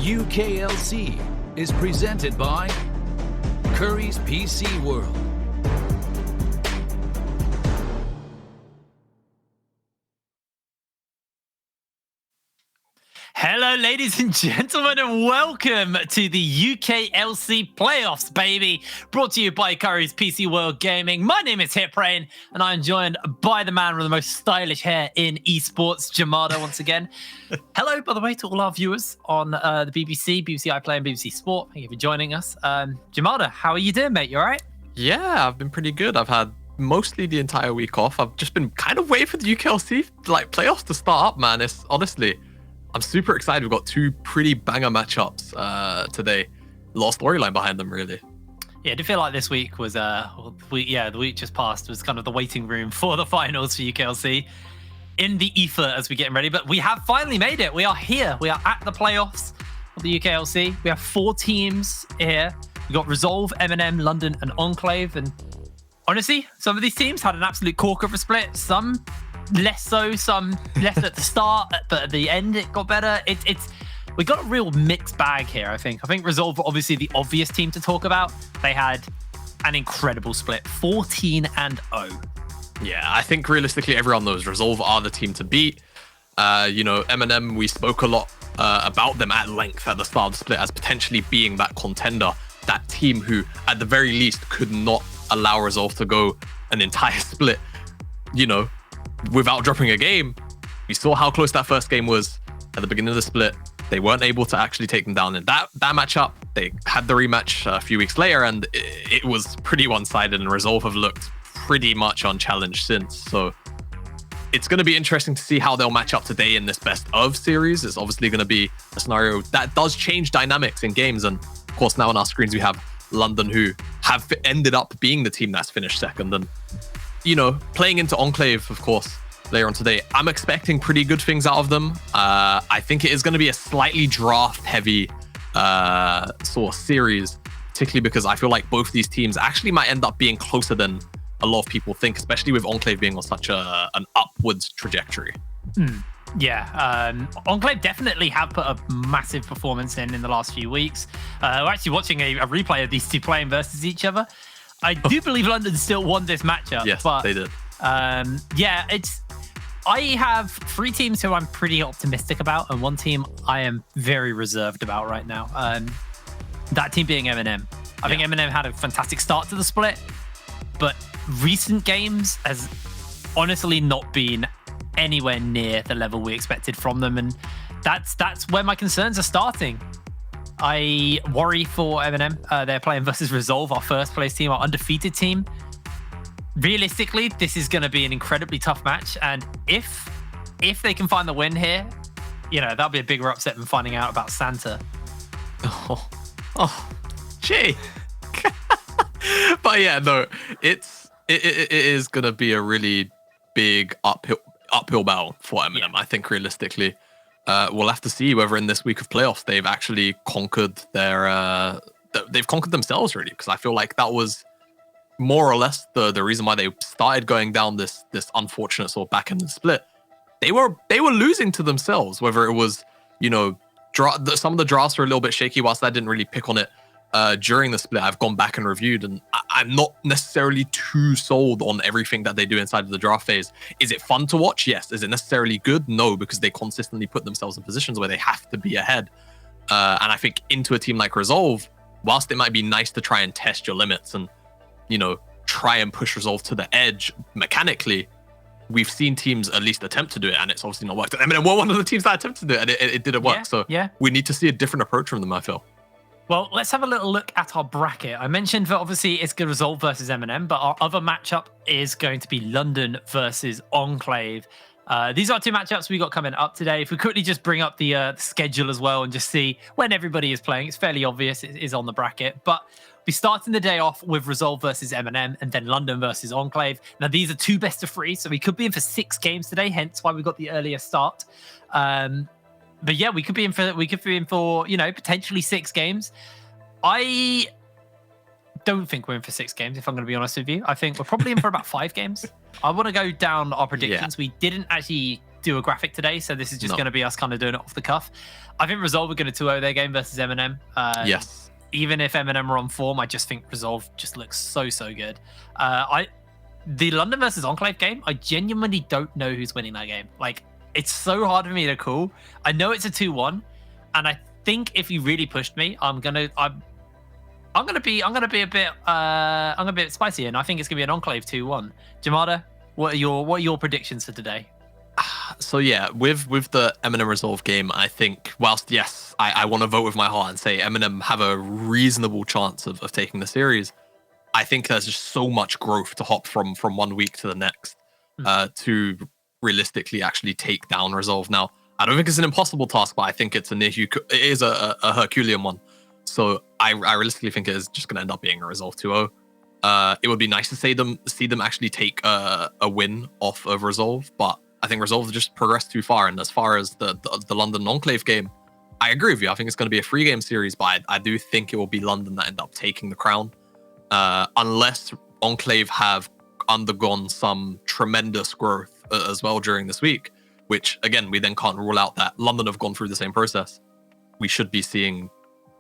UKLC is presented by Curry's PC World. Hello, ladies and gentlemen, and welcome to the UKLC playoffs, baby. Brought to you by Curry's PC World Gaming. My name is HitBrain, and I'm joined by the man with the most stylish hair in esports, Jamada, once again. Hello, by the way, to all our viewers on the BBC iPlayer, and BBC Sport. Thank you for joining us. Jamada, how are you doing, mate? You all right? Yeah, I've been pretty good. I've had mostly the entire week off. I've just been kind of waiting for the UKLC playoffs to start up, man. It's honestly, I'm super excited. We've got two pretty banger matchups today. A lot of storyline behind them, really. Yeah, I do feel like this week was, the week just passed was kind of the waiting room for the finals for UKLC in the ether as we're getting ready. But we have finally made it. We are here. We are at the playoffs of the UKLC. We have 4 teams here. We got Resolve, MNM, London, and Enclave. And honestly, some of these teams had an absolute corker of a split. Some less so, some less at the start, but at the end it got better. We got a real mixed bag here. I think Resolve were obviously the obvious team to talk about. They had an incredible split, 14-0. Yeah, I think realistically everyone knows Resolve are the team to beat. MNM, we spoke a lot about them at length at the start of the split as potentially being that contender, that team who at the very least could not allow Resolve to go an entire split, without dropping a game. We saw how close that first game was at the beginning of the split. They weren't able to actually take them down in that matchup. They had the rematch a few weeks later, and it was pretty one-sided, and Resolve have looked pretty much unchallenged since. So it's going to be interesting to see how they'll match up today in this best of series. It's obviously going to be a scenario that does change dynamics in games. And of course, now on our screens, we have London, who have ended up being the team that's finished second. And playing into Enclave, of course, later on today, I'm expecting pretty good things out of them. I think it is going to be a slightly draft-heavy sort of series, particularly because I feel like both these teams actually might end up being closer than a lot of people think, especially with Enclave being on such an upwards trajectory. Yeah, Enclave definitely have put a massive performance in the last few weeks. We're actually watching a replay of these two playing versus each other. I do believe London still won this matchup. Yes, but they did. I have 3 teams who I'm pretty optimistic about, and 1 team I am very reserved about right now. That team being MNM. I think MNM had a fantastic start to the split, but recent games has honestly not been anywhere near the level we expected from them, and that's where my concerns are starting. I worry for MNM. They're playing versus Resolve, our first place team, our undefeated team. Realistically, this is going to be an incredibly tough match, and if they can find the win here, that'll be a bigger upset than finding out about Santa. Gee. But yeah, no, it is going to be a really big uphill battle for MNM. Yeah. I think realistically, we'll have to see whether in this week of playoffs they've actually conquered they've conquered themselves, really, because I feel like that was more or less the reason why they started going down this unfortunate sort of back end split. They were losing to themselves, whether it was some of the drafts were a little bit shaky. Whilst I didn't really pick on it during the split, I've gone back and reviewed, and I'm not necessarily too sold on everything that they do inside of the draft phase. Is it fun to watch? Yes. Is it necessarily good? No, because they consistently put themselves in positions where they have to be ahead. And I think into a team like Resolve, whilst it might be nice to try and test your limits and try and push Resolve to the edge mechanically, we've seen teams at least attempt to do it, and it's obviously not worked. I mean, we're one of the teams that attempted to do it, and it didn't work. We need to see a different approach from them, I feel. Well, let's have a little look at our bracket. I mentioned that obviously it's going to Resolve versus MNM, but our other matchup is going to be London versus Enclave. These are 2 matchups we got coming up today. If we quickly just bring up the schedule as well and just see when everybody is playing, it's fairly obvious it is on the bracket, but we're starting the day off with Resolve versus MNM and then London versus Enclave. Now, these are 2 best of 3, so we could be in for 6 games today, hence why we got the earlier start. But yeah, we could be in for potentially 6 games. I don't think we're in for 6 games, if I'm going to be honest with you. I think we're probably in for about 5 games. I want to go down our predictions. Yeah. We didn't actually do a graphic today, so this is just No. going to be us kind of doing it off the cuff. I think Resolve are going to 2-0 their game versus MNM. Yes. Even if MNM are on form, I just think Resolve just looks so good. The London versus Enclave game, I genuinely don't know who's winning that game. Like, it's so hard for me to call. I know it's a 2-1, and I think if you really pushed me, I'm gonna be a bit spicy, and I think it's gonna be an Enclave 2-1. Jamada, what are your predictions for today? So yeah, with the MNM Resolve game, I think whilst yes, I want to vote with my heart and say MNM have a reasonable chance of taking the series, I think there's just so much growth to hop from 1 week to the next to realistically actually take down Resolve. Now, I don't think it's an impossible task, but I think it's it is a Herculean one. So I realistically think it is just going to end up being a Resolve 2-0. It would be nice to see them actually take a win off of Resolve, but I think Resolve just progressed too far. And as far as the London Enclave game, I agree with you. I think it's going to be a 3-game series, but I do think it will be London that end up taking the crown, unless Enclave have undergone some tremendous growth as well during this week, which again, we then can't rule out that London have gone through the same process. We should be seeing,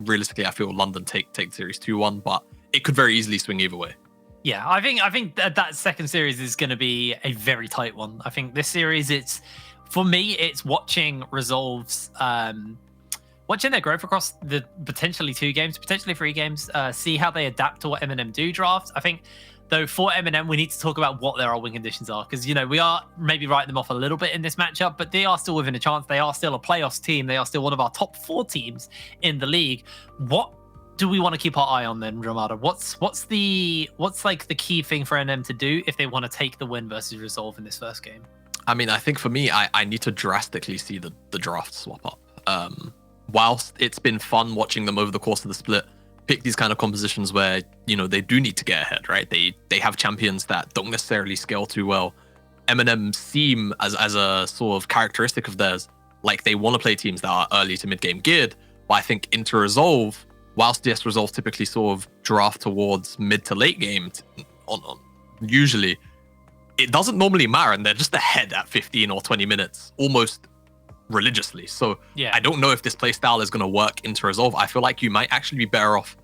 realistically, I feel London take the series 2-1, but it could very easily swing either way. Yeah, I think that second series is going to be a very tight one. I think this series, for me, it's watching Resolve's, watching their growth across the potentially 2 games, potentially 3 games, see how they adapt to what MNM do draft. I think, though, for MNM, we need to talk about what their win conditions are, because, we are maybe writing them off a little bit in this matchup, but they are still within a chance. They are still a playoffs team. They are still one of our top 4 teams in the league. What do we want to keep our eye on then, Ramada? What's like the key thing for NM to do if they want to take the win versus Resolve in this first game? I mean, I think for me, I need to drastically see the draft swap up. Whilst it's been fun watching them over the course of the split, pick these kind of compositions where, they do need to get ahead, right? They have champions that don't necessarily scale too well. MNM seem as a sort of characteristic of theirs, like they want to play teams that are early to mid game geared. But I think into Resolve, whilst yes, Resolve typically sort of draft towards mid to late game, usually, it doesn't normally matter, and they're just ahead at 15 or 20 minutes, almost religiously. So yeah. I don't know if this playstyle is going to work into Resolve. I feel like you might actually be better off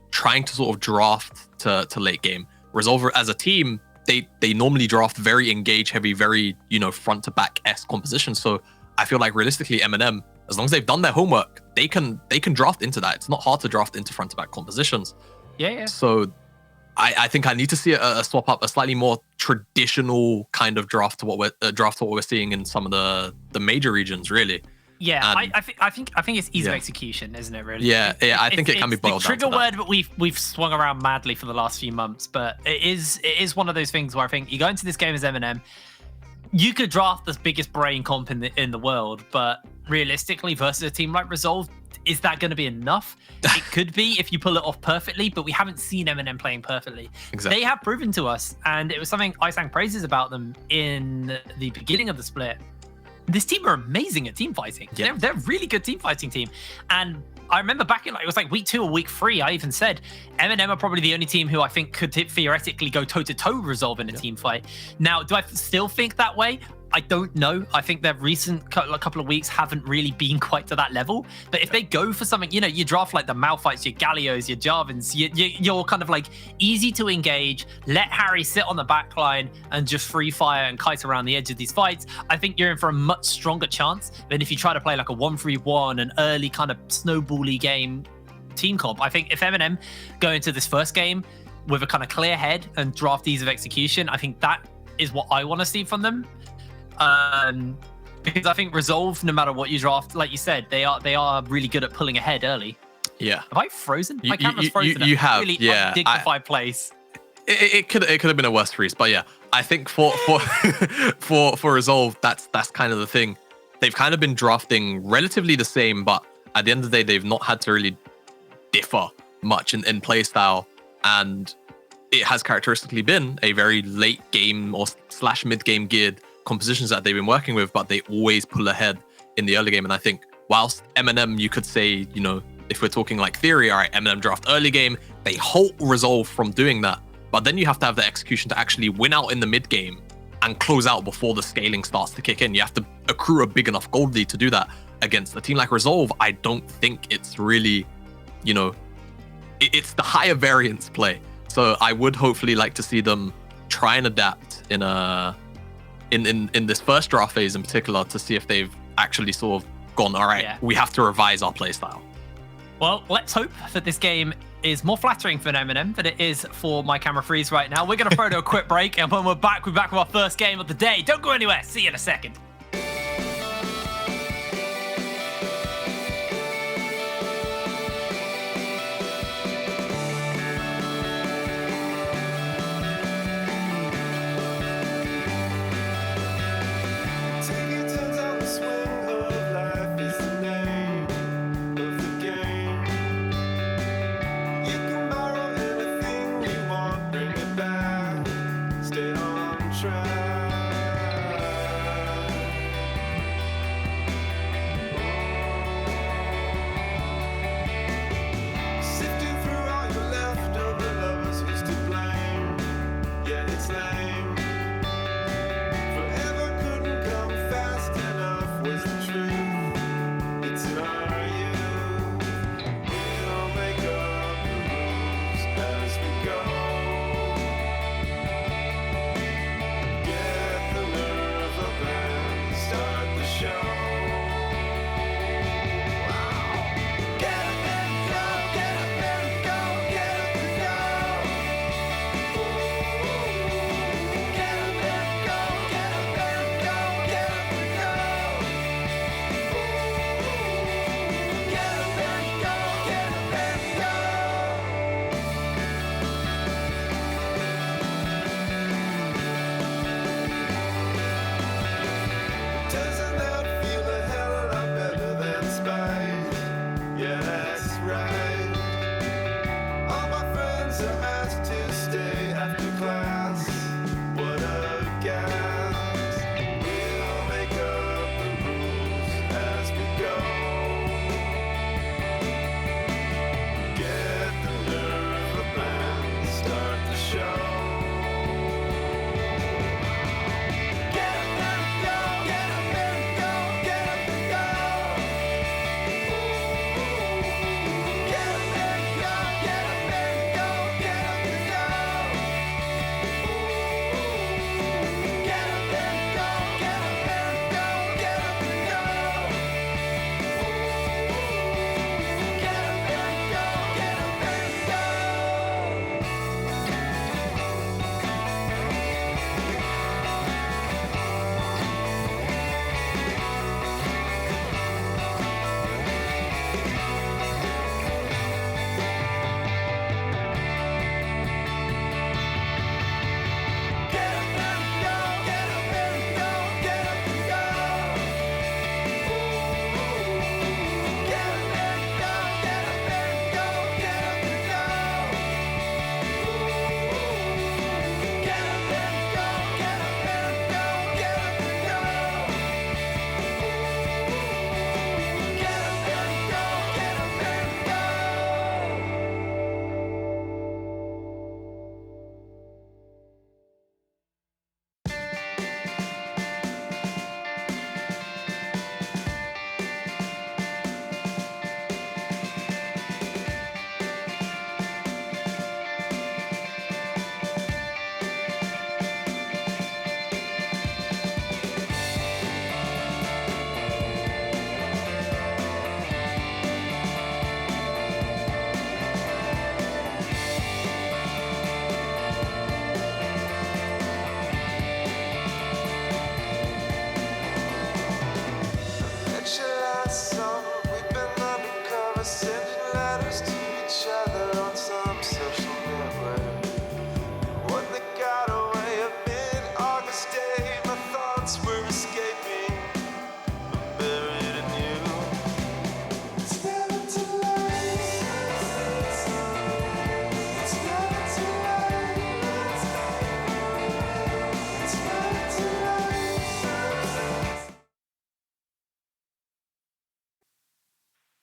trying to sort of draft to late game. Resolve as a team, they normally draft very engage heavy, very, front to back-esque compositions. So I feel like realistically, MNM, as long as they've done their homework, they can draft into that. It's not hard to draft into front to back compositions. Yeah. So I think I need to see a swap up, a slightly more traditional kind of draft to what we're seeing in some of the major regions, really. Yeah, I think it's ease of execution, isn't it? Really. Yeah. I think it can be boiled down to that. Trigger word, but we've swung around madly for the last few months, but it is one of those things where I think you go into this game as MNM, you could draft the biggest brain comp in the world, but realistically, versus a team like Resolve, is that going to be enough? It could be if you pull it off perfectly, but we haven't seen MNM playing perfectly. Exactly. They have proven to us, and it was something I sang praises about them in the beginning of the split. This team are amazing at team fighting. Yeah. They're a really good team fighting team. And I remember back in, it was like week 2 or week 3, I even said MNM are probably the only team who I think could theoretically go toe-to-toe Resolve in a team fight. Now, do I still think that way? I don't know. I think their recent couple of weeks haven't really been quite to that level. But if they go for something, you draft like the Malphites, your Gallios, your Jarvans, you're kind of like easy to engage, let Harry sit on the back line and just free fire and kite around the edge of these fights, I think you're in for a much stronger chance than if you try to play like a 1-3-1, an early kind of snowbally game team comp. I think if MNM go into this first game with a kind of clear head and draft ease of execution, I think that is what I want to see from them. Because I think Resolve, no matter what you draft, like you said, they are really good at pulling ahead early. Yeah. Have I frozen? My camera's frozen. You have, really yeah. Undignified place. It could have been a worse freeze, but yeah, I think for Resolve, that's kind of the thing. They've kind of been drafting relatively the same, but at the end of the day, they've not had to really differ much in play style, and it has characteristically been a very late game or / mid game geared compositions that they've been working with, but they always pull ahead in the early game. And I think whilst MNM, you could say, if we're talking like theory, all right, MNM draft early game, they halt Resolve from doing that. But then you have to have the execution to actually win out in the mid game and close out before the scaling starts to kick in. You have to accrue a big enough gold lead to do that. Against a team like Resolve, I don't think it's really, you know, it's the higher variance play. So I would hopefully like to see them try and adapt in this first draft phase in particular, to see if they've actually sort of gone, all right, we have to revise our playstyle. Well, let's hope that this game is more flattering for an MNM than it is for my camera freeze right now. We're going to throw to a quick break, and when we're back with our first game of the day. Don't go anywhere. See you in a second.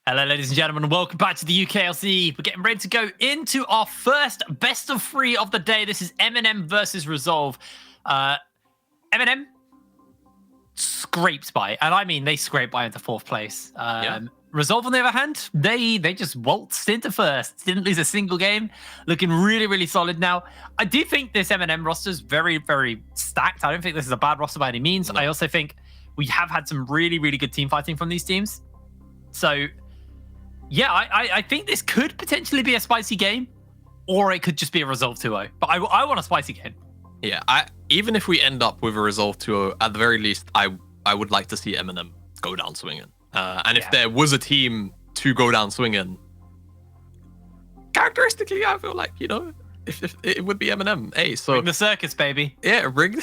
Hello, ladies and gentlemen, and welcome back to the UKLC. We're getting ready to go into our first best of 3 of the day. This is MNM versus Resolve. MNM scraped by, and I mean they scraped by into 4th place. Resolve, on the other hand, they just waltzed into 1st, didn't lose a single game, looking really, really solid now. I do think this MNM roster is very, very stacked. I don't think this is a bad roster by any means. No. I also think we have had some really, really good team fighting from these teams. So, yeah, I think this could potentially be a spicy game, or it could just be a Resolve 2-0. But I want a spicy game. Yeah, even if we end up with a Resolve 2-0, at the very least, I would like to see MNM go down swinging. And if there was a team to go down swinging, characteristically, I feel like, if it would be MNM. Hey, so ring the circus, baby. Yeah, ring.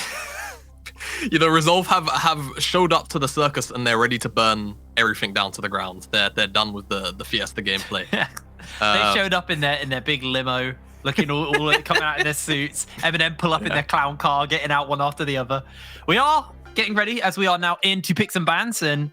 Resolve have showed up to the circus and they're ready to burn everything down to the ground. They're done with the Fiesta gameplay. They showed up in their big limo, looking all coming out in their suits. MNM pull up in their clown car, getting out one after the other. We are getting ready, as we are now, into picks and bans, and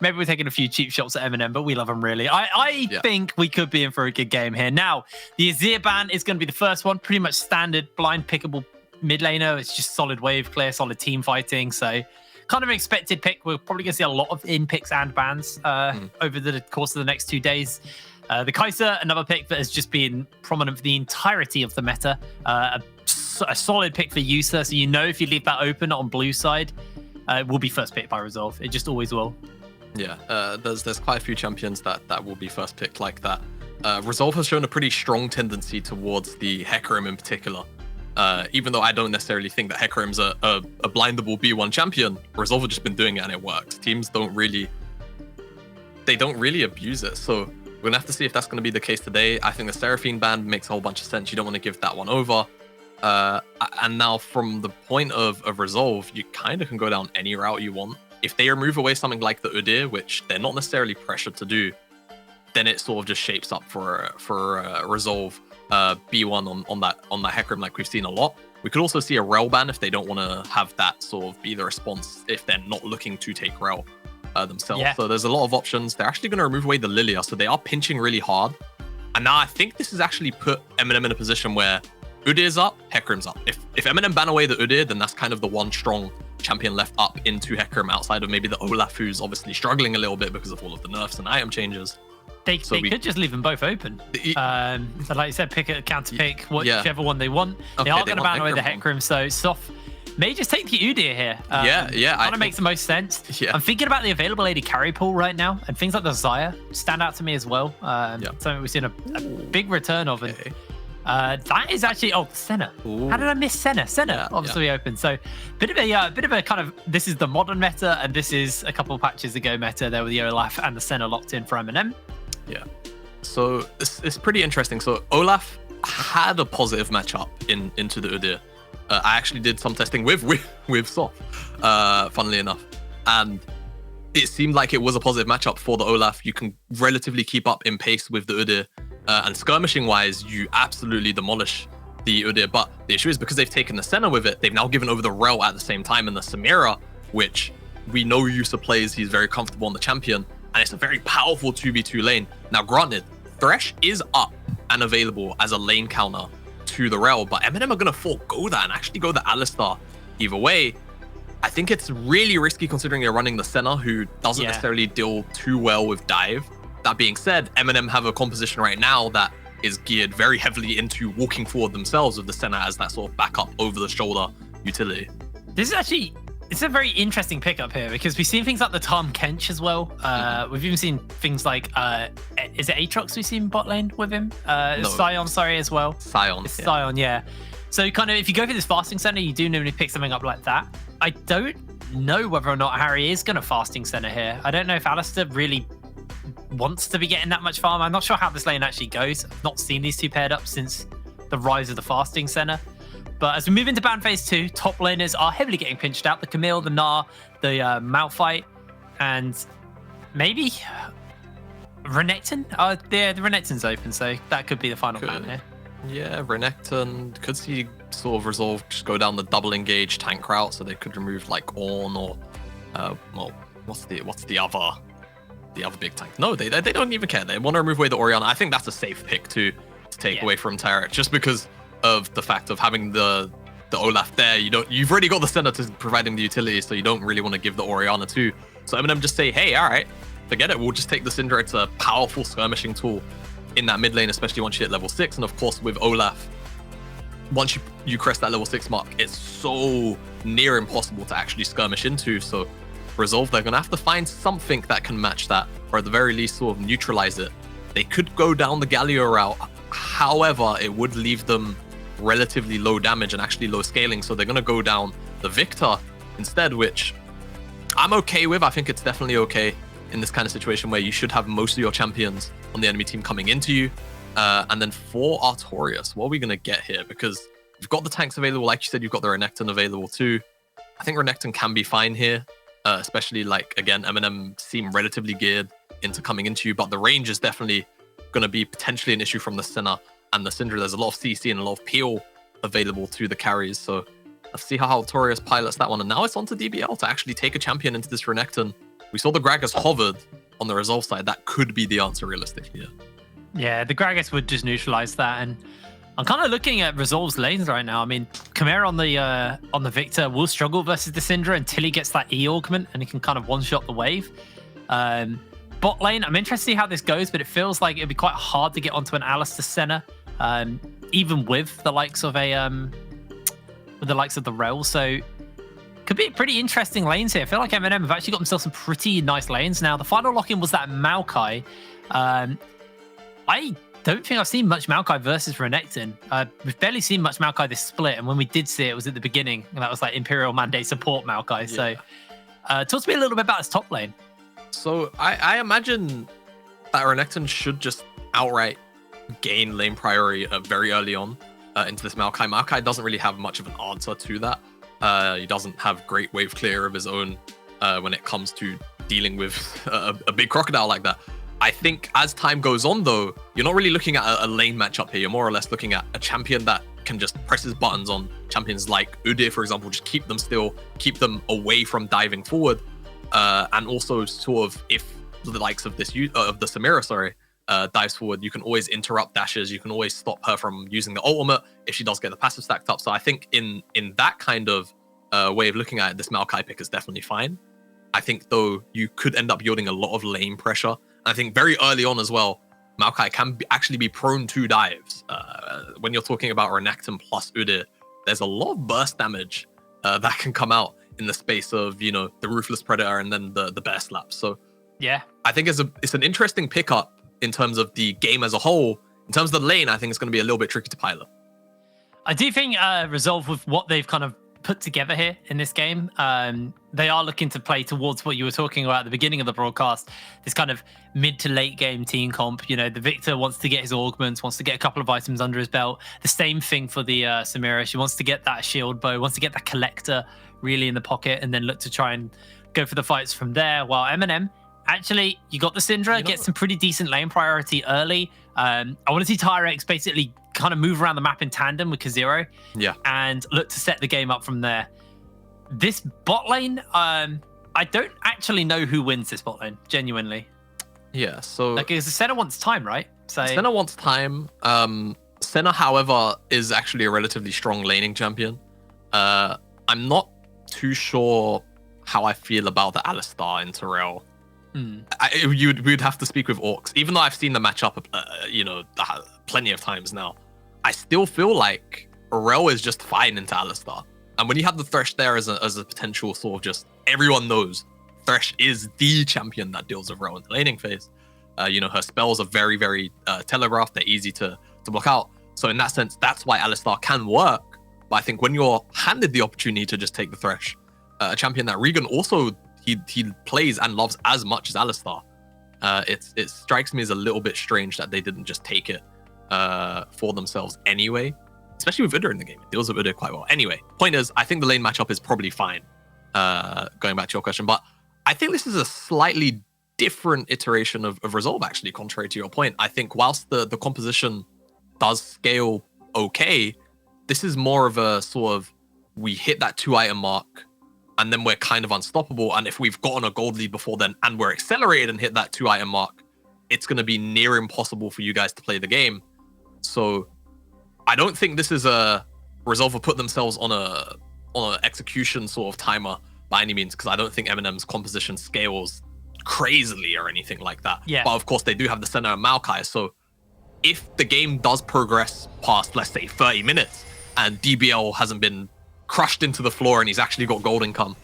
maybe we're taking a few cheap shots at MNM, but we love them really. I think we could be in for a good game here. Now, the Azir ban is going to be the first one. Pretty much standard, blind pickable mid laner. It's just solid wave clear, solid team fighting. So kind of an expected pick. We're probably going to see a lot of in picks and bans over the course of the next 2 days. The Kai'Sa, another pick that has just been prominent for the entirety of the meta. A solid pick for Yusa. So if you leave that open on blue side, it will be first picked by Resolve. It just always will. Yeah, there's quite a few champions that will be first picked like that. Resolve has shown a pretty strong tendency towards the Hecarim in particular. Even though I don't necessarily think that Hecarim's a blindable B1 champion, Resolve have just been doing it and it works. Teams don't really abuse it. So we're gonna have to see if that's gonna be the case today. I think the Seraphine ban makes a whole bunch of sense. You don't want to give that one over. And now from the point of Resolve, you kind of can go down any route you want. If they remove away something like the Udyr, which they're not necessarily pressured to do, then it sort of just shapes up for Resolve B1 on that Hecarim, like we've seen a lot. We could also see a Rel ban if they don't want to have that sort of be the response if they're not looking to take Rel themselves. Yeah. So there's a lot of options. They're actually going to remove away the Lilia, so they are pinching really hard. And now I think this has actually put MNM in a position where Udyr's up, Hecarim's up. If MNM ban away the Udyr, then that's kind of the one strong champion left up into Hecarim outside of maybe the Olaf, who's obviously struggling a little bit because of all of the nerfs and item changes. They could just leave them both open. So like you said, pick a counter pick, whichever one they want. They are going to ban away the Hecarim, so Soft may just take the Udyr here. Kind of makes the most sense. Yeah. I'm thinking about the available AD carry pool right now, and things like the Xayah stand out to me as well. Something we've seen a big return of. Okay. That is actually Senna. Ooh. How did I miss Senna? Senna obviously open. So bit of a kind of, this is the modern meta, and this is a couple of patches ago meta. There with the Olaf and the Senna locked in for MNM. Yeah. So it's pretty interesting. So Olaf had a positive matchup into the Udyr. I actually did some testing with Soft, funnily enough, and it seemed like it was a positive matchup for the Olaf. You can relatively keep up in pace with the Udyr. And skirmishing-wise, you absolutely demolish the Udyr. But the issue is because they've taken the Senna with it, they've now given over the Rel at the same time in the Samira, which we know Yusa plays. He's very comfortable on the champion, and it's a very powerful 2v2 lane. Now, granted, Thresh is up and available as a lane counter to the Rel, but MNM are going to forego that and actually go the Alistar. Either way, I think it's really risky considering you're running the Senna, who doesn't necessarily deal too well with dive. That being said, MNM have a composition right now that is geared very heavily into walking forward themselves with the Senna as that sort of backup over the shoulder utility. This is actually, it's a very interesting pickup here because we've seen things like the Tahm Kench as well. We've even seen things like, is it Aatrox we've seen bot lane with him? No. Sion, sorry, as well. Sion. Sion, yeah. So kind of, if you go for this fasting center, you do normally pick something up like that. I don't know whether or not Harry is going to fasting center here. I don't know if Alistair really wants to be getting that much farm. I'm not sure how this lane actually goes. I've not seen these two paired up since the rise of the fasting center. But as we move into ban phase 2, top laners are heavily getting pinched out. The Camille, the Gnar, the Malphite, and maybe Renekton. The Renekton's open, so that could be the final ban here. Yeah, Renekton could see sort of Resolve just go down the double engage tank route, so they could remove like Ornn or well, what's the other big tank? No, they don't even care. They want to remove away the Orianna. I think that's a safe pick to take away from Taric, just because of the fact of having the the Olaf there. You've already got the center to providing the utility, so you don't really want to give the Orianna too. So MNM just say, hey, all right, forget it. We'll just take the Syndra. It's a powerful skirmishing tool in that mid lane, especially once you hit level 6. And of course, with Olaf, once you crest that level 6 mark, it's so near impossible to actually skirmish into. So Resolve, they're going to have to find something that can match that, or at the very least sort of neutralize it. They could go down the Galio route. However, it would leave them relatively low damage and actually low scaling. So they're going to go down the Victor instead, which I'm okay with. I think it's definitely okay in this kind of situation where you should have most of your champions on the enemy team coming into you. And then for Artorias, what are we going to get here? Because you've got the tanks available. Like you said, you've got the Renekton available too. I think Renekton can be fine here, especially like, again, MNM seem relatively geared into coming into you, but the range is definitely going to be potentially an issue from the Senna and the Syndra. There's a lot of CC and a lot of peel available to the carries. So let's see how Artorias pilots that one. And now it's on to DBL to actually take a champion into this Renekton. We saw the Gragas hovered on the Resolve side. That could be the answer realistically. Yeah, the Gragas would just neutralize that. And I'm kind of looking at Resolve's lanes right now. I mean, Chimera on the Victor will struggle versus the Syndra until he gets that E augment and he can kind of one-shot the wave. Bot lane, I'm interested to see how this goes, but it feels like it'd be quite hard to get onto an Alistar Senna, even with the likes of the Rel. So could be pretty interesting lanes here. I feel like MNM have actually got themselves some pretty nice lanes. Now, the final lock-in was that Maokai. I don't think I've seen much Maokai versus Renekton. We've barely seen much Maokai this split, and when we did see it, it was at the beginning, and that was like Imperial Mandate support Maokai. Yeah. So talk to me a little bit about this top lane. So I imagine that Renekton should just outright gain lane priority very early on into this Maokai. Maokai doesn't really have much of an answer to that. He doesn't have great wave clear of his own when it comes to dealing with a big crocodile like that. I think as time goes on, though, you're not really looking at a lane matchup here. You're more or less looking at a champion that can just press his buttons on champions like Udyr, for example, just keep them still, keep them away from diving forward. And also sort of if the likes of the Samira, dives forward, you can always interrupt dashes. You can always stop her from using the ultimate if she does get the passive stacked up. So I think in that kind of way of looking at it, this Maokai pick is definitely fine. I think, though, you could end up yielding a lot of lane pressure. I think very early on as well, Maokai can actually be prone to dives. When you're talking about Renekton plus Udyr, there's a lot of burst damage that can come out in the space of, the Ruthless Predator and then the Bear Slap. So yeah, I think it's an interesting pickup in terms of the game as a whole. In terms of the lane, I think it's going to be a little bit tricky to pilot. I do think Resolve, with what they've kind of put together here in this game, they are looking to play towards what you were talking about at the beginning of the broadcast, this kind of mid to late game team comp. The Victor wants to get his augments, wants to get a couple of items under his belt. The same thing for the Samira. She wants to get that shield bow, wants to get that collector really in the pocket, and then look to try and go for the fights from there. While MNM, actually, you got the Syndra, get some pretty decent lane priority early. I want to see Tyrex basically kind of move around the map in tandem with Kazero, and look to set the game up from there. This bot lane, I don't actually know who wins this bot lane, genuinely. Yeah, so because the Senna wants time, right? So Senna wants time. Senna, however, is actually a relatively strong laning champion. I'm not too sure how I feel about the Alistar in Terrell. We'd have to speak with Orcs. Even though I've seen the matchup, plenty of times now, I still feel like Rel is just fine into Alistar. And when you have the Thresh there as a potential sort of just, everyone knows Thresh is the champion that deals with Rel in the laning phase. Her spells are very, very telegraphed. They're easy to block out. So in that sense, that's why Alistar can work. But I think when you're handed the opportunity to just take the Thresh, a champion that Regan also he plays and loves as much as Alistar, it strikes me as a little bit strange that they didn't just take it for themselves anyway. Especially with Udyr in the game. It deals with Udyr quite well. Anyway, point is, I think the lane matchup is probably fine, going back to your question. But I think this is a slightly different iteration of Resolve, actually, contrary to your point. I think whilst the composition does scale okay, this is more of a sort of, we hit that 2-item mark, and then we're kind of unstoppable. And if we've gotten a gold lead before then, and we're accelerated and hit that 2-item mark, it's going to be near impossible for you guys to play the game. So I don't think this is a Resolve have put themselves on an execution sort of timer by any means, because I don't think MNM's composition scales crazily or anything like that. Yeah. But of course, they do have the center of Maokai, so if the game does progress past, let's say, 30 minutes, and DBL hasn't been crushed into the floor and he's actually got gold income,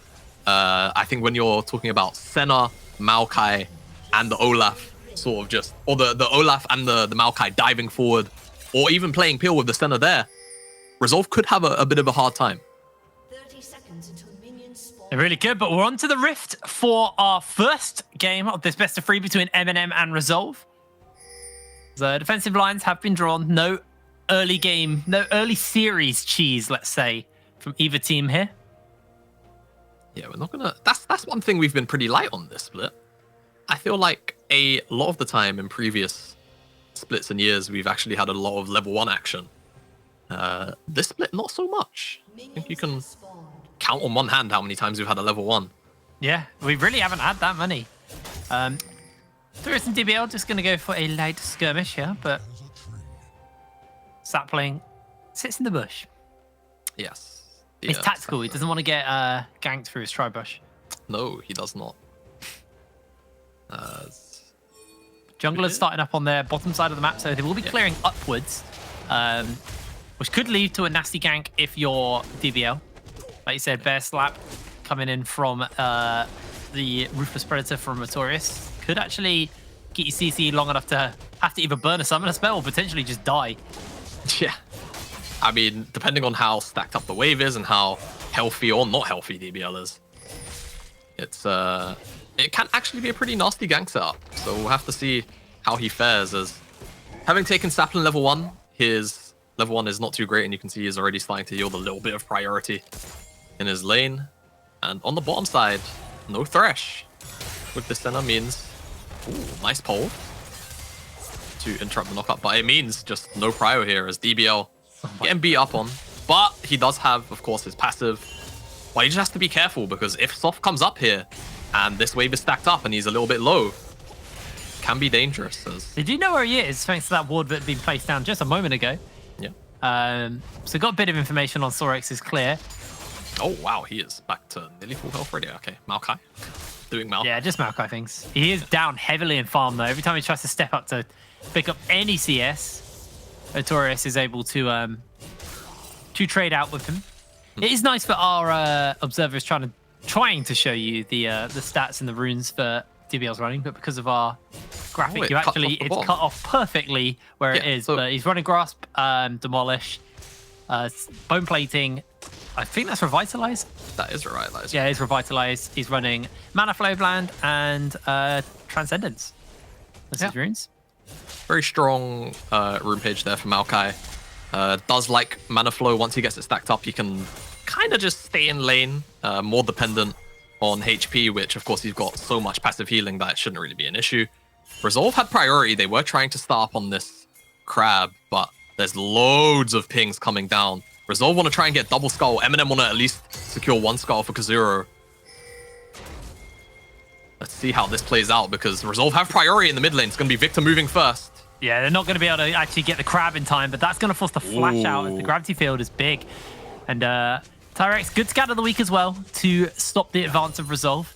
I think when you're talking about Senna, Maokai, and the Olaf sort of just, or the Olaf and the Maokai diving forward, or even playing Peel with the Senna there, Resolve could have a bit of a hard time. 30 seconds until minions spawn. They're really good, but we're on to the Rift for our first game of this best of 3 between MNM and Resolve. The defensive lines have been drawn. No early game, no early series cheese, let's say, from either team here. Yeah, we're not gonna. That's one thing we've been pretty light on this split. I feel like a lot of the time in previous splits and years, we've actually had a lot of level 1 action. This split, not so much. I think you can count on one hand how many times we've had a level 1. Yeah, we really haven't had that many. Tourist and DBL just going to go for a light skirmish here, but Sapling sits in the bush. Yes. He's tactical. He doesn't want to get ganked through his tri-bush. No, he does not. Junglers starting up on their bottom side of the map, so they will be clearing upwards, which could lead to a nasty gank if you're DBL. Like you said, Bear Slap coming in from the Ruthless Predator from Notorious could actually get you CC long enough to have to either burn a summon a spell or potentially just die. Yeah. I mean, depending on how stacked up the wave is and how healthy or not healthy DBL is, it can actually be a pretty nasty gank setup. So we'll have to see how he fares, as having taken Sapling level 1, his level 1 is not too great, and you can see he's already starting to yield a little bit of priority in his lane. And on the bottom side, no Thresh. With this center means, ooh, nice pull to interrupt the knockup, but it means just no prio here as DBL getting beat up on. But he does have, of course, his passive. But he just has to be careful, because if Soft comes up here and this wave is stacked up and he's a little bit low, it can be dangerous. They do know where he is, thanks to that ward that had been placed down just a moment ago. Yeah. So got a bit of information on Sorex's clear. Oh, wow, he is back to nearly full health already. Okay, Maokai. Doing Maokai. Yeah, just Maokai things. He is down heavily in farm, though. Every time he tries to step up to pick up any CS, Notorious is able to trade out with him. It is nice for our observers trying to show you the stats and the runes for DBL's running, but because of our graphic, it's cut off perfectly where it is. So, but he's running Grasp, Demolish, Bone Plating. I think that's Revitalized. That is Revitalized. Yeah, it's Revitalized. He's running Mana Flow Bland and Transcendence. That's his runes. Very strong rune page there for Maokai. Does like Mana Flow. Once he gets it stacked up, he can kind of just stay in lane, more dependent on HP, which of course he's got so much passive healing that it shouldn't really be an issue. Resolve had priority. They were trying to start up on this crab, but there's loads of pings coming down. Resolve want to try and get double skull. MNM want to at least secure 1 skull for Kazuro. Let's see how this plays out, because Resolve have priority in the mid lane. It's going to be Victor moving first. Yeah, they're not going to be able to actually get the crab in time, but that's going to force the flash out as the gravity field is big. And Tyrex, good scout of the week as well to stop the advance of Resolve.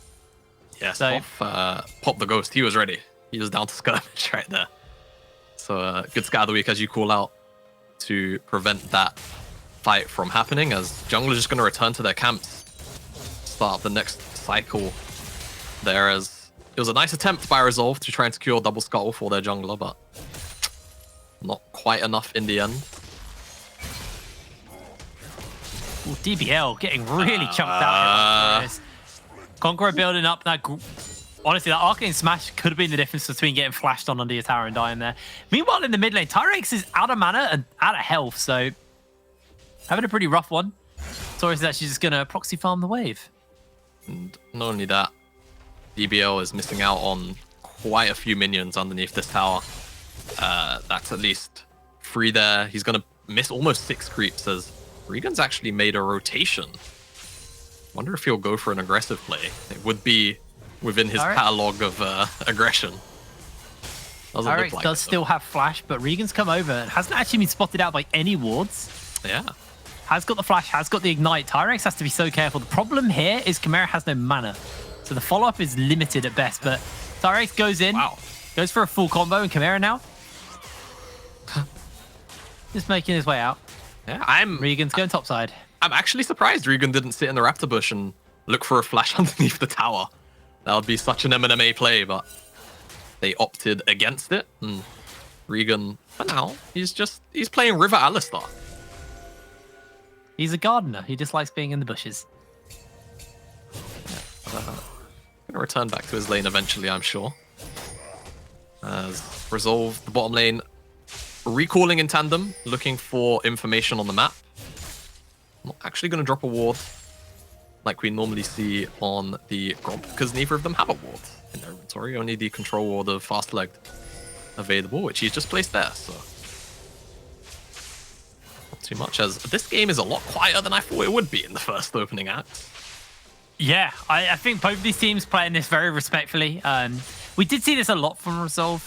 Yeah, so pop the ghost. He was ready. He was down to skirmish right there. So good scout of the week, as you call out, to prevent that fight from happening, as Jungle is just going to return to their camps, start up the next cycle there, as it was a nice attempt by Resolve to try and secure double skull for their jungler, but not quite enough in the end. Ooh, DBL getting really chunked out here. Conqueror building up that. Honestly, that Arcane Smash could have been the difference between getting flashed on under your tower and dying there. Meanwhile, in the mid lane, Tyrex is out of mana and out of health, so having a pretty rough one. Taurus is actually just going to proxy farm the wave. And not only that, DBL is missing out on quite a few minions underneath this tower. That's at least 3 there. He's going to miss almost 6 creeps, as Regan's actually made a rotation. Wonder if he'll go for an aggressive play. It would be within his catalog of aggression. Tyrex does still have flash, but Regan's come over and hasn't actually been spotted out by any wards. Yeah. has got the flash, has got the ignite. Tyrex has to be so careful. The problem here is Chimera has no mana. So the follow-up is limited at best, but Tyrex goes in, goes for a full combo, and Chimera now just making his way out. Yeah, Regan's going topside. I'm actually surprised Regan didn't sit in the Raptor bush and look for a flash underneath the tower. That would be such an MNMA play, but they opted against it. And Regan, for now, he's playing River Alistar. He's a gardener. He just likes being in the bushes. Gonna return back to his lane eventually, I'm sure. As Resolve, the bottom lane, recalling in tandem, looking for information on the map. Not actually going to drop a ward like we normally see on the Gromp, because neither of them have a ward in their inventory. Only the control ward of Fast-Legged available, which he's just placed there, so not too much, as this game is a lot quieter than I thought it would be in the first opening act. Yeah, I think both of these teams playing this very respectfully. We did see this a lot from Resolve.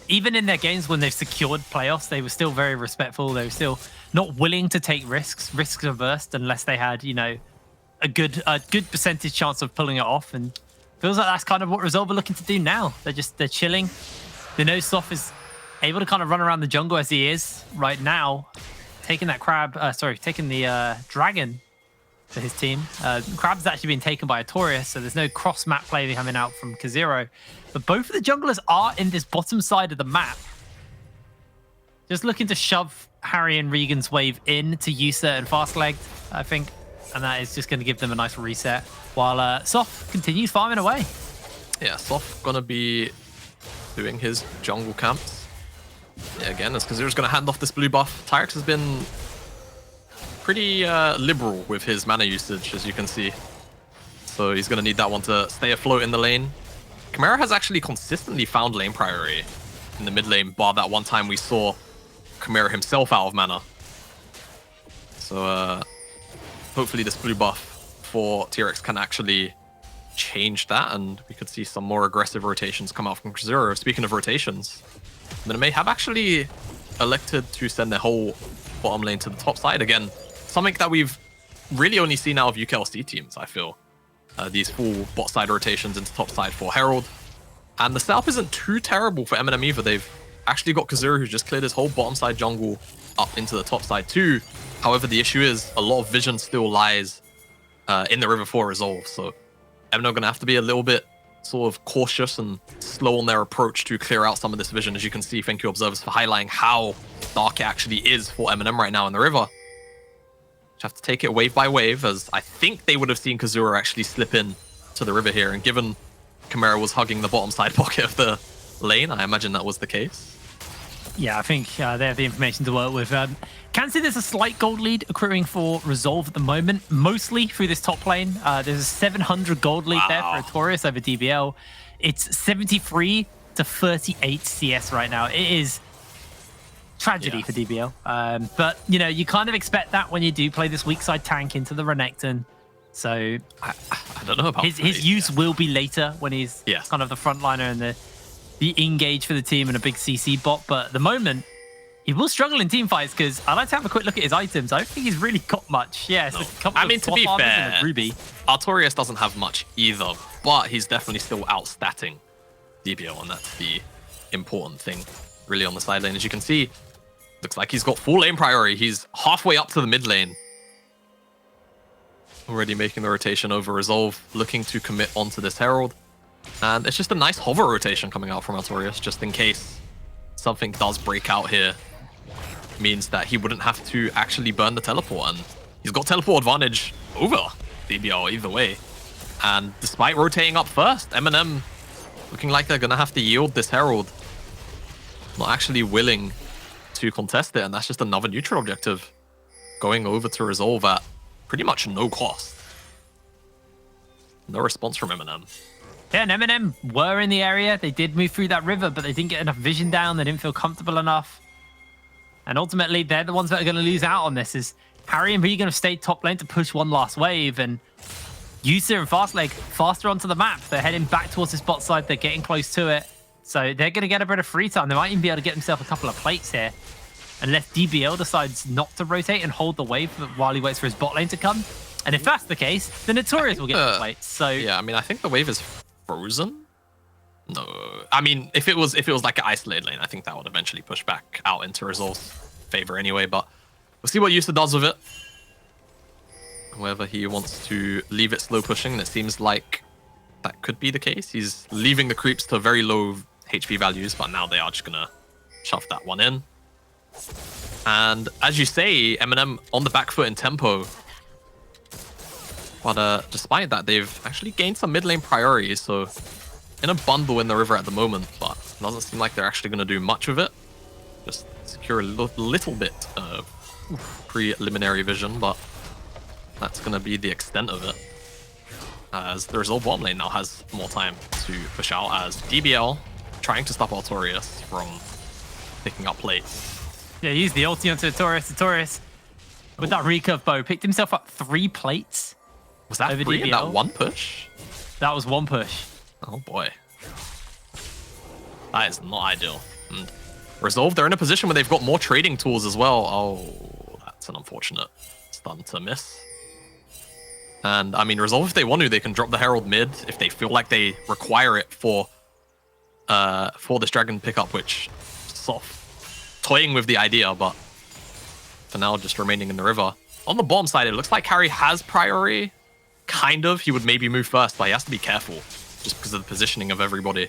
Even in their games when they've secured playoffs, they were still very respectful. They were still not willing to take risks averse, unless they had, you know, a good percentage chance of pulling it off. And feels like that's kind of what Resolve are looking to do now. They're chilling. They know Soft is able to kind of run around the jungle as he is right now, taking that taking the dragon for his team. Crab's actually been taken by Artorias, so there's no cross-map play coming out from Kazero. But both of the junglers are in this bottom side of the map, just looking to shove Harry and Regan's wave in to Yusa and Fast-Legged, I think. And that is just going to give them a nice reset, while Soft continues farming away. Yeah, Soft going to be doing his jungle camps. Yeah, again, as Kazuru's going to hand off this blue buff. Tyrex has been pretty liberal with his mana usage, as you can see. So he's going to need that one to stay afloat in the lane. Chimera has actually consistently found lane priority in the mid lane, bar that one time we saw Chimera himself out of mana. So hopefully this blue buff for TRX can actually change that, and we could see some more aggressive rotations come out from Kazuro. Speaking of rotations, MNM have actually elected to send their whole bottom lane to the top side again. Something that we've really only seen out of UKLC teams, I feel. These full bot side rotations into top side for Herald. And the setup isn't too terrible for MNM either. They've actually got Kazuro, who's just cleared his whole bottom side jungle up into the top side too. However, the issue is a lot of vision still lies in the River 4 Resolve. So MNM are going to have to be a little bit sort of cautious and slow on their approach to clear out some of this vision. As you can see, thank you observers for highlighting how dark it actually is for MNM right now in the River. Have to take it wave by wave, as I think they would have seen Kazura actually slip in to the river here, and given Chimera was hugging the bottom side pocket of the lane, I imagine that was the case. Yeah, I think they have the information to work with. Can see there's a slight gold lead accruing for Resolve at the moment, mostly through this top lane. There's a 700 gold lead there for Artorias over DBL. It's 73 to 38 CS right now. It is tragedy for DBL. But, you know, you kind of expect that when you do play this weak side tank into the Renekton. So I don't know about his use will be later when he's kind of the frontliner and the engage for the team and a big CC bot. But at the moment, he will struggle in team fights, because I like to have a quick look at his items. I don't think he's really got much. Yeah, it's a couple I mean, to be fair, Ruby. Artorias doesn't have much either, but he's definitely still outstatting DBL, and that's the important thing really on the side lane. As you can see, looks like he's got full lane priority. He's halfway up to the mid lane. Already making the rotation over Resolve, looking to commit onto this Herald. And it's just a nice hover rotation coming out from Artorias, just in case something does break out here. Means that he wouldn't have to actually burn the teleport, and he's got teleport advantage over DBL either way. And despite rotating up first, MNM looking like they're going to have to yield this Herald. Not actually willing to contest it, and that's just another neutral objective going over to Resolve at pretty much no cost. No response from MNM. Yeah, and MNM were in the area. They did move through that river, but they didn't get enough vision down. They didn't feel comfortable enough. And ultimately, they're the ones that are going to lose out on this. Is Harry and Regan have stayed top lane to push one last wave, and Yusa and Fastleg faster onto the map. They're heading back towards this bot side. They're getting close to it. So they're going to get a bit of free time. They might even be able to get themselves a couple of plates here. unless DBL decides not to rotate and hold the wave while he waits for his bot lane to come. And if that's the case, the Notorious will get the plates. So yeah, I mean, I think the wave is frozen. No, I mean, if it was like an isolated lane, I think that would eventually push back out into Resolve's favor anyway. But we'll see what Yusa does with it. Whether he wants to leave it slow pushing, and it seems like that could be the case. He's leaving the creeps to very low HP values, but now they are just gonna shove that one in. And as you say, MNM on the back foot in tempo. But despite that, they've actually gained some mid lane priority, so in a bundle in the river at the moment, but it doesn't seem like they're actually going to do much with it. Just secure a little bit of preliminary vision, but that's going to be the extent of it. As the Resolve bottom lane now has more time to push out, as DBL trying to stop Artorias from picking up plates. yeah, use the ulti onto Notorious. Notorious with that recurve bow picked himself up 3 plates. Was that over 3 in DBL? that one push? That was 1 push. Oh boy. That is not ideal. And Resolve, they're in a position where they've got more trading tools as well. Oh, that's an unfortunate stun to miss. And I mean, Resolve, if they want to, they can drop the Herald mid if they feel like they require it for this dragon pickup, which sort of toying with the idea, but for now, just remaining in the river. On the bottom side, it looks like Harry has priority. Kind of. He would maybe move first, but he has to be careful just because of the positioning of everybody.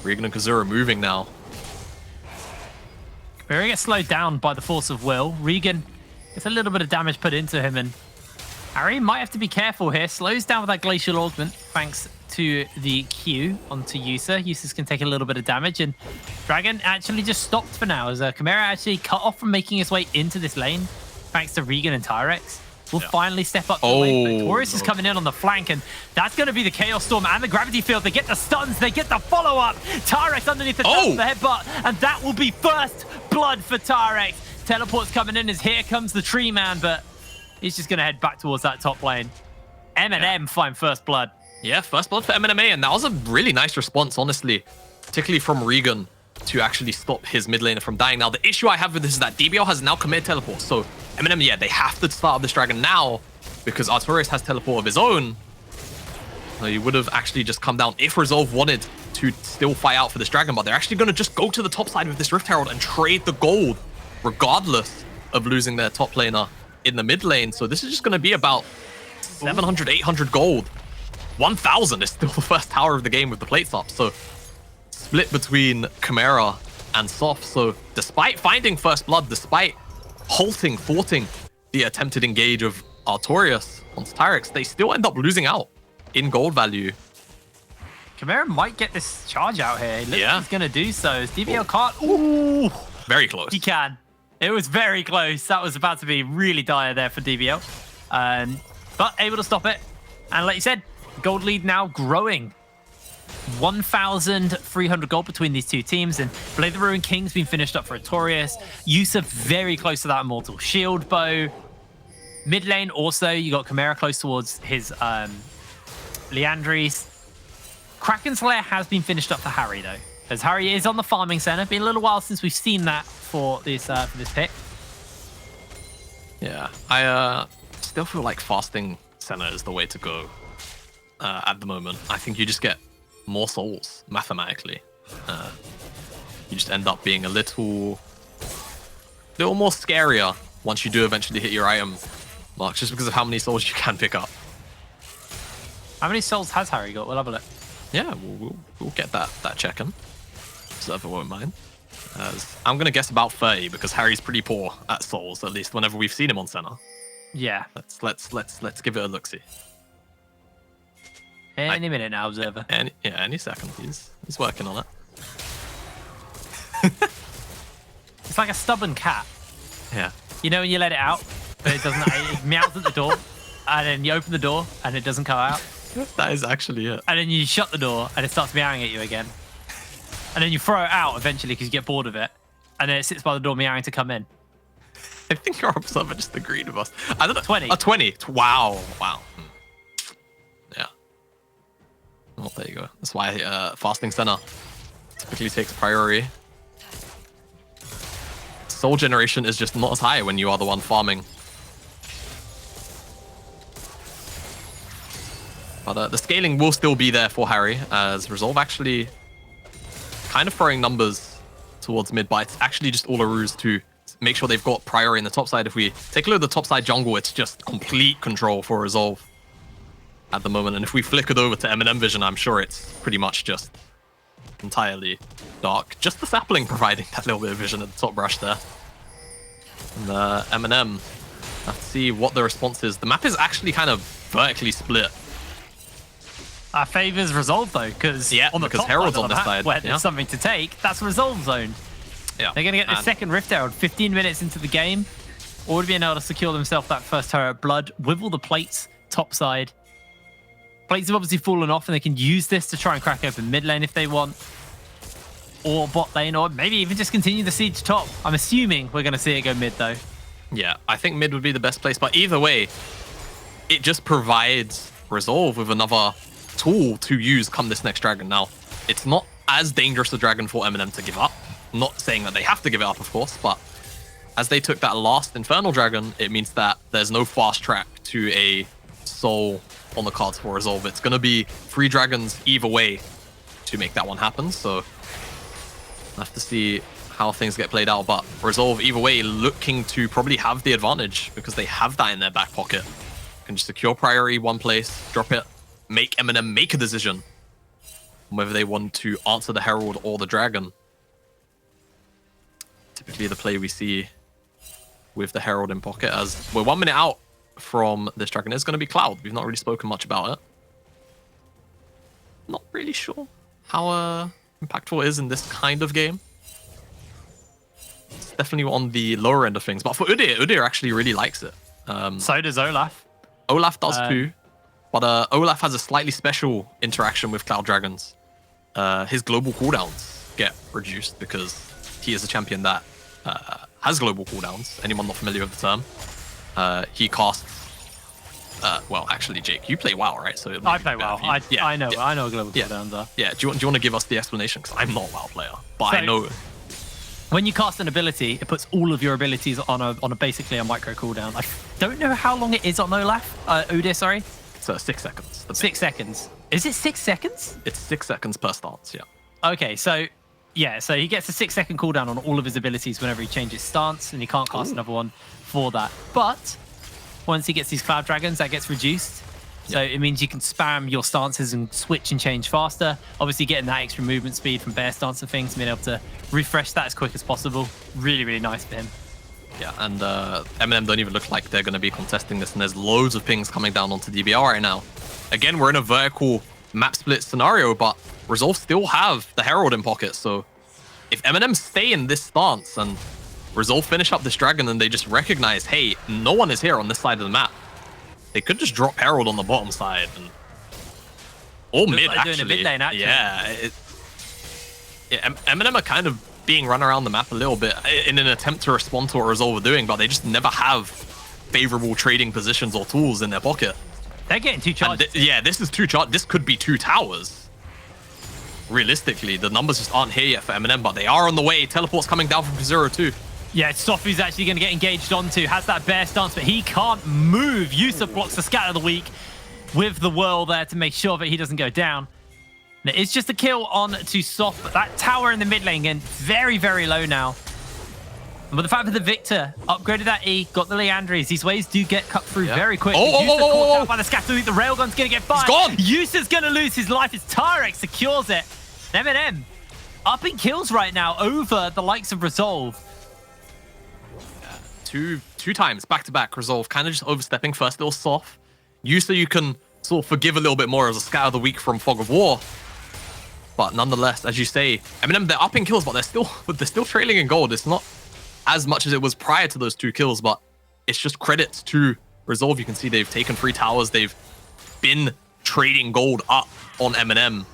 Regan and Kazura moving now. Barry gets slowed down by the force of will. Regan gets a little bit of damage put into him, and Harry might have to be careful here. Slows down with that glacial augment thanks to the Q onto Yusa. Yusa's can take a little bit of damage, and Dragon actually just stopped for now as Chimera actually cut off from making his way into this lane thanks to Regan and Tyrex. Will finally step up to the lane. Notorious is coming in on the flank, and that's going to be the Chaos Storm and the Gravity Field. They get the stuns, they get the follow-up. Tyrex underneath the top of the headbutt, and that will be first blood for Tyrex. Teleport's coming in as here comes the Tree Man, but he's just going to head back towards that top lane. MNM find first blood. Yeah, first blood for MNMA, and that was a really nice response, honestly, particularly from Regan to actually stop his mid laner from dying. Now, the issue I have with this is that DBL has now committed teleport, so MNM, yeah, they have to start up this dragon now because Artorias has teleport of his own. So he would have actually just come down if Resolve wanted to still fight out for this dragon, but they're actually going to just go to the top side with this Rift Herald and trade the gold, regardless of losing their top laner in the mid lane. So this is just going to be about 700, 800 gold. 1,000 is still the first tower of the game with the plates up. So split between Chimera and Soft. So despite finding first blood, despite thwarting the attempted engage of Artorias onto Tyrex, they still end up losing out in gold value. Chimera might get this charge out here. It looks like he's going to do so. DBL can't. Ooh, very close. He can. It was very close. That was about to be really dire there for DBL. But able to stop it. And like you said, gold lead now growing. 1,300 gold between these two teams, and Blade of the Ruined King's been finished up for Artorias. Yusa very close to that Immortal Shield bow. Mid lane also, you got Chimera close towards his Leandries. Kraken Slayer has been finished up for Harry though, as Harry is on the farming center. Been a little while since we've seen that for this pick. Yeah, I still feel like fasting center is the way to go at the moment. I think you just get more souls mathematically. You just end up being a little more scarier once you do eventually hit your item marks, just because of how many souls you can pick up. How many souls has Harry got? We'll have a look. Yeah, we'll get that checking. Server won't mind. As I'm gonna guess about 30 because Harry's pretty poor at souls, at least whenever we've seen him on center. Yeah. Let's give it a look-see. Any minute now, Observer. Any second. He's working on it. It's like a stubborn cat. Yeah. You know when you let it out, but it doesn't. It meows at the door, and then you open the door, and it doesn't come out. That is actually it. And then you shut the door, and it starts meowing at you again. And then you throw it out eventually because you get bored of it, and then it sits by the door meowing to come in. I think our observer just agreed with us. I don't know. 20. 20. Wow. Yeah. Well, there you go. That's why fasting center typically takes priority. soul generation is just not as high when you are the one farming. But the scaling will still be there for Harry, as Resolve actually kind of throwing numbers towards mid, but it's actually just all a ruse to make sure they've got priority in the top side. If we take a look at the top side jungle, it's just complete control for Resolve at the moment. And if we flickered over to MNM vision, I'm sure it's pretty much just entirely dark. Just the sapling providing that little bit of vision at the top brush there. And MNM, let's see what the response is. The map is actually kind of vertically split. Favors Resolve though, because on the top Herald's side on this side, where there's something to take, that's Resolve zone. Yeah, they're going to get the second Rift Herald 15 minutes into the game. Already being able to secure themselves that first turret blood with all the plates top side. Plates have obviously fallen off, and they can use this to try and crack open mid lane if they want, or bot lane, or maybe even just continue the siege top. I'm assuming we're going to see it go mid though. Yeah, I think mid would be the best place, but either way, it just provides Resolve with another tool to use come this next dragon. Now, it's not as dangerous a dragon for MNM to give up. Not saying that they have to give it up, of course, but as they took that last Infernal Dragon, it means that there's no fast track to a soul on the cards for Resolve. It's going to be 3 dragons either way to make that one happen, so we'll have to see how things get played out. But Resolve, either way, looking to probably have the advantage because they have that in their back pocket. Can just secure priority one place, drop it, make MNM make a decision on whether they want to answer the Herald or the Dragon. Typically the play we see with the Herald in pocket, as we're 1 minute out from this Dragon. It's going to be Cloud. We've not really spoken much about it. Not really sure how impactful it is in this kind of game. It's definitely on the lower end of things. But for Udyr actually really likes it. So does Olaf. Olaf does too. But Olaf has a slightly special interaction with Cloud Dragons. His global cooldowns get reduced because he is a champion that has global cooldowns. Anyone not familiar with the term? He casts... well, actually, Jake, you play WoW, right? So I play WoW. I know what global cooldowns are. Yeah, do you want to give us the explanation? Because I'm not a WoW player, but I know... When you cast an ability, it puts all of your abilities on a basically a micro cooldown. I don't know how long it is on Olaf. Udyr, sorry. It's 6 seconds. 6 seconds. Is it 6 seconds? It's 6 seconds per stance, yeah. Okay, so yeah, so he gets a 6-second cooldown on all of his abilities whenever he changes stance, and he can't cast another one for that. But once he gets these Cloud Dragons, that gets reduced. So it means you can spam your stances and switch and change faster. Obviously getting that extra movement speed from bear stance and things, being able to refresh that as quick as possible. Really, really nice for him. Yeah, and MNM don't even look like they're going to be contesting this, and there's loads of pings coming down onto DBR right now. Again, we're in a vertical map split scenario, but Resolve still have the Herald in pocket, so if MNM stay in this stance and Resolve finish up this dragon and they just recognize, hey, no one is here on this side of the map, they could just drop Herald on the bottom side. Or mid, like actually. Doing a mid lane, actually. Yeah, MNM are kind of being run around the map a little bit in an attempt to respond to what Resolve are doing, but they just never have favorable trading positions or tools in their pocket. They're getting too charged. Yeah, this is too charged. This could be 2 towers. Realistically, the numbers just aren't here yet for MNM, but they are on the way. Teleport's coming down from 0-2. Yeah, Sofu's actually going to get engaged onto. Has that bear stance, but he can't move. Yusuf blocks the scatter of the week with the whirl there to make sure that he doesn't go down. And it's just a kill on to Soft, but that tower in the mid lane again, very, very low now. But the fact that the Victor upgraded that E, got the Leandries, these waves do get cut through very quick. Yusuf caught out by the scatter week. The railgun's going to get fired. He's gone. Yusuf's going to lose his life. His Tyrek secures it. MNM up in kills right now over the likes of Resolve. Two times back-to-back Resolve, kind of just overstepping. First little soft. Usually you can sort of forgive a little bit more as a scatter of the week from Fog of War. But nonetheless, as you say, MNM, they're up in kills, but they're still trailing in gold. It's not as much as it was prior to those 2 kills, but it's just credits to Resolve. You can see they've taken 3 towers. They've been trading gold up on MNM.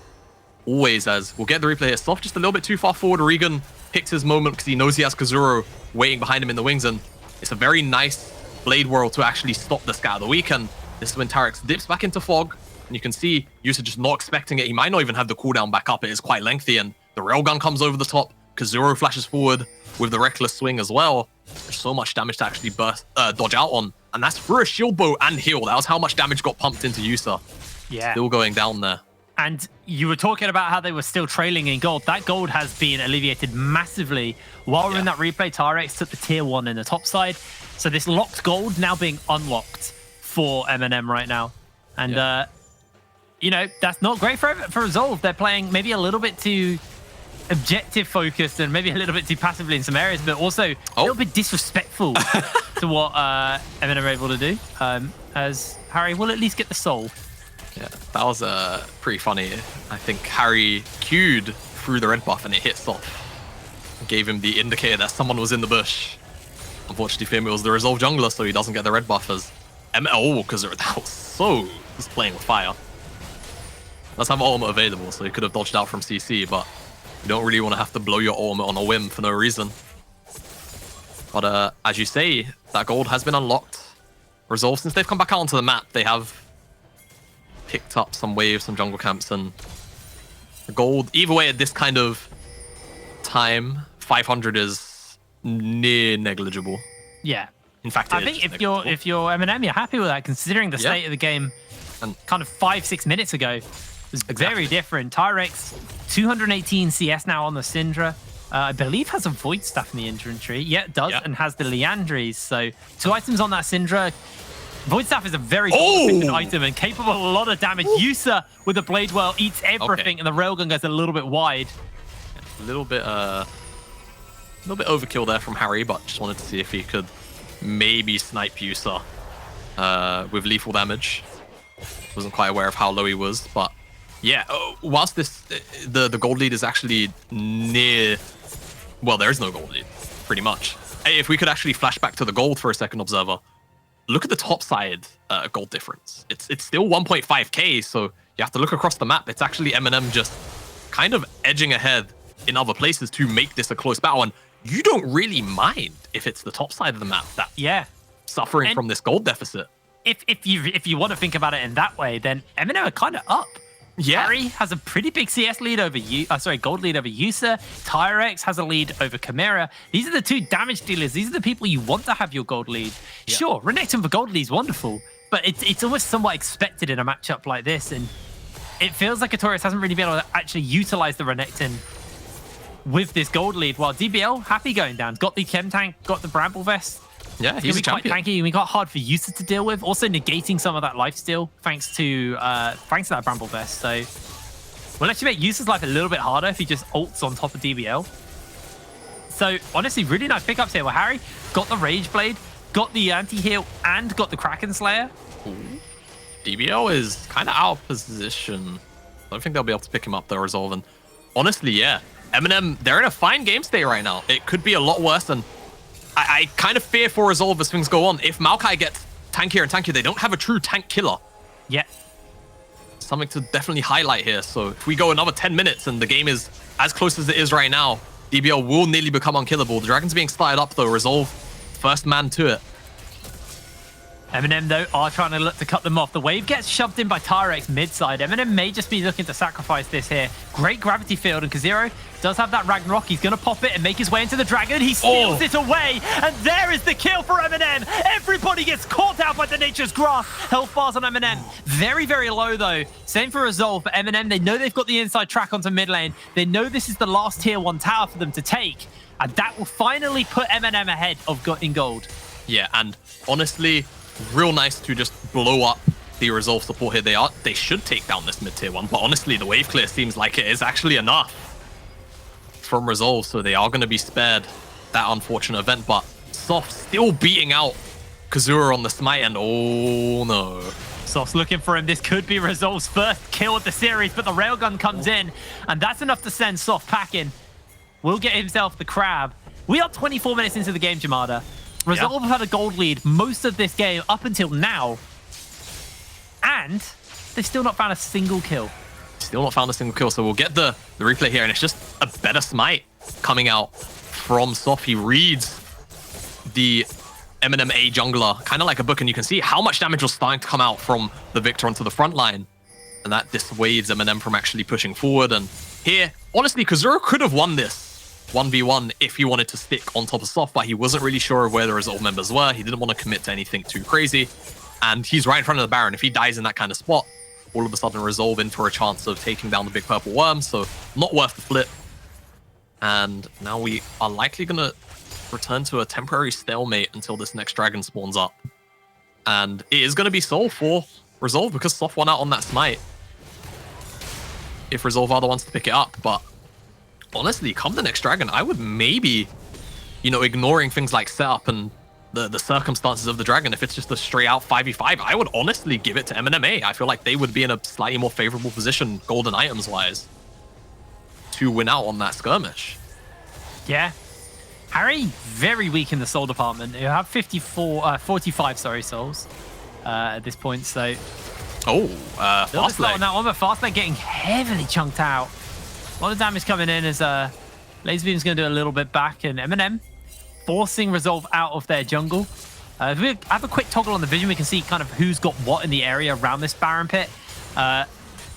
Always, as we'll get the replay here. Soft just a little bit too far forward. Regan picks his moment because he knows he has Kazuro waiting behind him in the wings, and it's a very nice Blade Whirl to actually stop the scatter of the week. And this is when Tarex dips back into Fog, and you can see Yusa just not expecting it. He might not even have the cooldown back up. It is quite lengthy, and the railgun comes over the top. Kazuro flashes forward with the reckless swing as well. There's so much damage to actually dodge out on. And that's through a shield bow and heal. That was how much damage got pumped into Yusa. Yeah. Still going down there. And you were talking about how they were still trailing in gold. That gold has been alleviated massively. While we're in that replay, Tyrex took the tier 1 in the top side. So this locked gold now being unlocked for MNM right now. And, you know, that's not great for Resolve. They're playing maybe a little bit too objective focused and maybe a little bit too passively in some areas, but also a little bit disrespectful to what MNM are able to do. As Harry will at least get the soul. Yeah, that was pretty funny. I think Harry queued through the red buff and it hit stop. Gave him the indicator that someone was in the bush. Unfortunately for him, it was the Resolve jungler, so he doesn't get the red buff as because that was so just playing with fire. Let's have ultimate available, so he could have dodged out from CC, but you don't really want to have to blow your ultimate on a whim for no reason. But as you say, that gold has been unlocked. Resolve, since they've come back out onto the map, they have picked up some waves, some jungle camps, and the gold. Either way, at this kind of time, 500 is near negligible. Yeah. In fact, I think if you're MNM, you're happy with that, considering the state of the game and kind of 5-6 minutes ago. It was very different. Tyrex, 218 CS now on the Syndra. I believe has a Void Staff in the inventory. Yeah, it does, and has the Liandry's. So 2 items on that Syndra. Void Staff is a very efficient item and capable of a lot of damage. Yusa with the Blade Well eats everything, and the Railgun goes a little bit wide. A little bit overkill there from Harry, but just wanted to see if he could maybe snipe Yusa with lethal damage. Wasn't quite aware of how low he was, but yeah. Whilst the gold lead is actually near, well, there is no gold lead, pretty much. Hey, if we could actually flash back to the gold for a second, Observer. Look at the top side gold difference. It's still 1.5k, so you have to look across the map. It's actually MNM just kind of edging ahead in other places to make this a close battle, and you don't really mind if it's the top side of the map that's suffering from this gold deficit. If you want to think about it in that way, then MNM are kind of up. Yeah. Harry has a pretty big CS lead over gold lead over Yusa. Tyrex has a lead over Chimera. These are the 2 damage dealers. These are the people you want to have your gold lead. Yeah. Sure, Renekton for gold lead is wonderful, but it's almost somewhat expected in a matchup like this, and it feels like Artorias hasn't really been able to actually utilize the Renekton with this gold lead, while DBL happy going down. Got the Chem Tank, got the Bramble Vest. Yeah, he's quite tanky. We got hard for Yusa to deal with. Also negating some of that lifesteal thanks to that Bramble Vest. So we'll actually make Yusa's life a little bit harder if he just ults on top of DBL. So honestly, really nice pickups here. Where Harry got the Rage Blade, got the anti-heal, and got the Kraken Slayer. Ooh. DBL is kind of out of position. I don't think they'll be able to pick him up, though, Resolve. And honestly, yeah, MNM, they're in a fine game state right now. It could be a lot worse, and I kind of fear for Resolve as things go on. If Maokai gets tankier and tankier, they don't have a true tank killer. Yeah. Something to definitely highlight here. So if we go another 10 minutes and the game is as close as it is right now, DBL will nearly become unkillable. The Dragon's being started up, though. Resolve, first man to it. MNM, though, are trying to look to cut them off. The wave gets shoved in by Tyrex mid-side. MNM may just be looking to sacrifice this here. Great gravity field, and Kazero does have that Ragnarok. He's going to pop it and make his way into the Dragon. He steals it away, and there is the kill for MNM. Everybody gets caught out by the Nature's Grasp. Health bars on MNM. Very, very low, though. Same for Resolve, but MNM, they know they've got the inside track onto mid lane. They know this is the last tier 1 tower for them to take, and that will finally put MNM ahead of in gold. Yeah, and honestly, real nice to just blow up the Resolve support here. They should take down this mid-tier 1, but honestly, the wave clear seems like it is actually enough from Resolve, so they are going to be spared that unfortunate event, but Soft still beating out Kazura on the smite, and oh no. Soft's looking for him. This could be Resolve's first kill of the series, but the Railgun comes in, and that's enough to send Soft packing. Will get himself the crab. We are 24 minutes into the game, Jamada. Resolve have had a gold lead most of this game up until now, and they've still not found a single kill. Still not found a single kill, so we'll get the replay here, and it's just a better smite coming out from Soft. He reads the MNM A jungler kind of like a book, and you can see how much damage was starting to come out from the Victor onto the front line, and that dissuades MNM from actually pushing forward. And here, honestly, Kazura could have won this 1v1 if he wanted to stick on top of Soft, but he wasn't really sure of where the Resolve members were. He didn't want to commit to anything too crazy. And he's right in front of the Baron. If he dies in that kind of spot, all of a sudden Resolve in for a chance of taking down the big purple worm, so not worth the flip. And now we are likely going to return to a temporary stalemate until this next dragon spawns up. And it is going to be Soul for Resolve because Soft won out on that smite. If Resolve are the ones to pick it up, but honestly, come the next dragon, I would maybe, you know, ignoring things like setup and the circumstances of the dragon, if it's just a straight out 5v5, I would honestly give it to MNMA. I feel like they would be in a slightly more favorable position, golden items wise, to win out on that skirmish. Yeah. Harry, very weak in the soul department. You have 45 souls at this point, so... Oh, fast leg on that one, but fast leg getting heavily chunked out. A lot of damage coming in as Laser Beam's going to do a little bit back, and MNM forcing Resolve out of their jungle. If we have a quick toggle on the vision, we can see kind of who's got what in the area around this Baron pit.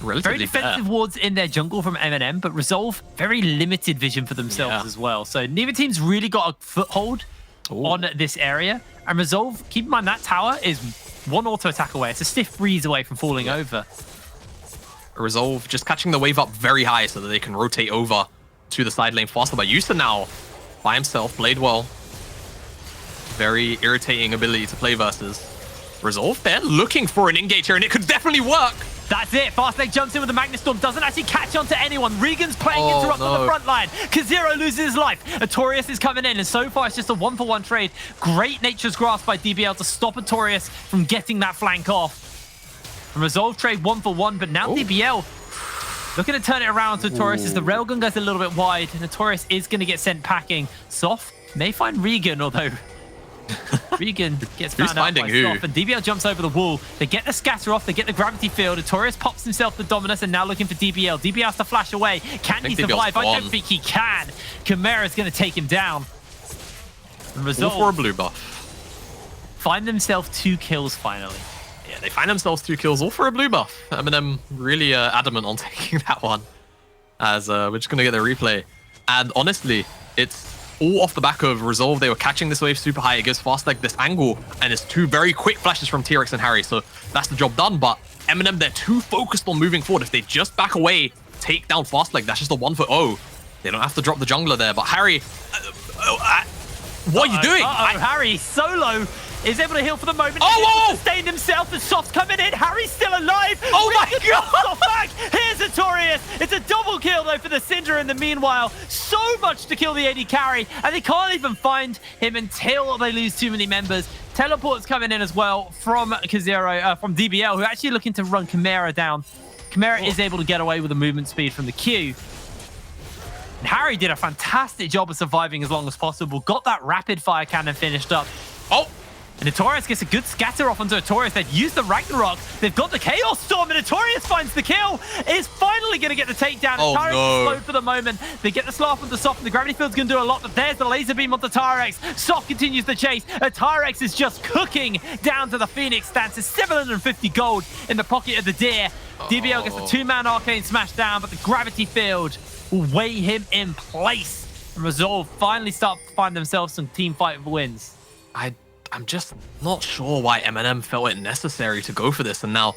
Very defensive wards in their jungle from MNM, but Resolve, very limited vision for themselves as well. So neither team's really got a foothold on this area. And Resolve, keep in mind that tower is one auto attack away. It's a stiff breeze away from falling over. Resolve just catching the wave up very high so that they can rotate over to the side lane faster. But Yusa now by himself, played well. Very irritating ability to play versus. Resolve, they're looking for an engage here, and it could definitely work. That's it. Fastleg jumps in with the Magnus Storm. Doesn't actually catch on to anyone. Regan's playing interrupt on the front line. Kazero loses his life. Artorias is coming in, and so far it's just a 1-for-1 trade. Great Nature's Grasp by DBL to stop Artorias from getting that flank off. And Resolve trade 1-for-1, but now DBL looking to turn it around to Artorias as the railgun goes a little bit wide, and Artorias is going to get sent packing. Soft may find Regan, although Regan gets found out by Soft, and DBL jumps over the wall. They get the scatter off, they get the gravity field. Artorias pops himself the Dominus and now looking for DBL. DBL has to flash away. Can he survive? I don't think he can. Chimera's going to take him down. And Resolve for a blue buff. Find themselves 2 kills finally. Yeah, they find themselves 2 kills, all for a blue buff. MNM really adamant on taking that one, as we're just going to get the replay. And honestly, it's all off the back of Resolve. They were catching this wave super high. It gives Fastleg this angle, and it's 2 very quick flashes from T-Rex and Harry, so that's the job done. But MNM, they're too focused on moving forward. If they just back away, take down Fastleg, that's just a 1 for... Oh, they don't have to drop the jungler there, but Harry... what are you doing? Harry solo is able to heal for the moment. Sustained himself as Soft's coming in. Harry's still alive. Oh my god! Back. Here's Artorias. It's a double kill though for the Cinder in the meanwhile. So much to kill the AD carry, and they can't even find him until they lose too many members. Teleport's coming in as well from Kazero, from DBL, who are actually looking to run Chimera down. Chimera is able to get away with the movement speed from the Q. And Harry did a fantastic job of surviving as long as possible. Got that rapid fire cannon finished up. And Artorias gets a good scatter off onto Artorias. They've used the Ragnarok. They've got the Chaos Storm, and Artorias finds the kill. Is finally going to get the takedown. Tyrex is slow for the moment. They get the slash with the Soft, and the Gravity Field's going to do a lot, but there's the laser beam onto Tyrex. Soft continues the chase. Tyrex is just cooking down to the Phoenix stance. It's 750 gold in the pocket of the Deer. DBL gets the 2-man Arcane smash down, but the Gravity Field will weigh him in place. And Resolve finally start to find themselves some team fight wins. I'm just not sure why MNM felt it necessary to go for this. And now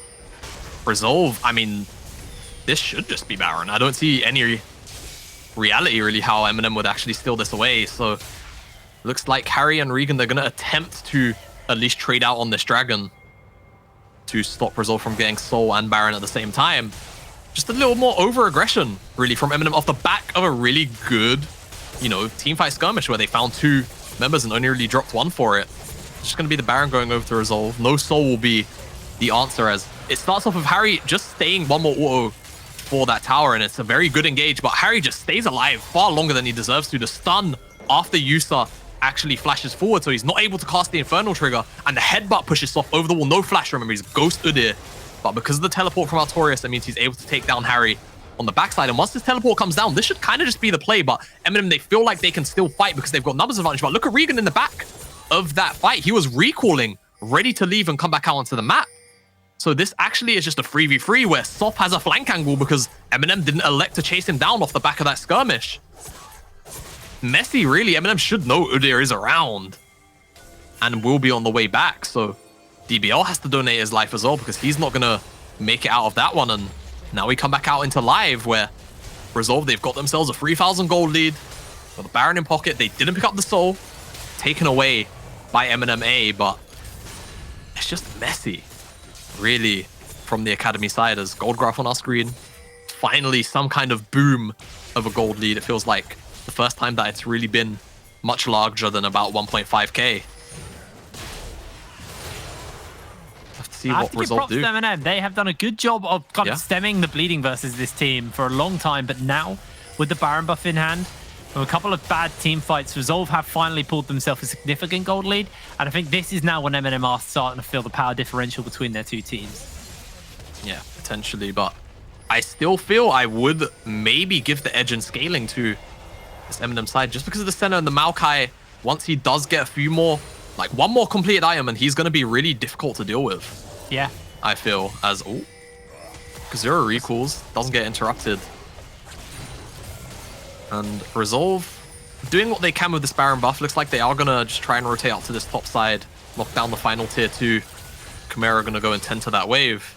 Resolve, I mean, this should just be Baron. I don't see any reality really how MNM would actually steal this away. So looks like Harry and Regan, they're going to attempt to at least trade out on this dragon to stop Resolve from getting Soul and Baron at the same time. Just a little more over-aggression really from MNM off the back of a really good, you know, teamfight skirmish where they found 2 members and only really dropped 1 for it. It's just going to be the Baron going over to Resolve. No Soul will be the answer, as it starts off with Harry just staying 1 more auto for that tower, and it's a very good engage, but Harry just stays alive far longer than he deserves to. The stun after Yusa actually flashes forward, so he's not able to cast the Infernal trigger, and the headbutt pushes Soft over the wall. No flash, remember, he's Ghost Udyr. But because of the teleport from Artorias, that means he's able to take down Harry on the backside. And once this teleport comes down, this should kind of just be the play, but MNM, they feel like they can still fight because they've got numbers advantage. But look at Regan in the back of that fight. He was recalling, ready to leave and come back out onto the map. So this actually is just a 3v3 where Soft has a flank angle because MNM didn't elect to chase him down off the back of that skirmish. messy, really. Eminem should know Udyr is around and will be on the way back. So DBL has to donate his life as well because he's not going to make it out of that one. And now we come back out into live where Resolve, they've got themselves a 3,000 gold lead. Got the Baron in pocket. They didn't pick up the soul. Taken away by MNM, but it's just messy, really, from the Academy side as gold graph on our screen. Finally, some kind of boom of a gold lead. It feels like the first time that it's really been much larger than about 1.5k. Have to see I have what to give Resolve props do. to M&M. They have done a good job of kind of stemming the bleeding versus this team for a long time, but now with the Baron buff in hand, from a couple of bad team fights, Resolve have finally pulled themselves a significant gold lead, and I think this is now when M&M are starting to feel the power differential between their two teams. Yeah, potentially, but I still feel I would maybe give the edge in scaling to this M&M side just because of the center and the Maokai. Once he does get a few more, like one more completed item, and he's going to be really difficult to deal with. Yeah. I feel as, oh, Kazura recalls, doesn't get interrupted. And Resolve doing what they can with this Baron buff. Looks like they are going to just try and rotate out to this top side, lock down the final tier 2. Chimera going to go and tend to that wave.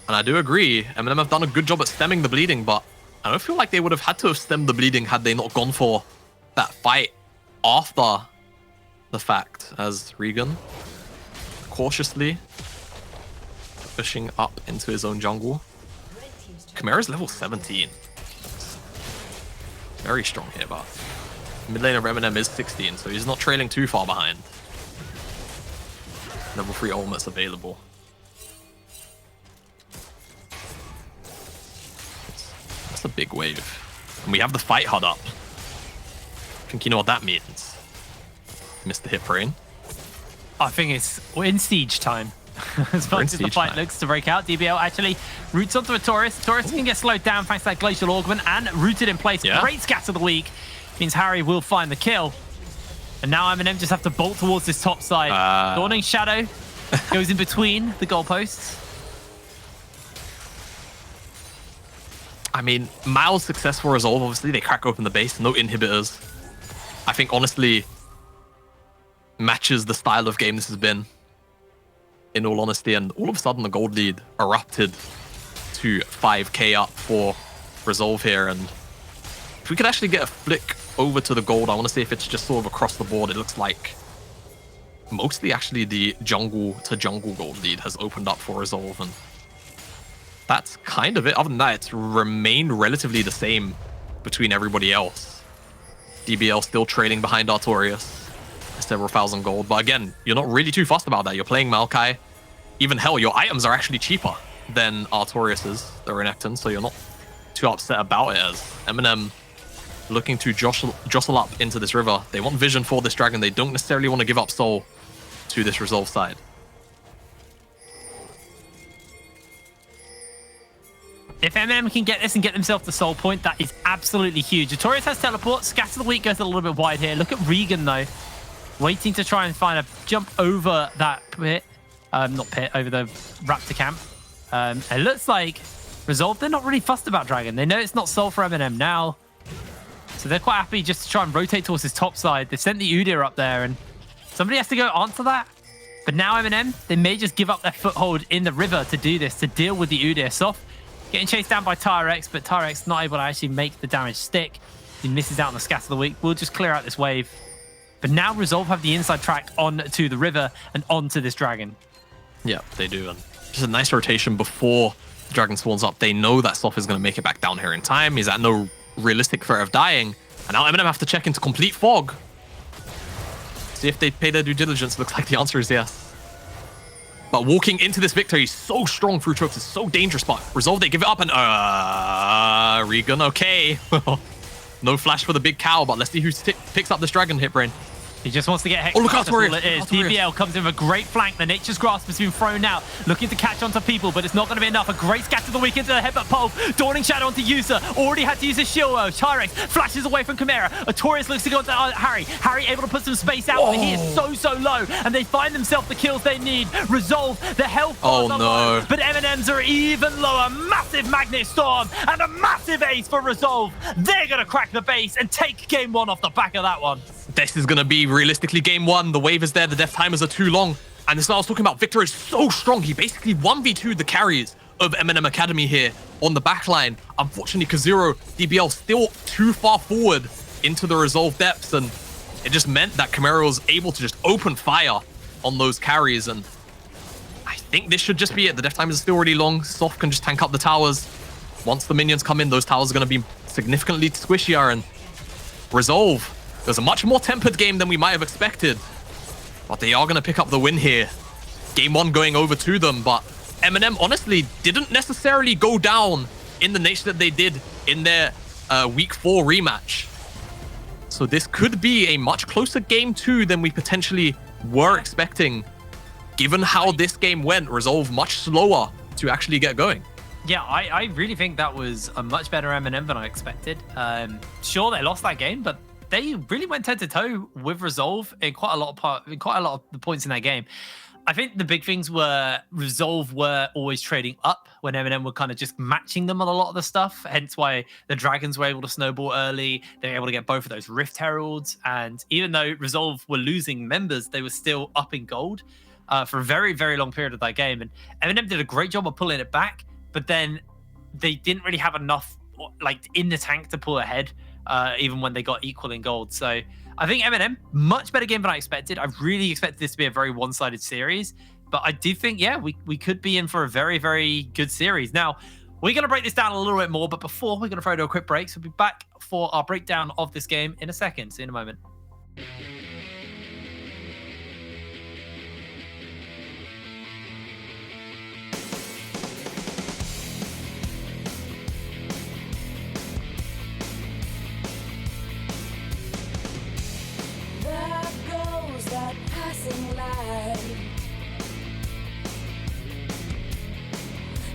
And I do agree, MNM have done a good job at stemming the bleeding, but I don't feel like they would have had to have stemmed the bleeding had they not gone for that fight after the fact, as Regan cautiously pushing up into his own jungle. Chimera's level 17. Very strong here, but mid lane of MNM is 16, so he's not trailing too far behind. Level 3 ultimates available. That's a big wave. And we have the fight HUD up. I think you know what that means. Missed the hit brain. I think we're in siege time. As much as the fight looks to break out, DBL actually roots onto a Taurus. Taurus can get slowed down thanks to that Glacial Augment and rooted in place. Yeah. Great scatter of the week. Means Harry will find the kill. And now M&M just have to bolt towards this top side. Dawning Shadow goes in between the goalposts. I mean, mild successful Resolve, obviously. They crack open the base, no inhibitors. I think, honestly, matches the style of game this has been, in all honesty. And all of a sudden, the gold lead erupted to 5k up for Resolve here. And if we could actually get a flick over to the gold, I want to see if it's just sort of across the board. It looks like mostly actually the jungle to jungle gold lead has opened up for Resolve. And that's kind of it. Other than that, it's remained relatively the same between everybody else. DBL still trailing behind Artorias, several thousand gold. But again, you're not really too fussed about that. You're playing Maokai. Even hell, your items are actually cheaper than Artorias's, the Renekton, so you're not too upset about it as MNM looking to jostle up into this river. They want vision for this dragon. They don't necessarily want to give up soul to this Resolve side. If M&M can get this and get themselves the soul point, that is absolutely huge. Artorias has teleport. Scatter the week goes a little bit wide here. Look at Regan, though. Waiting to try and find a jump over that pit. Not pit, over the raptor camp. It looks like Resolve, they're not really fussed about Dragon. They know it's not soul for M&M now. So they're quite happy just to try and rotate towards his top side. They've sent the Udyr up there, and somebody has to go answer that. But now M&M, they may just give up their foothold in the river to do this, to deal with the Udyr. Soft getting chased down by Tyrex, but Tyrex not able to actually make the damage stick. He misses out on the scatter of the week. We'll just clear out this wave. But now Resolve have the inside track on to the river and onto this dragon. Yeah, they do. And just a nice rotation before the dragon spawns up. They know that Soft is going to make it back down here in time. He's at no realistic threat of dying. And now M&M have to check into complete fog. See if they pay their due diligence. Looks like the answer is yes. But walking into this victory, so strong through chokes, is so dangerous. But Resolve, they give it up, and Regan, okay. No flash for the big cow, but let's see who picks up this dragon hit brain. He just wants to get Hex. Oh, look out, That's all Torius. it is. DBL comes in with a great flank. The Nature's Grasp has been thrown out, looking to catch onto people, but it's not going to be enough. A great scatter the weak into the headbutt pole. Dawning Shadow onto User. Already had to use his shield. Tyrex flashes away from Chimera. Torius looks to go onto Harry. Harry able to put some space out, but he is so low, and they find themselves the kills they need. Resolve, the health bars are low, but M&Ms are even lower. Massive Magnet Storm and a massive ace for Resolve. They're going to crack the base and take game 1 off the back of that one. This is going to be realistically game 1. The wave is there. The death timers are too long. And this is what I was talking about. Victor is so strong. He basically 1v2'd the carries of MNM Academy here on the backline. Unfortunately, Kazuro, DBL still too far forward into the Resolve depths. And it just meant that Chimera was able to just open fire on those carries. And I think this should just be it. The death timers are still really long. Soft can just tank up the towers. Once the minions come in, those towers are going to be significantly squishier. And Resolve, it was a much more tempered game than we might have expected, but they are going to pick up the win here. Game 1 going over to them, but MNM honestly didn't necessarily go down in the nature that they did in their Week 4 rematch. So this could be a much closer game 2 than we potentially were expecting, given how this game went. Resolve much slower to actually get going. Yeah, I really think that was a much better M&M than I expected. Sure, they lost that game, but they really went toe-to-toe with Resolve in quite a lot of the points in that game. I think the big things were Resolve were always trading up when M&M were kind of just matching them on a lot of the stuff, hence why the Dragons were able to snowball early. They were able to get both of those Rift Heralds, and even though Resolve were losing members, they were still up in gold for a very, very long period of that game. And M&M did a great job of pulling it back, but then they didn't really have enough in the tank to pull ahead. Even when they got equal in gold. So I think M&M, much better game than I expected. I really expected this to be a very one-sided series, but I do think, yeah, we could be in for a very, very good series. Now, we're going to break this down a little bit more, but before, we're going to throw to a quick break. So we'll be back for our breakdown of this game in a second. See you in a moment.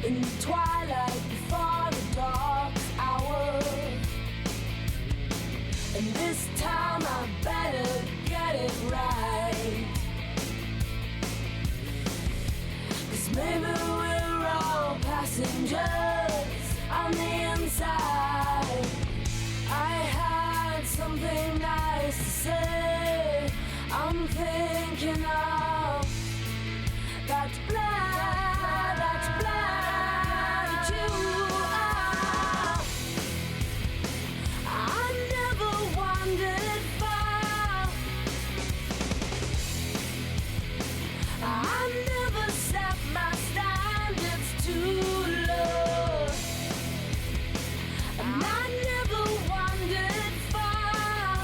In the twilight before the dark hour, and this time I better get it right, 'cause maybe we're all passengers on the inside. I had something nice to say. I'm thinking of that blood, that blood you are. I never wandered far. I never set my standards too low. And I never wandered far.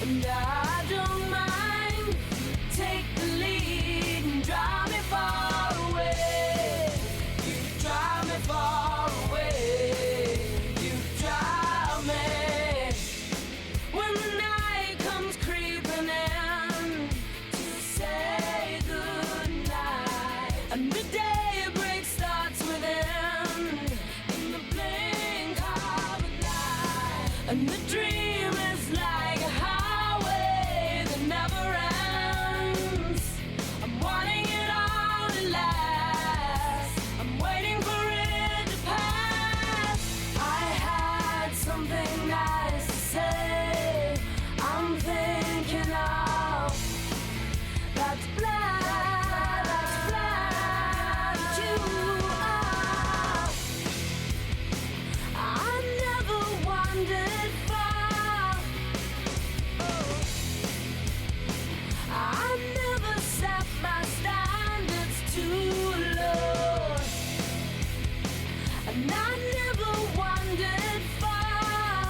And I don't mind. Take the lead and drive me far away. You drive me far away. You drive me. When the night comes creeping in to say goodnight, and the daybreak starts within in the blink of an eye, and the dream is like a highway that never ends. I'm wanting it all to last. I'm waiting for it to pass. I had something nice to say. I'm thinking of that blood that you are. I never wandered far. I never set my standards too low. And I never wandered far.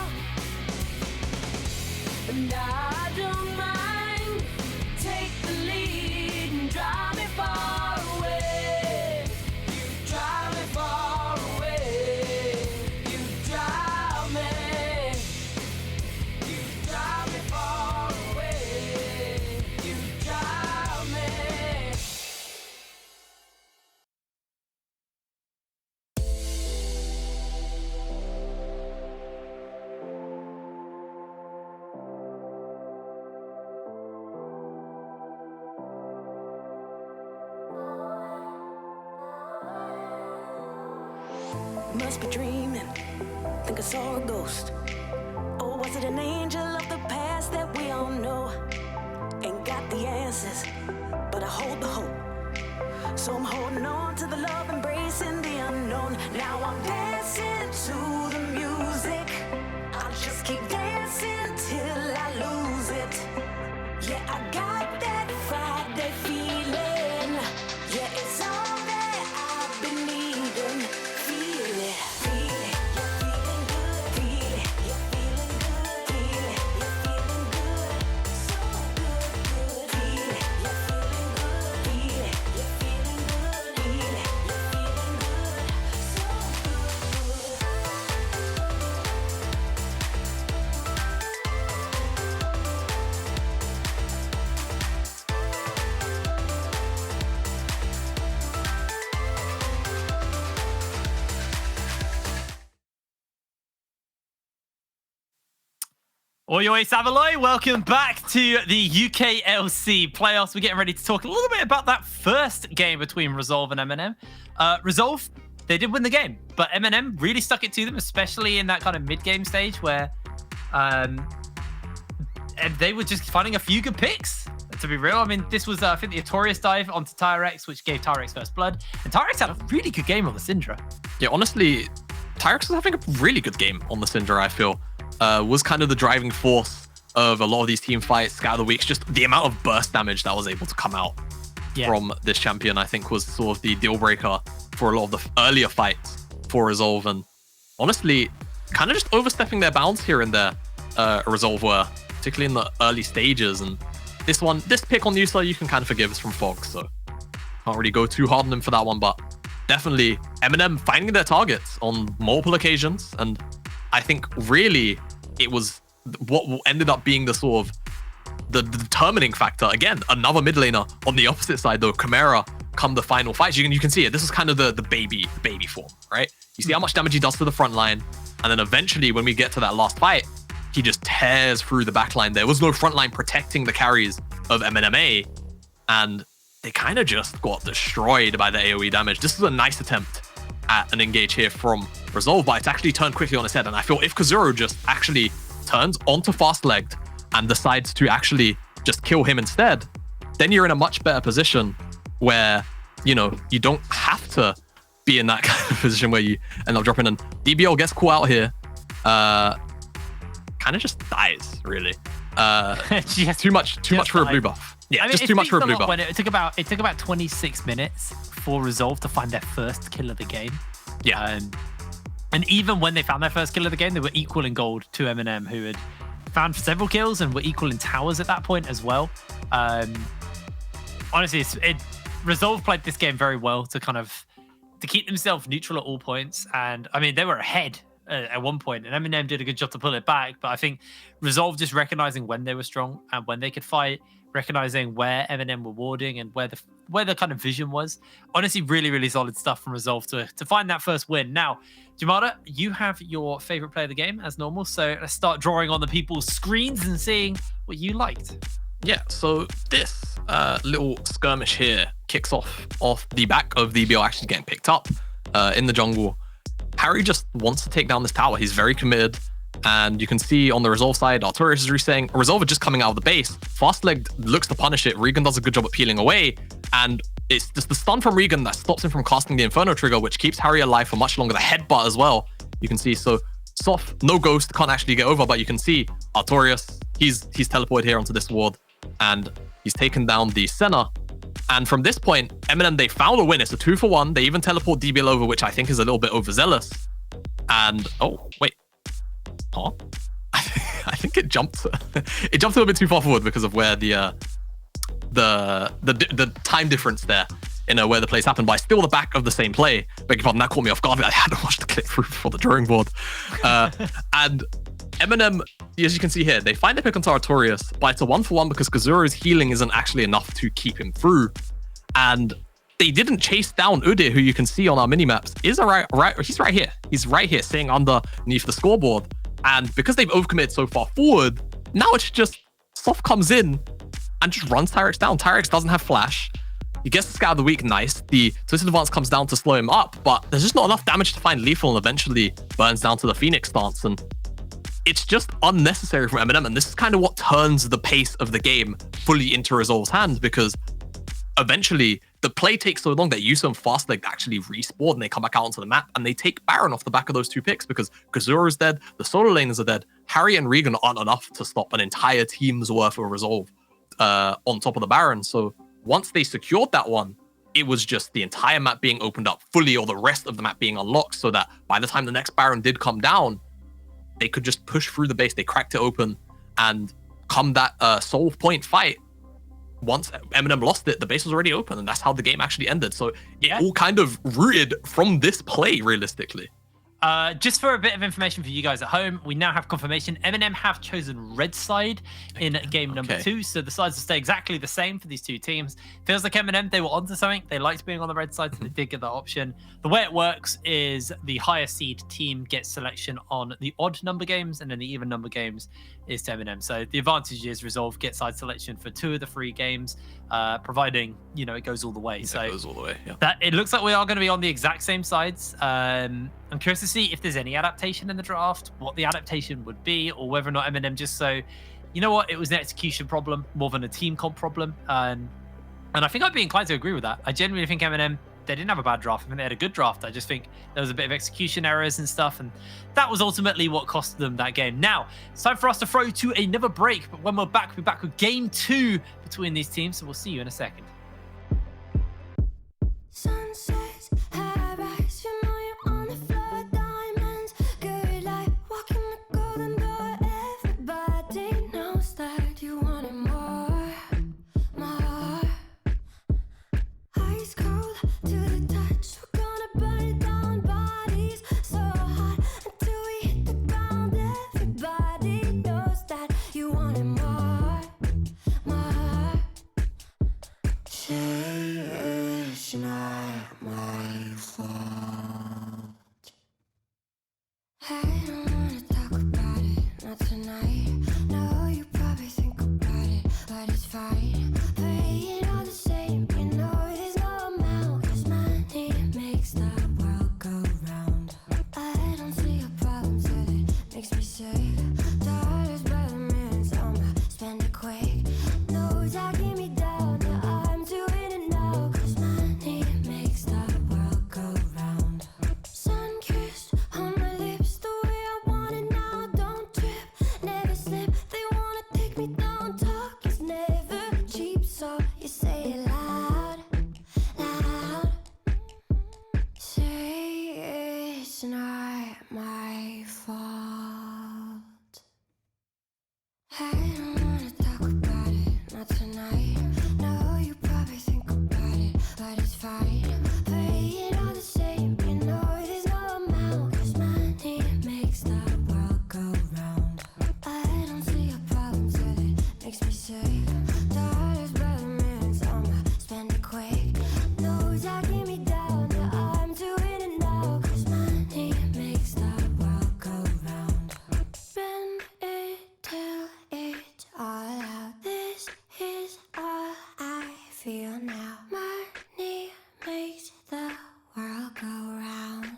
And I don't mind. Take the lead and drive me far away. You drive me far away. You drive me. You drive me far must be dreaming. Think I saw a ghost. Or was it an angel of the past that we all know? Ain't got the answers, but I hold the hope. So I'm holding on to the love, embracing the unknown. Now I'm dancing to the music. I'll just keep dancing till I lose it. Yeah, I got that Friday feeling. Yeah, it's all that I've been needing. Feel it, feel it. You're feeling good. Feel it, you're feeling good. Feel it, you're feeling good. So good, good. Feel it, you're feeling good. Feel it, you're feeling good. Feel it, you're feeling good. So good, good. Oi, oi, Savaloy, welcome back to the UKLC playoffs. We're getting ready to talk a little bit about that first game between Resolve and MNM. Resolve, they did win the game, but MNM really stuck it to them, especially in that kind of mid-game stage where and they were just finding a few good picks, to be real. I mean, this was, I think, the Artorias dive onto Tyrex, which gave Tyrex first blood. And Tyrex had a really good game on the Syndra. Yeah, honestly, Tyrex was having a really good game on the Syndra, I feel. Was kind of the driving force of a lot of these team fights, Scout of the Weeks. Just the amount of burst damage that was able to come out from this champion, I think, was sort of the deal breaker for a lot of the earlier fights for Resolve. And honestly, kind of just overstepping their bounds here and there, Resolve were, particularly in the early stages. And this pick on Yusa, you can kind of forgive us from Fog, so can't really go too hard on them for that one. But definitely MNM finding their targets on multiple occasions. And I think really it was what ended up being the sort of the determining factor. Again, another mid laner on the opposite side though, Chimera, come the final fight. You can see it. This is kind of the baby form, right? You see how much damage he does to the front line, and then eventually when we get to that last fight, he just tears through the back line. There was no front line protecting the carries of MNMA, and they kind of just got destroyed by the AoE damage. This is a nice attempt at an engage here from Resolve, but it's actually turned quickly on its head. And I feel if Kazuro just actually turns onto fast-legged and decides to actually just kill him instead, then you're in a much better position where, you know, you don't have to be in that kind of position where you end up dropping. And DBL gets caught out here. Kind of just dies, really. Too much for a blue buff. Yeah, I mean, just too much for a blue buff. It took about 26 minutes for Resolve to find their first kill of the game. Yeah. And even when they found their first kill of the game, they were equal in gold to MNM, who had found several kills and were equal in towers at that point as well. Honestly, Resolve played this game very well to keep themselves neutral at all points. And I mean, they were ahead at one point, and MNM did a good job to pull it back. But I think Resolve just recognizing when they were strong and when they could fight, recognizing where MNM were warding and where the kind of vision was. Honestly, really, really solid stuff from Resolve to find that first win. Now, Jamada, you have your favorite player of the game as normal, so let's start drawing on the people's screens and seeing what you liked. Yeah, so this little skirmish here kicks off the back of the BL actually getting picked up in the jungle. Harry just wants to take down this tower. He's very committed. And you can see on the Resolve side, Artorias is resetting. Resolve are just coming out of the base. Fast-legged looks to punish it. Regan does a good job at peeling away. And it's just the stun from Regan that stops him from casting the Inferno trigger, which keeps Harry alive for much longer. The headbutt as well, you can see. So Soft, no ghost, can't actually get over, but you can see Artorias, he's teleported here onto this ward, and he's taken down the Senna. And from this point, MNM, they found a win. It's a 2-for-1. They even teleport DBL over, which I think is a little bit overzealous. And, oh, wait. Huh? I think it jumped. It jumped a little bit too far forward because of where the time difference there in where the plays happened. But still the back of the same play. Beg your pardon, that caught me off guard. I had to watch the clip through for the drawing board. And MNM, as you can see here, they find a pick onto Artorias, but it's a 1-for-1 because Kazuro's healing isn't actually enough to keep him through. And they didn't chase down Udyr, who you can see on our minimaps. He's right here. He's right here, sitting underneath the scoreboard. And because they've overcommitted so far forward, now it's just Soft comes in and just runs Tyrex down. Tyrex doesn't have flash. He gets the Scout of the Week, nice. The Twisted Advance comes down to slow him up, but there's just not enough damage to find lethal, and eventually burns down to the Phoenix stance. And it's just unnecessary from MNM, and this is kind of what turns the pace of the game fully into Resolve's hands, because eventually the play takes so long that Yuso and Fastleg actually respawn and they come back out onto the map, and they take Baron off the back of those two picks because Kazura is dead, the solo laners are dead, Harry and Regan aren't enough to stop an entire team's worth of Resolve on top of the Baron. So once they secured that one, it was just the entire map being opened up fully, or the rest of the map being unlocked, so that by the time the next Baron did come down, they could just push through the base. They cracked it open, and come that Soul Point fight, once MNM lost it, the base was already open, and that's how the game actually ended. So it all kind of rooted from this play, realistically. Just for a bit of information for you guys at home, we now have confirmation. MNM have chosen red side in game number 2, so the sides will stay exactly the same for these two teams. Feels like MNM, they were onto something. They liked being on the red side, so they did get that option. The way it works is the higher seed team gets selection on the odd number games, and then the even number games is to MNM. So the advantage is Resolve get side selection for 2 of the 3 games, providing, you know, it goes all the way. So it goes all the way, yeah. That, it looks like we are going to be on the exact same sides. I'm curious to see if there's any adaptation in the draft, what the adaptation would be, or whether or not MNM just so, you know what, it was an execution problem more than a team comp problem. And I think I'd be inclined to agree with that. I genuinely think MNM, they didn't have a bad draft. I think they had a good draft. I just think there was a bit of execution errors and stuff, and that was ultimately what cost them that game. Now, it's time for us to throw to another break, but when we're back with game 2 between these teams, so we'll see you in a second. Sunsets, high rise, you know you're on the floor, diamonds, good light, walking the golden door. Everybody knows that you want it more, more. Ice cold to the touch, we're gonna burn it down, bodies so hot until we hit the ground. Everybody knows that you want it more, more. It's not my fault. I don't wanna talk about it, not tonight. No, you probably think about it, but it's fine. Playing all the same, you know there's no amount, 'cause money makes the world go round. I don't see a problem till it makes me sick. Dollars by the minutes, I'ma spend it quick. No talking me down, yeah, I'm doing it now, 'cause money makes the world go round. Sun kissed on my lips, the way I want it now. Don't trip, never slip. They wanna take me down. Talk is never cheap, so you say it loud, loud. Say it's not my fault. I don't wanna talk about it, not tonight. No, you probably think about it, but it's fine. Playing all the same, you know there's no amount, 'cause money makes the world go round. I don't see a problem till it makes me sick. Dollars by the minutes, I'ma spend it quick. No talking me down, yeah, I'm doing it now, 'cause money makes the world go round. Spend it till it's all out. This is all I feel now. Money makes the world go round.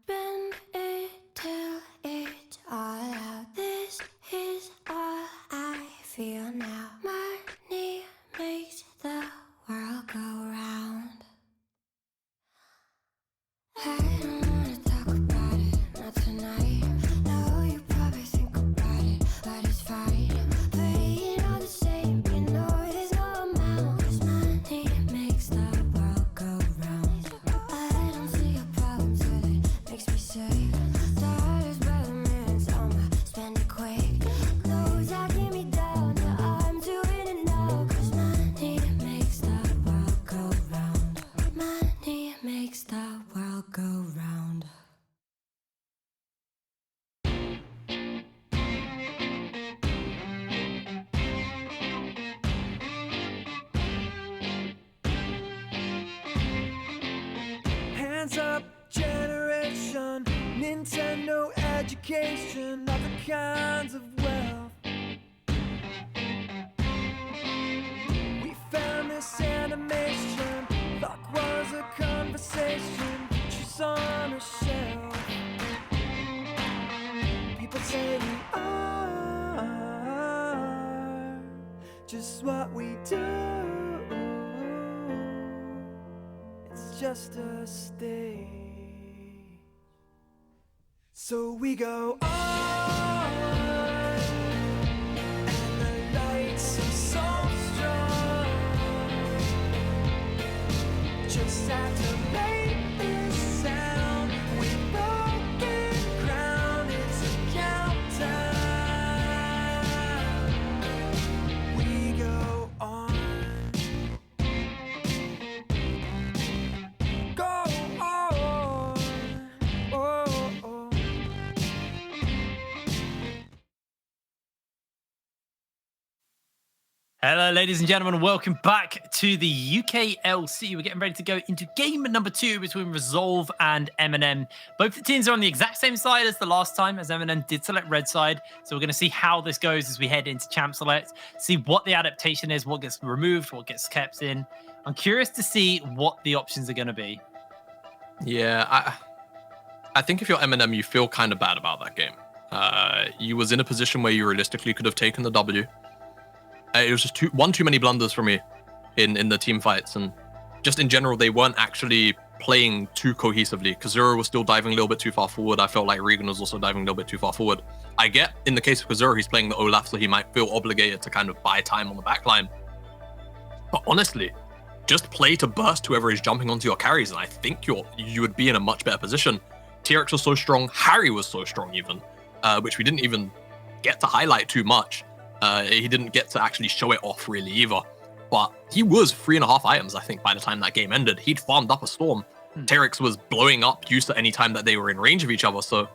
Spend it till it's all out. This is all I feel now. Money makes the world go round. I don't wanna talk about it, not tonight. No, you probably think about it, but it's fine. Playing all the same, you know there's no amount, 'cause money makes the world go round. I don't see a problem till it makes me sick. Dollars by the minutes, I'ma spend it quick. No talking me down, yeah, I'm doing it now, 'cause money makes the world go round. Money makes the world go round. Hands up, generation, Nintendo education, other kinds of wealth. conversation, she's on a shelf. People say we are just what we do. It's just a stage. So we go on, and the lights are so strong. Just have to make this sound. We've broken ground, it's a countdown. We go on. Go on. Oh, oh. Hello, ladies and gentlemen. Welcome back to the UKLC. We're getting ready to go into game number 2 between Resolve and MNM. Both the teams are on the exact same side as the last time, as MNM did select red side. So we're going to see how this goes as we head into Champ Select, see what the adaptation is, what gets removed, what gets kept in. I'm curious to see what the options are going to be. Yeah, I think if you're MNM, you feel kind of bad about that game. You was in a position where you realistically could have taken the W. It was just one too many blunders for me in the team fights, and just in general, they weren't actually playing too cohesively. Kazura was still diving a little bit too far forward. I felt like Regan was also diving a little bit too far forward. I get in the case of Kazura, he's playing the Olaf, so he might feel obligated to kind of buy time on the backline. But honestly, just play to burst whoever is jumping onto your carries, and I think you would be in a much better position. TRX was so strong, Harry was so strong even, which we didn't even get to highlight too much. He didn't get to actually show it off really either. But he was 3.5 items, I think, by the time that game ended. He'd farmed up a storm. Terex was blowing up Yusa anytime that they were in range of each other. So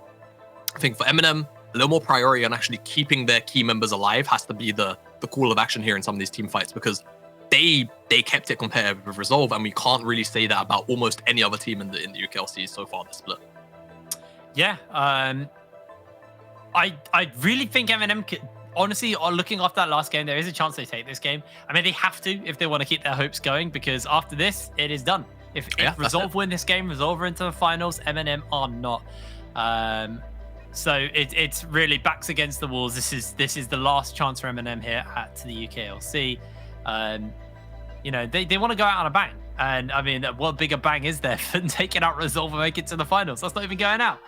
I think for MNM, a little more priority on actually keeping their key members alive has to be the call of action here in some of these team fights, because they kept it competitive with Resolve, and we can't really say that about almost any other team in the UKLC so far this split. Yeah, I really think MNM could. Honestly, looking after that last game, there is a chance they take this game. I mean, they have to if they want to keep their hopes going, because after this, it is done. If Resolve win this game, Resolve are into the finals, MNM are not. So it's really backs against the walls. This is the last chance for MNM here at the UKLC. You know, they want to go out on a bang. And I mean, what bigger bang is there than taking out Resolve and make it to the finals? That's not even going out.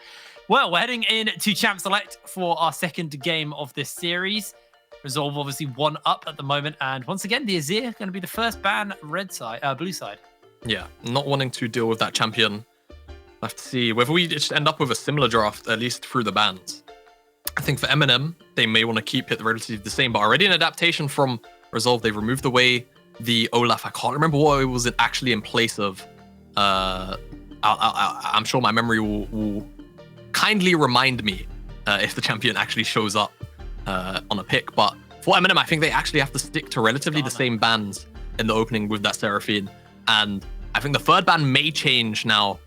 Well, we're heading in to Champ Select for our second game of this series. Resolve obviously 1 up at the moment, and once again, the Azir going to be the first ban blue side. Yeah, not wanting to deal with that champion. I have to see whether we just end up with a similar draft, at least through the bans. I think for MNM, they may want to keep it relatively the same, but already an adaptation from Resolve. They've removed away the Olaf. I can't remember what it was actually in place of. I'm sure my memory will kindly remind me if the champion actually shows up on a pick. But for MNM, I think they actually have to stick to relatively the same bans in the opening with that Seraphine. And I think the third ban may change now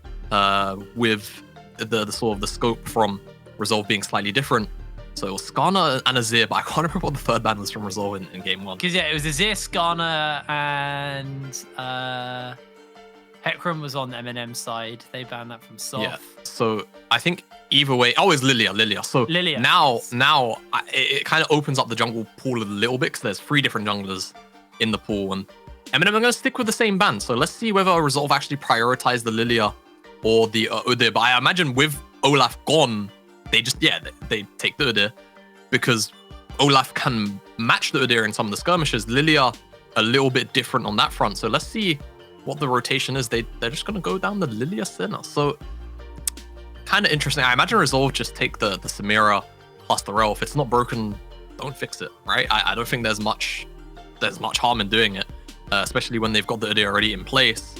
with the sort of the scope from Resolve being slightly different. So it was Skarner and Azir, but I can't remember what the third ban was from Resolve in game 1. Because yeah, it was Azir, Skarner, and Hecarim was on MNM side. They banned that from Soft. Yeah. So I think either way, it's Lilia. So Lilia. Now it kind of opens up the jungle pool a little bit, because there's 3 different junglers in the pool, and MNM are going to stick with the same ban. So let's see whether Resolve actually prioritize the Lilia or the Udyr. But I imagine with Olaf gone, they take the Udyr, because Olaf can match the Udyr in some of the skirmishes. Lilia a little bit different on that front. So let's see what the rotation is. They're just going to go down the Lilia Sinner. So kind of interesting. I imagine Resolve just take the Samira plus the Rel. If it's not broken, don't fix it, right? I don't think there's much harm in doing it, especially when they've got the Udyr already in place.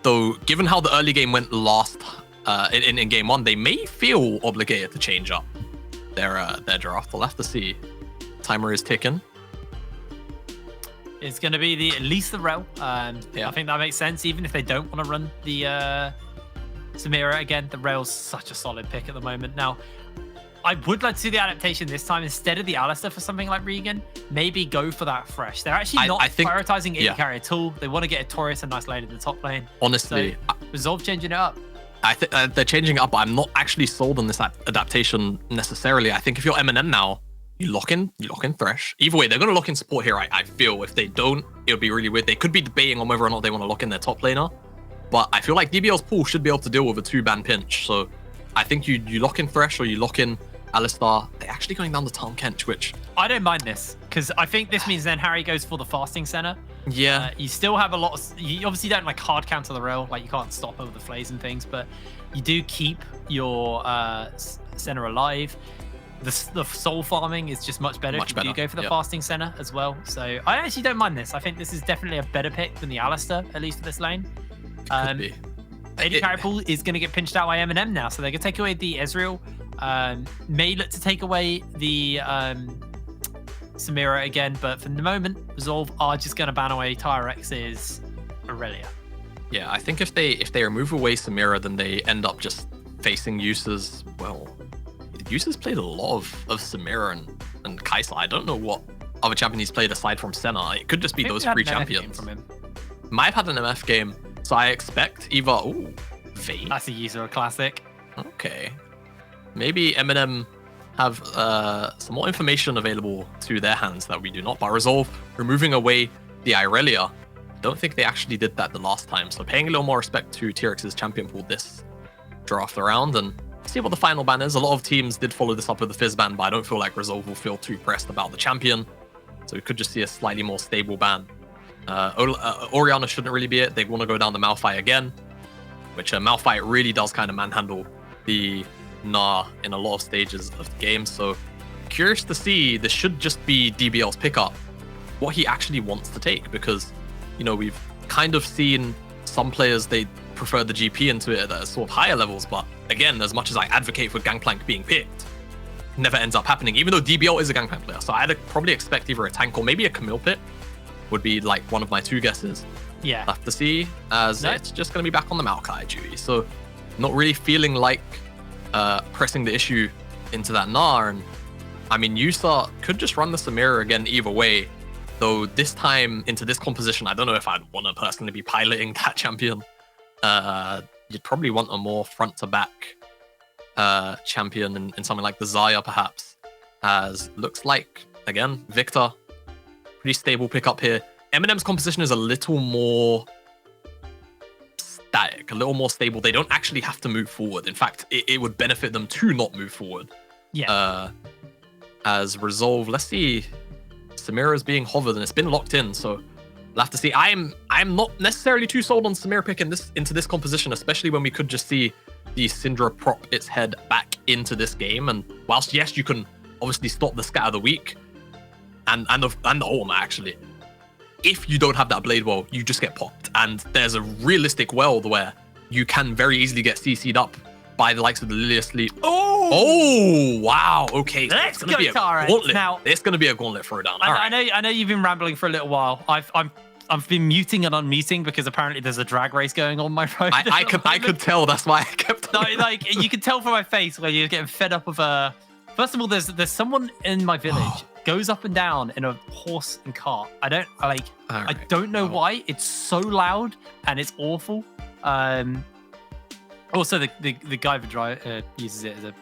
Though, given how the early game went last in game 1, they may feel obligated to change up their draft. We'll have to see. Timer is ticking. It's going to be at least the Rel. I think that makes sense, even if they don't want to run the Samira again. The Rel's such a solid pick at the moment. Now, I would like to see the adaptation this time instead of the Alistair for something like Regan. Maybe go for that fresh. They're actually not I think, prioritizing yeah. AD carry at all. They want to get a Taurus and nice lane in the top lane. Honestly, So, Resolve changing it up. I think they're changing it up, but I'm not actually sold on this adaptation necessarily. I think if you're MNM now, you lock in Thresh. Either way, they're going to lock in support here, I feel. If they don't, it would be really weird. They could be debating on whether or not they want to lock in their top laner. But I feel like DBL's pool should be able to deal with a 2-ban pinch. So I think you lock in Thresh or you lock in Alistar. They're actually going down the Tom Kench, which... I don't mind this, because I think this means then Harry goes for the fasting center. Yeah. You still have a lot of... You obviously don't like hard counter the rail, like you can't stop over the flays and things, but you do keep your center alive. The soul farming is just much better if you do go for the fasting center as well. So I actually don't mind this. I think this is definitely a better pick than the Alistair, at least for this lane. Could be. AD carry pool is going to get pinched out by MNM now, so they're going to take away the Ezreal. May look to take away the Samira again, but for the moment, Resolve are just going to ban away Tyrex's Aurelia. Yeah, I think if they remove away Samira, then they end up just facing Uses. Well, Uses played a lot of Samira and Kaisa. I don't know what other champion he's played aside from Senna. It could just be those three champions. From him. Might have had an MF game, so I expect either... Ooh, Vayne. That's a user classic. Okay. Maybe MNM have some more information available to their hands that we do not. But Resolve removing away the Irelia, don't think they actually did that the last time. So paying a little more respect to TRX's champion pool this draft around and see what the final ban is. A lot of teams did follow this up with the Fizz ban, but I don't feel like Resolve will feel too pressed about the champion. So we could just see a slightly more stable ban. Orianna shouldn't really be it. They want to go down the Malphite again, which Malphite really does kind of manhandle the Gnar in a lot of stages of the game. So curious to see, this should just be DBL's pickup, what he actually wants to take, because, you know, we've kind of seen some players, they prefer the GP into it at sort of higher levels, but again, as much as I advocate for Gangplank being picked, never ends up happening, even though DBL is a Gangplank player. So I'd probably expect either a tank or maybe a Camille pick would be like one of my two guesses. Yeah. Have to see, as it's just going to be back on the Maokai duty. So not really feeling like pressing the issue into that Gnar. And I mean, Yusa could just run the Samira again either way. Though this time into this composition, I don't know if I'd want to personally be piloting that champion. You'd probably want a more front-to-back champion in something like the Xayah, perhaps. As looks like, again, Victor, pretty stable pickup here. MNM's composition is a little more static, a little more stable. They don't actually have to move forward. In fact, it would benefit them to not move forward. Yeah. As Resolve, let's see. Samira is being hovered and it's been locked in, so we'll have to see. I'm not necessarily too sold on Samira picking this into this composition, especially when we could just see the Syndra prop its head back into this game. And whilst yes, you can obviously stop the scatter the weak and the ultimate actually. If you don't have that blade well, you just get popped. And there's a realistic world where you can very easily get CC'd up by the likes of the Lilia Sleep. Oh, wow. Okay. So Let's it's gonna go, be a Tara. gauntlet. Now, it's going to be a gauntlet throwdown. I know you've been rambling for a little while. I've been muting and unmuting because apparently there's a drag race going on my phone. I could tell. That's why I kept. No, like you could tell from my face where you're getting fed up of a. First of all, there's someone in my village goes up and down in a horse and cart. I don't know why. It's so loud and it's awful. Also, the guy that uses it as a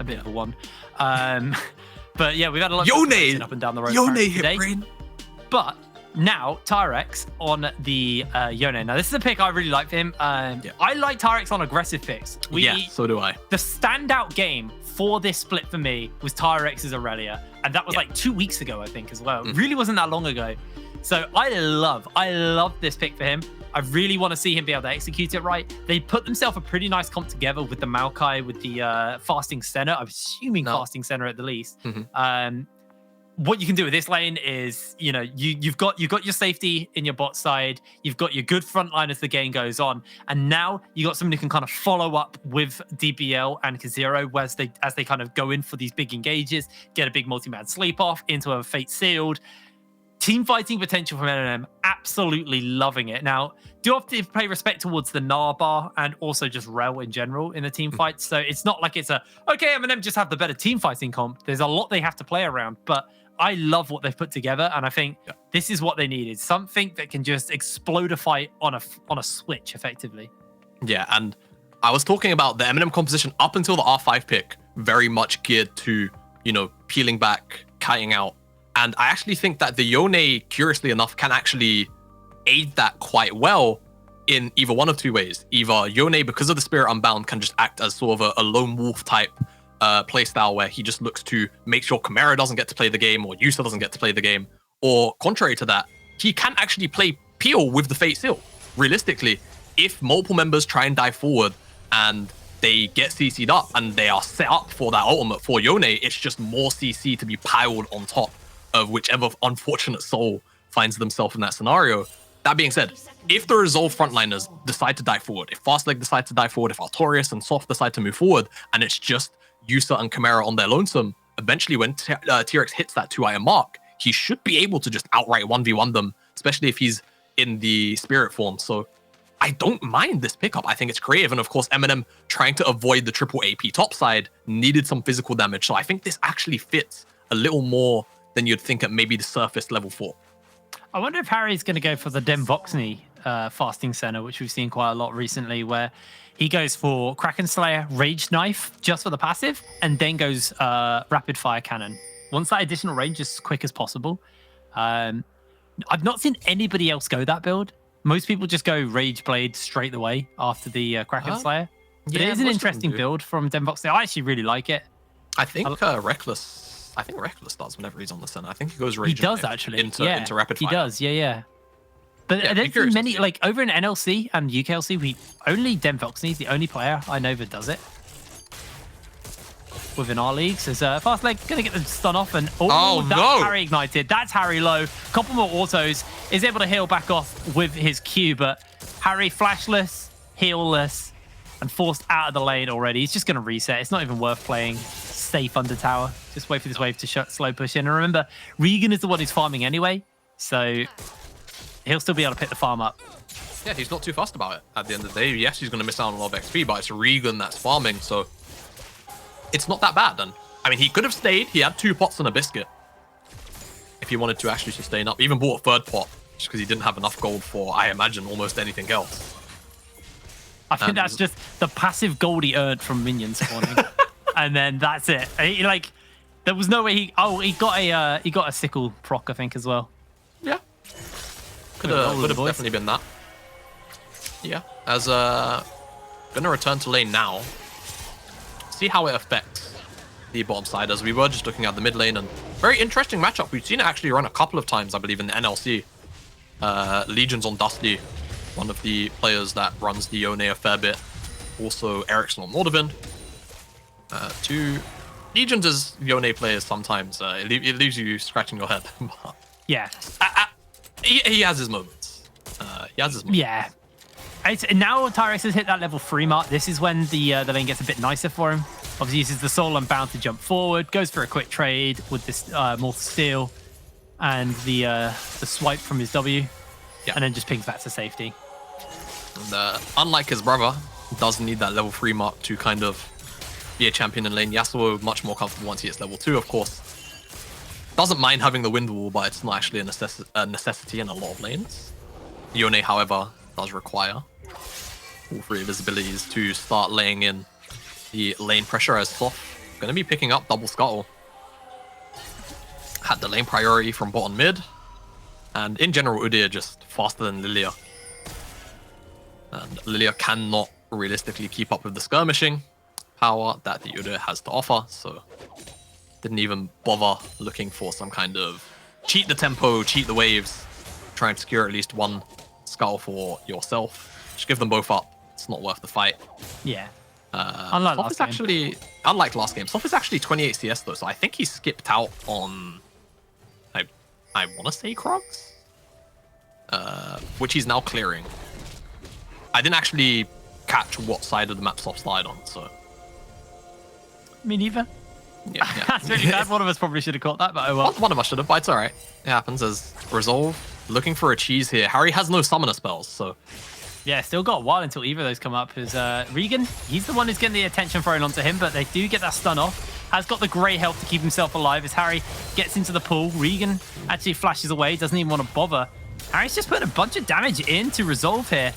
bit of a one. But yeah, we've had a lot of up and down the road. Yone hit today. brain. But now Tyrex on the Yone. Now this is a pick I really like for him. I like Tyrex on aggressive picks. So do I. The standout game for this split for me was Tyrex's Aurelia, and that was like 2 weeks ago, I think, as well. It really wasn't that long ago. So I love this pick for him. I really want to see him be able to execute it right. They put themselves a pretty nice comp together with the Maokai, with the Fasting Center. I'm assuming Fasting Center at the least. What you can do with this lane is, you know, you've got your safety in your bot side, you've got your good front line as the game goes on, and now you got somebody who can kind of follow up with DBL and Kazero as they kind of go in for these big engages, get a big multi-man sleep off into a Fate Sealed. team fighting potential from MNM, absolutely loving it. Now, do have to pay respect towards the Narbar and also just Rel in general in the team fights. So it's not like it's okay, MNM just have the better team fighting comp. There's a lot they have to play around, but I love what they've put together, and I think this is what they needed. Something that can just explode a fight on a switch, effectively. Yeah, and I was talking about the MNM composition up until the R5 pick, very much geared to, peeling back, kiting out. And I actually think that the Yone, curiously enough, can actually aid that quite well in either one of two ways. Either Yone, because of the Spirit Unbound, can just act as sort of a lone wolf type playstyle where he just looks to make sure Chimera doesn't get to play the game or Yusa doesn't get to play the game. Or contrary to that, he can actually play Peel with the Fate Seal. Realistically, if multiple members try and dive forward and they get CC'd up and they are set up for that ultimate for Yone, it's just more CC to be piled on top of whichever unfortunate soul finds themselves in that scenario. That being said, if the Resolve frontliners decide to dive forward, if Fastleg decide to dive forward, if Artorias and Soft decide to move forward, and it's just Yusa and Chimera on their lonesome, eventually when T-Rex hits that 2-item mark, he should be able to just outright 1v1 them, especially if he's in the spirit form. So I don't mind this pickup. I think it's creative. And of course, MNM trying to avoid the triple AP topside needed some physical damage. So I think this actually fits a little more than you'd think at maybe the surface level 4. I wonder if Harry's going to go for the Dem Voxney fasting center, which we've seen quite a lot recently, where he goes for Kraken Slayer, Rage Knife just for the passive, and then goes Rapid Fire Cannon. Wants that additional range as quick as possible. I've not seen anybody else go that build. Most people just go Rage Blade straight away after the Kraken Slayer. But it is an interesting build from Dem Voxney. I actually really like it. I think Reckless does whenever he's on the center. I think he goes Rage. He does Knife actually. into Rapid Fire. He does, yeah. But I don't think many, like over in NLC and UKLC, only Dem Voxney is the only player I know that does it. Within our leagues, is Fastleg gonna get the stun off, and that's Harry ignited. That's Harry low. Couple more autos, is able to heal back off with his Q, but Harry flashless, healless, and forced out of the lane already. He's just gonna reset. It's not even worth playing safe under tower. Just wait for this wave to slow push in. And remember, Regan is the one who's farming anyway, so he'll still be able to pick the farm up. Yeah, he's not too fussed about it at the end of the day. Yes, he's going to miss out on a lot of XP, but it's Regan that's farming, so it's not that bad. And I mean, he could have stayed. He had 2 pots and a biscuit if he wanted to actually sustain up. Even bought a 3rd pot just because he didn't have enough gold for, I imagine, almost anything else. I think that's just the passive gold he earned from minions spawning. And then that's it. There was no way he got a sickle proc, I think, as well. Yeah. Could have definitely been that. Yeah. As gonna return to lane now. See how it affects the bottom side, as we were just looking at the mid lane, and very interesting matchup. We've seen it actually run a couple of times, I believe, in the NLC. Legion's on Dusty, one of the players that runs the Yone a fair bit. Also Ericsson on Nordavind. 2 Legions as Yone players sometimes. It leaves you scratching your head. Yeah. He has his moments. Yeah. Now Tyrex has hit that level 3 mark. This is when the lane gets a bit nicer for him. Obviously uses the Soul Unbound to jump forward, goes for a quick trade with this Mortal Steel and the swipe from his W, and then just pings back to safety. And unlike his brother, doesn't need that level 3 mark to kind of be a champion in lane. Yasuo much more comfortable once he hits level 2, of course. Doesn't mind having the wind wall, but it's not actually a necessity in a lot of lanes. Yone, however, does require all 3 of his abilities to start laying in the lane pressure, as Soft going to be picking up double scuttle. Had the lane priority from bottom mid, and in general Udyr just faster than Lilia. And Lilia cannot realistically keep up with the skirmishing power that the Udyr has to offer, so didn't even bother looking for some kind of cheat the tempo, cheat the waves, try and secure at least 1 skull for yourself. Just give them both up. It's not worth the fight. Yeah. Unlike last game. Unlike last game, Soft is actually 28 CS though, so I think he skipped out on, I want to say Krogs? Which he's now clearing. I didn't actually catch what side of the map Soft slide on, so. Me neither. Yeah, That's really bad. One of us probably should have caught that, but oh well. One of us should have, but it's all right. It happens. As Resolve looking for a cheese here. Harry has no summoner spells, so Yeah, still got a while until either of those come up. Because Regan, he's the one who's getting the attention thrown onto him, but they do get that stun off. Has got the grey health to keep himself alive as Harry gets into the pool. Regan actually flashes away, doesn't even want to bother. Harry's just putting a bunch of damage in to Resolve here.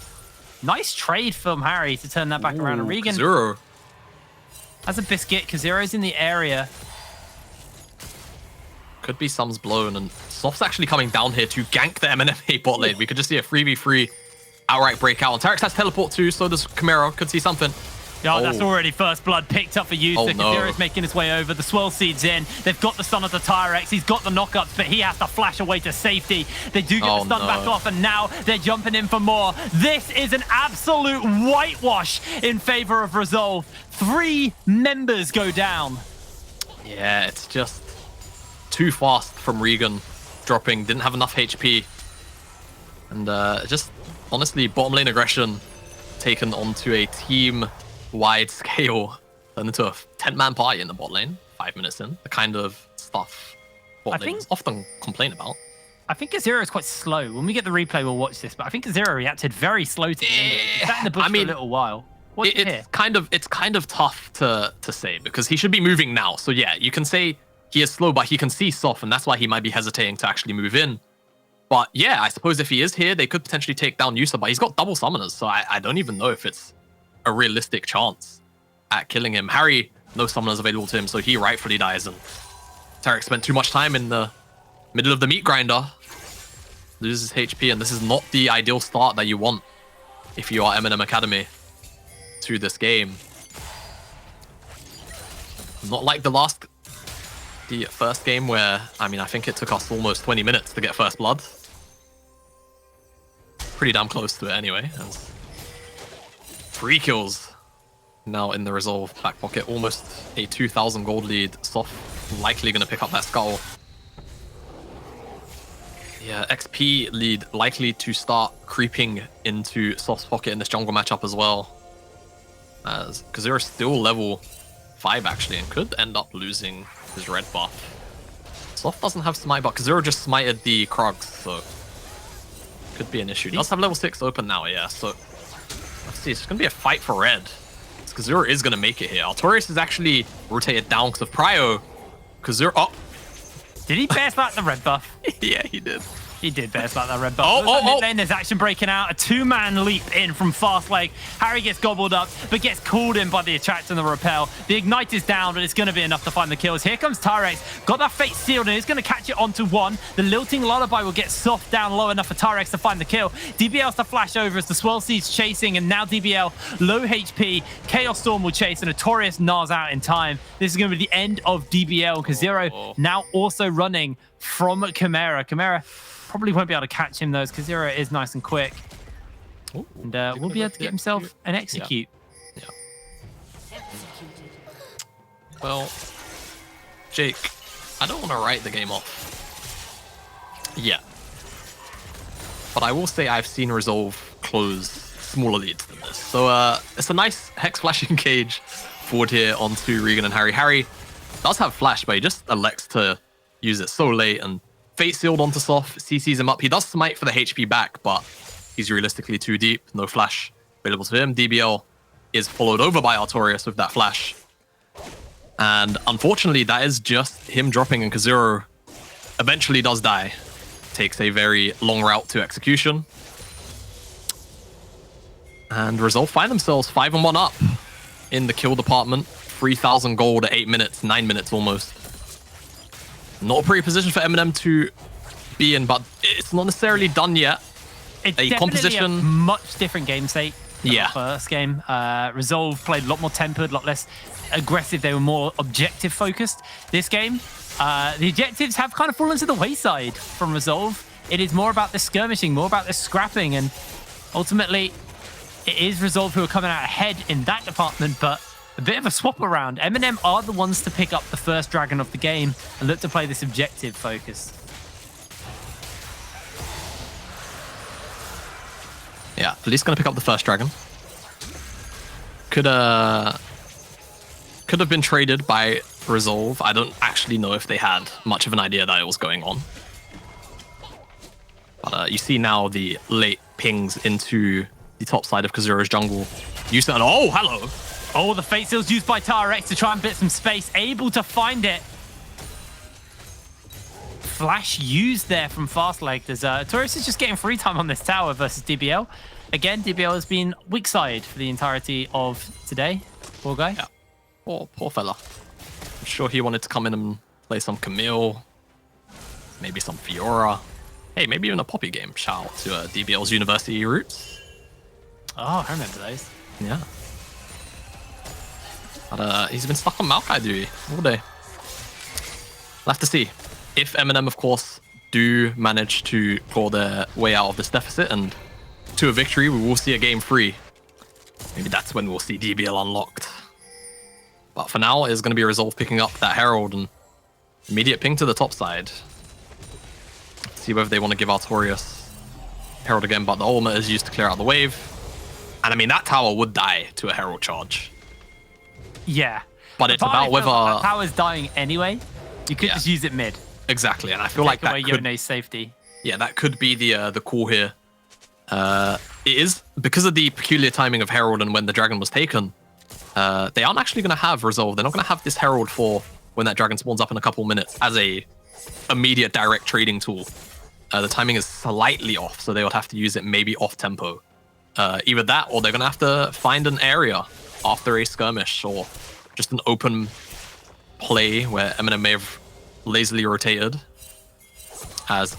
Nice trade from Harry to turn that back around. And Regan Zero. has a biscuit. Kazuro's in the area. Could be Sums blown, and Soft's actually coming down here to gank the MNM bot lane. We could just see a 3v3 outright breakout. And Terex has teleport too, so does Chimera. Could see something. Oh, that's already first blood picked up for you. Oh, So no. Kazuro's making his way over. The Swirl Seed's in. They've got the stun of the Tyrex. He's got the knockups, but he has to flash away to safety. They do get the stun back off, and now they're jumping in for more. This is an absolute whitewash in favor of Resolve. 3 members go down. Yeah, it's just too fast from Regan. Dropping, didn't have enough HP. And just, honestly, bottom lane aggression taken onto a team-wide scale. Turned into a 10-man party in the bot lane, 5 minutes in. The kind of stuff bot lanes often complain about. I think Kazero is quite slow. When we get the replay, we'll watch this, but I think Kazero reacted very slow to the ending. He sat in the bush for a little while. What's it's kind of tough to say because he should be moving now. So yeah, you can say he is slow, but he can see Soft, and that's why he might be hesitating to actually move in. But yeah, I suppose if he is here, they could potentially take down Yusa, but he's got double summoners, so I don't even know if it's a realistic chance at killing him. Harry, no summoners available to him, so he rightfully dies, and Tarek spent too much time in the middle of the meat grinder, loses HP, and this is not the ideal start that you want if you are MNM Academy to this game. Not like the first game where, I mean, I think it took us almost 20 minutes to get first blood. Pretty damn close to it anyway. And 3 kills now in the Resolve back pocket. Almost a 2,000 gold lead. Soft likely going to pick up that skull. Yeah, XP lead likely to start creeping into Soft's pocket in this jungle matchup as well. As Kazuro's still level 5 actually, and could end up losing his red buff. Soft doesn't have smite, but Kazuro just smited the Krugs, so could be an issue. Does have level 6 open now, yeah, so let's see, it's gonna be a fight for red. Kazuro is gonna make it here. Artorias is actually rotated down because of Prio. Kazuro, oh! Did he bear splat the red buff? Yeah, he did. He did bear splat that red buff. Mid lane, there's action breaking out. A 2-man leap in from fast leg. Harry gets gobbled up, but gets called in by the attract and the repel. The ignite is down, but it's going to be enough to find the kills. Here comes Tyrex. Got that fate sealed, and he's going to catch it onto one. The lilting lullaby will get Soft down low enough for Tyrex to find the kill. DBL's to flash over as the Swirl Seed's chasing, and now DBL low HP. Chaos Storm will chase, and Notorious gnaws out in time. This is going to be the end of DBL. Kazero now also running from Chimera. Chimera probably won't be able to catch him though, because Kazero is nice and quick. Ooh, And will be able to get himself an execute. Yeah. Well, Jake, I don't want to write the game off yet. But I will say I've seen Resolve close smaller leads than this. So it's a nice Hex flashing cage forward here onto Regan and Harry. Harry does have flash, but he just elects to use it so late, and Fate sealed onto Soft, CCs him up. He does smite for the HP back, but he's realistically too deep. No flash available to him. DBL is followed over by Artorias with that flash. And unfortunately, that is just him dropping, and Kazuro eventually does die. Takes a very long route to execution. And Resolve find themselves 5-1 up in the kill department. 3,000 gold at 8 minutes, 9 minutes almost. Not a pretty position for MNM to be in, but it's not necessarily done yet. It's a definitely composition. a much different game state than Yeah. the first game. Resolve played a lot more tempered, a lot less aggressive. They were more objective focused. This game, the objectives have kind of fallen to the wayside from Resolve. It is more about the skirmishing, more about the scrapping, and ultimately it is Resolve who are coming out ahead in that department, but a bit of a swap around. MNM are the ones to pick up the first dragon of the game and look to play this objective focus. Yeah, at least going to pick up the first dragon. Could have been traded by Resolve. I don't actually know if they had much of an idea that it was going on. But you see now the late pings into the top side of Kazuro's jungle. You said, oh, hello. Oh, the Fate Seal's used by Tyrex to try and bit some space. Able to find it. Flash used there from Fastleg. There's Taurus is just getting free time on this tower versus DBL. Again, DBL has been weak side for the entirety of today. Poor guy. Yeah. Poor fella. I'm sure he wanted to come in and play some Camille. Maybe some Fiora. Hey, maybe even a Poppy game. Shout out to DBL's University roots. Oh, I remember those. Yeah. But he's been stuck on Maokai all day. We'll have to see. If MNM, of course, do manage to claw their way out of this deficit and to a victory, we will see a game 3. Maybe that's when we'll see DBL unlocked. But for now, it's going to be Resolve picking up that Herald and immediate ping to the top side. See whether they want to give Artorias Herald again, but the ultimate is used to clear out the wave. And I mean, that tower would die to a Herald charge. Yeah. But it's about whether... That tower's dying anyway. You could just use it mid. Exactly, and I feel like that away could... Yone's safety. Yeah, that could be the call here. It is, because of the peculiar timing of Herald and when the dragon was taken, they aren't actually going to have Resolve. They're not going to have this Herald for when that dragon spawns up in a couple minutes as a immediate direct trading tool. The timing is slightly off, so they would have to use it maybe off tempo. Either that, or they're going to have to find an area after a skirmish, or just an open play where MNM may have lazily rotated. As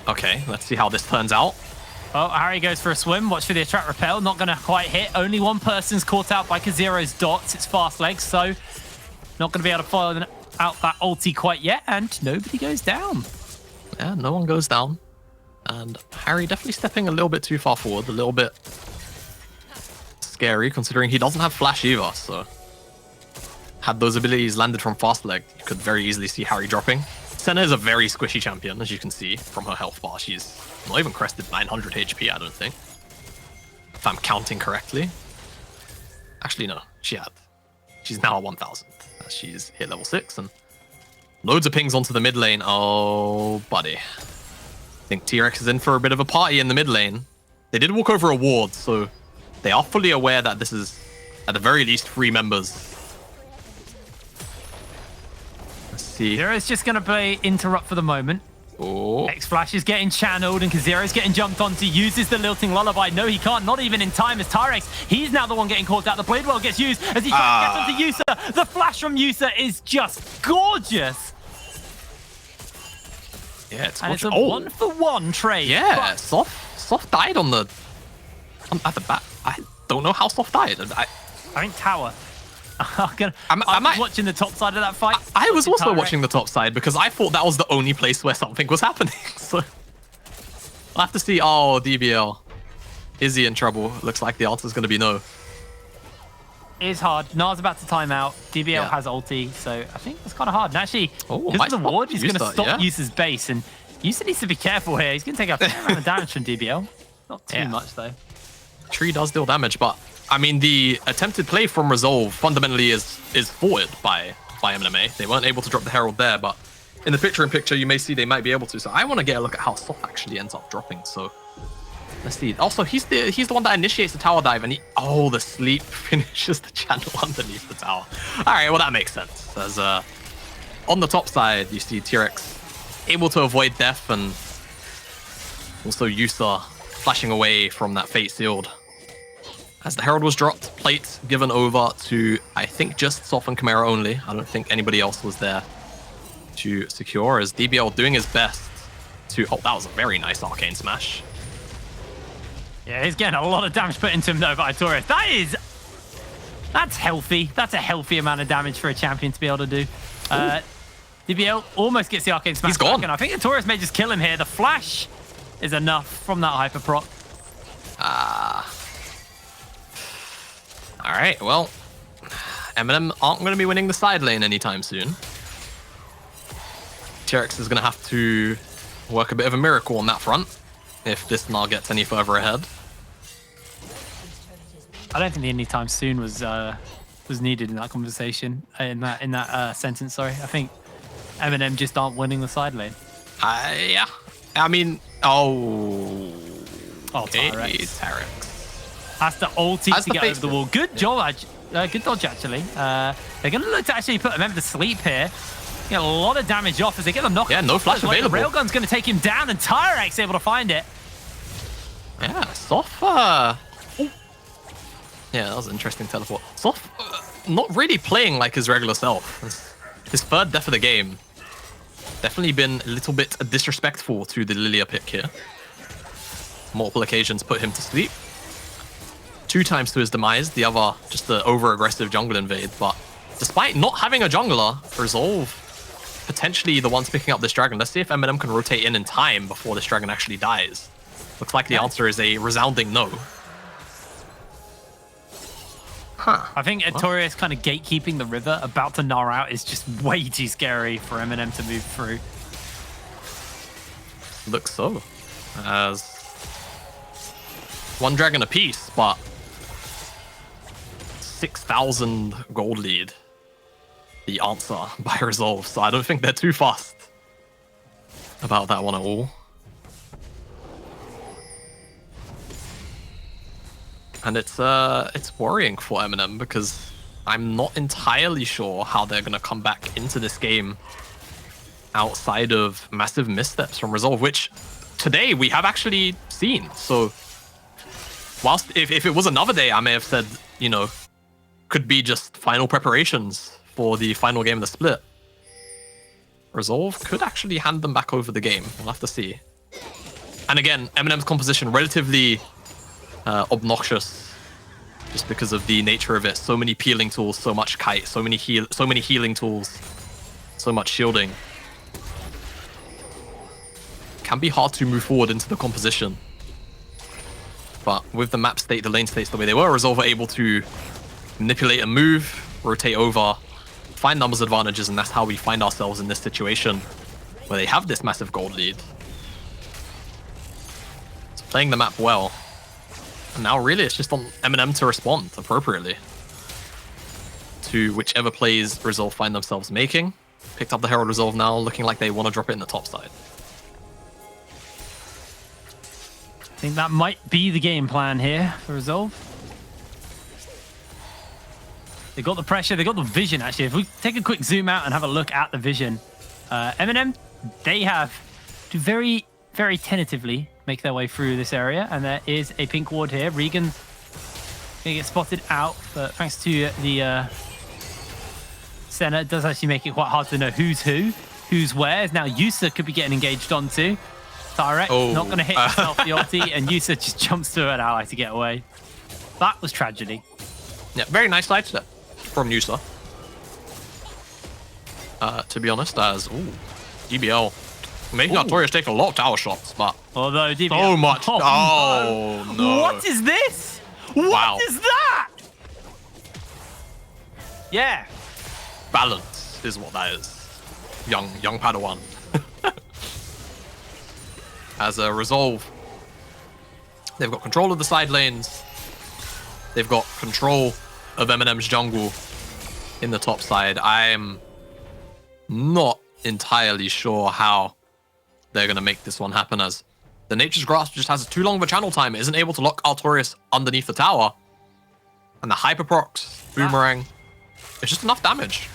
okay, let's see how this turns out. Oh, Harry goes for a swim. Watch for the attract repel. Not going to quite hit. Only one person's caught out by Kazuro's dots. It's fast legs, so not going to be able to follow out that ulti quite yet. And nobody goes down. Yeah, no one goes down. And Harry definitely stepping a little bit too far forward. A little bit scary, considering he doesn't have flash either. So had those abilities landed from fast leg, you could very easily see Harry dropping. Senna is a very squishy champion, as you can see from her health bar. She's not even crested 900 HP, I don't think. If I'm counting correctly. Actually, no, she had. She's now at 1000. She's hit level 6 and loads of pings onto the mid lane. Oh, buddy. I think T-Rex is in for a bit of a party in the mid lane. They did walk over a ward, so they are fully aware that this is, at the very least, 3 members. Let's see. Zero's just going to play interrupt for the moment. Oh. X-Flash is getting channeled and Kazuro's getting jumped onto. Uses the lilting lullaby. No, he can't. Not even in time as Tyrex. He's now the one getting caught out. The blade well gets used as he tries to get onto Yusa. The flash from Yusa is just gorgeous. Yeah, it's, and it's a 1-for-1 trade. Yeah, Soft died on the... at the back. I don't know how Soft died. I think tower. I'm watching the top side of that fight. I was also watching the top side because I thought that was the only place where something was happening. So I'll have to see. Oh, DBL. Is he in trouble? Looks like the answer is going to be no. It is hard. Nars about to time out. DBL has ulti, so I think it's kind of hard. And actually, because of the ward, he's going to stop Yusa's base. And Yusa needs to be careful here. He's going to take a fair amount of damage from DBL. Not too much, though. Tree does deal damage, but I mean, the attempted play from Resolve fundamentally is forward by MNMA. They weren't able to drop the Herald there, but in the picture-in-picture, you may see they might be able to. So I want to get a look at how Soft actually ends up dropping. So let's see. Also, he's the one that initiates the tower dive, and the sleep finishes the channel underneath the tower. All right, well, that makes sense. As on the top side, you see T-Rex able to avoid death, and also Yusa flashing away from that Fate Sealed. As the Herald was dropped, plate given over to, I think, just Soft and Chimera only. I don't think anybody else was there to secure, as DBL doing his best to... Oh, that was a very nice Arcane Smash. Yeah, he's getting a lot of damage put into him, though, by Taurus. That's healthy. That's a healthy amount of damage for a champion to be able to do. DBL almost gets the Arcane Smash. He's gone. Back, and I think the Taurus may just kill him here. The flash is enough from that hyper proc. All right, well, MNM aren't going to be winning the side lane anytime soon. T-Rex is going to have to work a bit of a miracle on that front if this Gnar gets any further ahead. I don't think the anytime soon was was needed in that conversation, in that sentence. Sorry, I think MNM just aren't winning the side lane. Yeah. I mean, oh, Tyrex. Tyrex. Has the ulti Has to the get face over the it. wall. Good job, good dodge actually. They're going to look to actually put a member to sleep here. Get a lot of damage off as they get them knocked. Yeah, no flash The available. railgun's going to take him down, and Tyrex able to find it. Yeah, Soph. Yeah, that was an interesting teleport. Soph, not really playing like his regular self. His third death of the game. Definitely been a little bit disrespectful to the Lilia pick here. Multiple occasions put him to sleep. 2 times to his demise, the other just the over-aggressive jungle invade. But despite not having a jungler, Resolve potentially the ones picking up this dragon. Let's see if MNM can rotate in time before this dragon actually dies. Looks like the answer is a resounding no. I think Artorias kind of gatekeeping the river, about to gnar out, is just way too scary for MNM to move through. Looks so. As 1 dragon apiece, but 6,000 gold lead. The answer by Resolve, so I don't think they're too fast about that one at all. And it's worrying for MNM because I'm not entirely sure how they're gonna come back into this game outside of massive missteps from Resolve, which today we have actually seen. So whilst if it was another day, I may have said, you know, could be just final preparations for the final game of the split. Resolve could actually hand them back over the game. We'll have to see. And again, MNM's composition relatively obnoxious, just because of the nature of it. So many peeling tools, so much kite, so many healing tools, so much shielding. Can be hard to move forward into the composition. But with the map state, the lane states the way they were, Resolve are able to manipulate and move, rotate over, find numbers advantages, and that's how we find ourselves in this situation where they have this massive gold lead. So playing the map well. And now really it's just on MNM to respond appropriately to whichever plays Resolve find themselves making. Picked up the Herald Resolve now, looking like they want to drop it in the top side. I think that might be the game plan here for Resolve. They got the pressure, they got the vision actually. If we take a quick zoom out and have a look at the vision, MNM, they have to very, very tentatively make their way through this area, and there is a pink ward here. Regan's gonna get spotted out, but thanks to the Senna, it does actually make it quite hard to know who's who, who's where. As now Yusa could be getting engaged onto. Tyrex not gonna hit himself the ulti, and Yusa just jumps to an ally to get away. That was tragedy. Yeah, very nice sidestep from Yusa. To be honest, as DBL making Artorias take a lot of tower shots, but Although DBL, so much. Oh, no. What is this? What is that? Yeah. Balance is what that is. Young Padawan. As a Resolve, they've got control of the side lanes. They've got control of MNM's jungle in the top side. I'm not entirely sure how they're going to make this one happen, as the Nature's Grasp just has too long of a channel time. It isn't able to lock Artorias underneath the tower. And the Hyperprocs, Boomerang, it's just enough damage.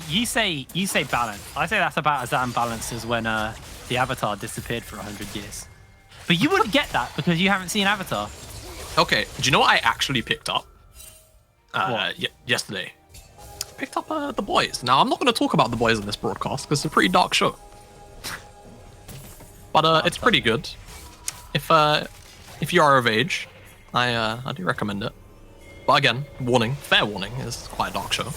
You say balance. I say that's about as unbalanced as when the Avatar disappeared for 100 years. But you wouldn't get that because you haven't seen Avatar. Okay, do you know what I actually picked up What? yesterday? Picked up The Boys. Now, I'm not going to talk about The Boys in this broadcast because it's a pretty dark show. But it's pretty good. If you are of age, I do recommend it. But again, warning, fair warning, it's quite a dark show.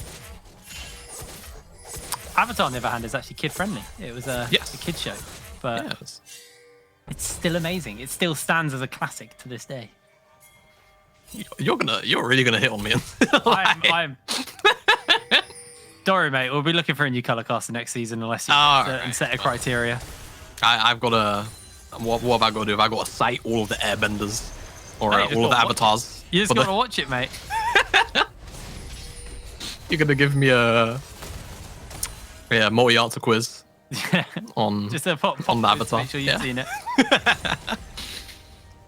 Avatar, on the other hand, is actually kid-friendly. It was a kid show. But Yes. it's still amazing. It still stands as a classic to this day. You're really gonna hit on me. I'm Don't worry, mate. We'll be looking for a new color caster next season unless you All have a certain right. set of criteria. I've got to. What have I got to do? Have I got to cite all of the airbenders or No, you just all of the gotta avatars? You just for got to the- watch it, mate. You're gonna give me a multi-answer quiz on Just a pop on the quiz, avatar. Make sure you've Yeah. seen it.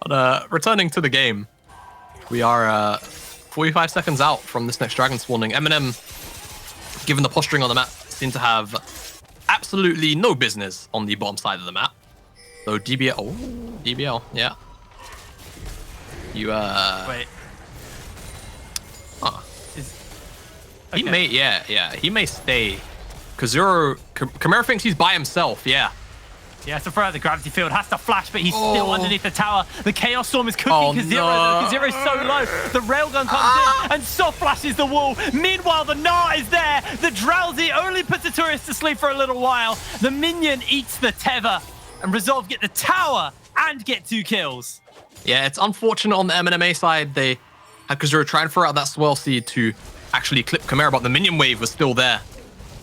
But returning to the game, we are 45 seconds out from this next dragon spawning. MNM, given the posturing on the map, seem to have absolutely no business on the bottom side of the map. So DBL, yeah. You Wait. huh. He Okay. may, he may stay. Chimera thinks he's by himself, yeah. He has to throw out the gravity field, has to flash, but he's still underneath the tower. The Chaos Storm is cooking Oh, because no. Zero's so low. The railgun comes in and soft flashes the wall. Meanwhile, the Gnar is there. The Drowsy only puts the tourist to sleep for a little while. The minion eats the tether, and Resolve get the tower and get 2 kills. Yeah, it's unfortunate on the MNMA side. They had Kazura try and throw out that swell seed to actually clip Chimera, but the minion wave was still there,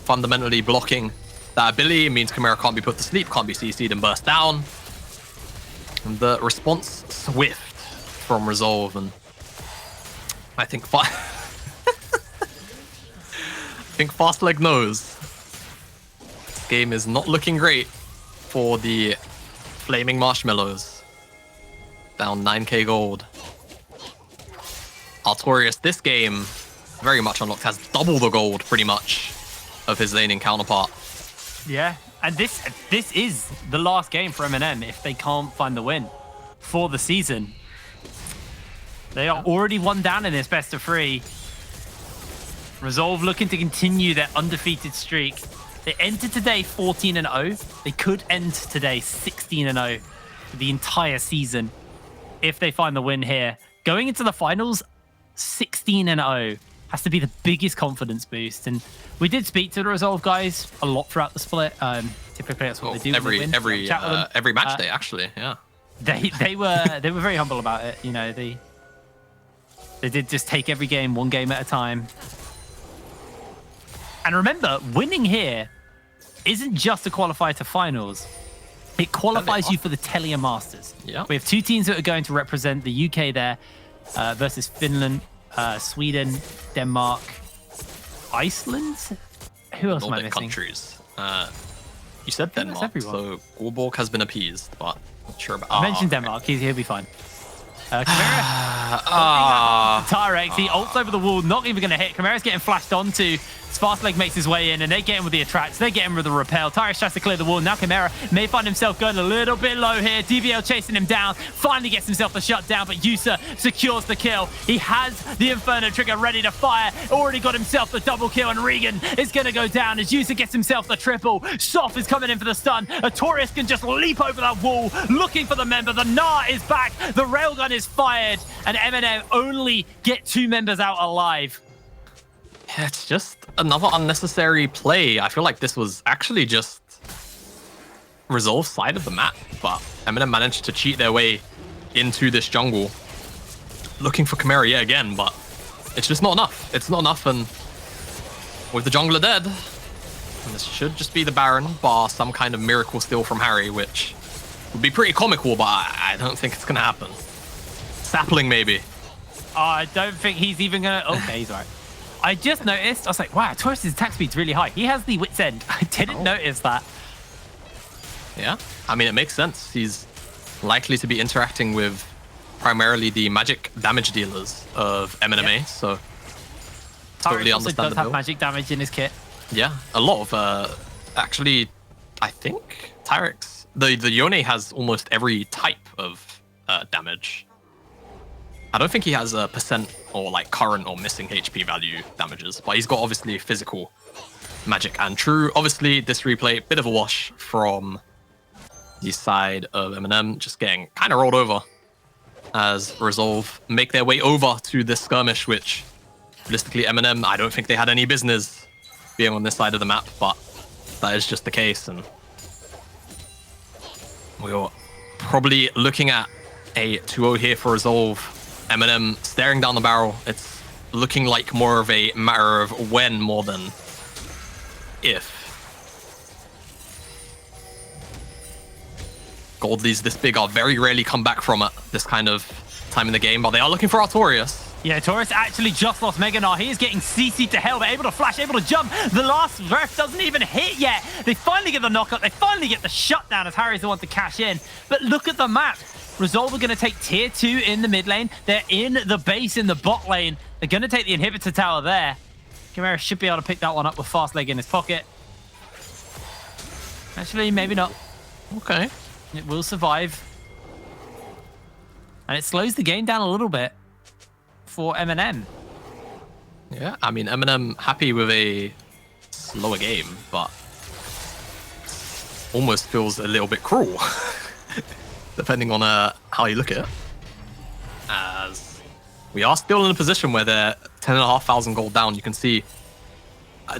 fundamentally blocking that ability. It means Chimera can't be put to sleep, can't be CC'd and burst down. And the response swift from Resolve, and I think Fast Leg knows this game is not looking great for the Flaming Marshmallows. Down 9k gold. Artorias this game very much unlocked, has double the gold pretty much of his laning counterpart. Yeah, and this is the last game for MNM if they can't find the win for the season. They are already 1 down in this best of 3. Resolve looking to continue their undefeated streak. They entered today 14-0. They could end today 16-0 for the entire season if they find the win here. Going into the finals, 16-0 has to be the biggest confidence boost. And we did speak to the Resolve guys a lot throughout the split. Typically, that's what they do. Every when they win. Chat with them. every match day, actually, yeah. They were very humble about it. You know, they did just take every game 1 game at a time. And remember, winning here isn't just to qualify to finals. It qualifies you for the Telia Masters. Yeah. We have 2 teams that are going to represent the UK there versus Finland, Sweden, Denmark, Iceland. Who else am I Nordic missing? countries. You said think that's Denmark, everyone. so Gorborg has been appeased, but not sure about. I mentioned Denmark. He'll be fine. Chimera. Ah, Tyrex, he ults over the wall, not even going to hit. Chimera's getting flashed onto. Fastleg makes his way in, and they get him with the attracts. They get him with the repel. Tyrex tries to clear the wall. Now Chimera may find himself going a little bit low here. DBL chasing him down. Finally gets himself the shutdown, but Yusa secures the kill. He has the Inferno trigger ready to fire. Already got himself the double kill, and Regan is going to go down as Yusa gets himself the triple. Soft is coming in for the stun. Artorias can just leap over that wall, looking for the member. The Gnar is back. The railgun is fired, and MNM only get 2 members out alive. it's just another unnecessary play. I feel like this was actually just Resolve's side of the map, but MNM managed to cheat their way into this jungle, looking for Chimera yet again, but it's just not enough. It's not enough, and with the jungler dead, and this should just be the Baron, bar some kind of miracle steal from Harry, which would be pretty comical, but I don't think it's gonna happen. Sapling, maybe. I don't think he's even going to... Okay, he's all right. I just noticed, I was like, wow, Taurus's attack speed's really high. He has the Wit's End. I didn't notice that. Yeah, I mean, it makes sense. He's likely to be interacting with primarily the magic damage dealers of MNMA, Yep. so totally Tyrus also understand does the have build. magic damage in his kit. Yeah, a lot of, actually, I think Tyrex, the Yone has almost every type of damage. I don't think he has a percent or like current or missing HP value damages, but he's got obviously physical magic and true. Obviously, this replay, bit of a wash from the side of MNM, just getting kind of rolled over as Resolve make their way over to this skirmish, which realistically MNM, I don't think they had any business being on this side of the map, but that is just the case, and we're probably looking at a 2-0 here for Resolve. MNM staring down the barrel. It's looking like more of a matter of when more than if. Gold leads this big are very rarely come back from it this kind of time in the game, but they are looking for Artorias. Yeah, Taurus actually just lost Meganar. He is getting CC'd to hell, but able to flash, able to jump. The last ref doesn't even hit yet. They finally get the knockup. They finally get the shutdown as Harry's the one to cash in. But look at the map. Resolve are going to take tier 2 in the mid lane. They're in the base in the bot lane. They're going to take the inhibitor tower there. Chimera should be able to pick that one up with fast leg in his pocket. Actually, maybe not. Okay. It will survive. And it slows the game down a little bit for MNM. Yeah, I mean, MNM happy with a slower game, but almost feels a little bit cruel, depending on how you look at it. As we are still in a position where they're 10,500 gold down. You can see,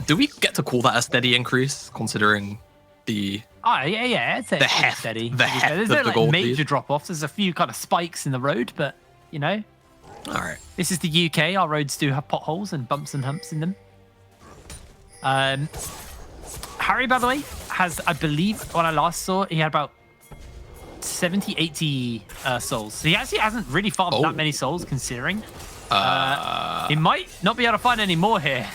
do we get to call that a steady increase, considering the... Oh, yeah, it's heft, steady. the heft There's of no the like gold major lead. drop-offs. There's a few kind of spikes in the road, but, you know, All right. this is the UK. Our roads do have potholes and bumps and humps in them. Harry, by the way, has, I believe, when I last saw, he had about 70, 80 souls. So he actually hasn't really farmed that many souls, considering. He might not be able to find any more here.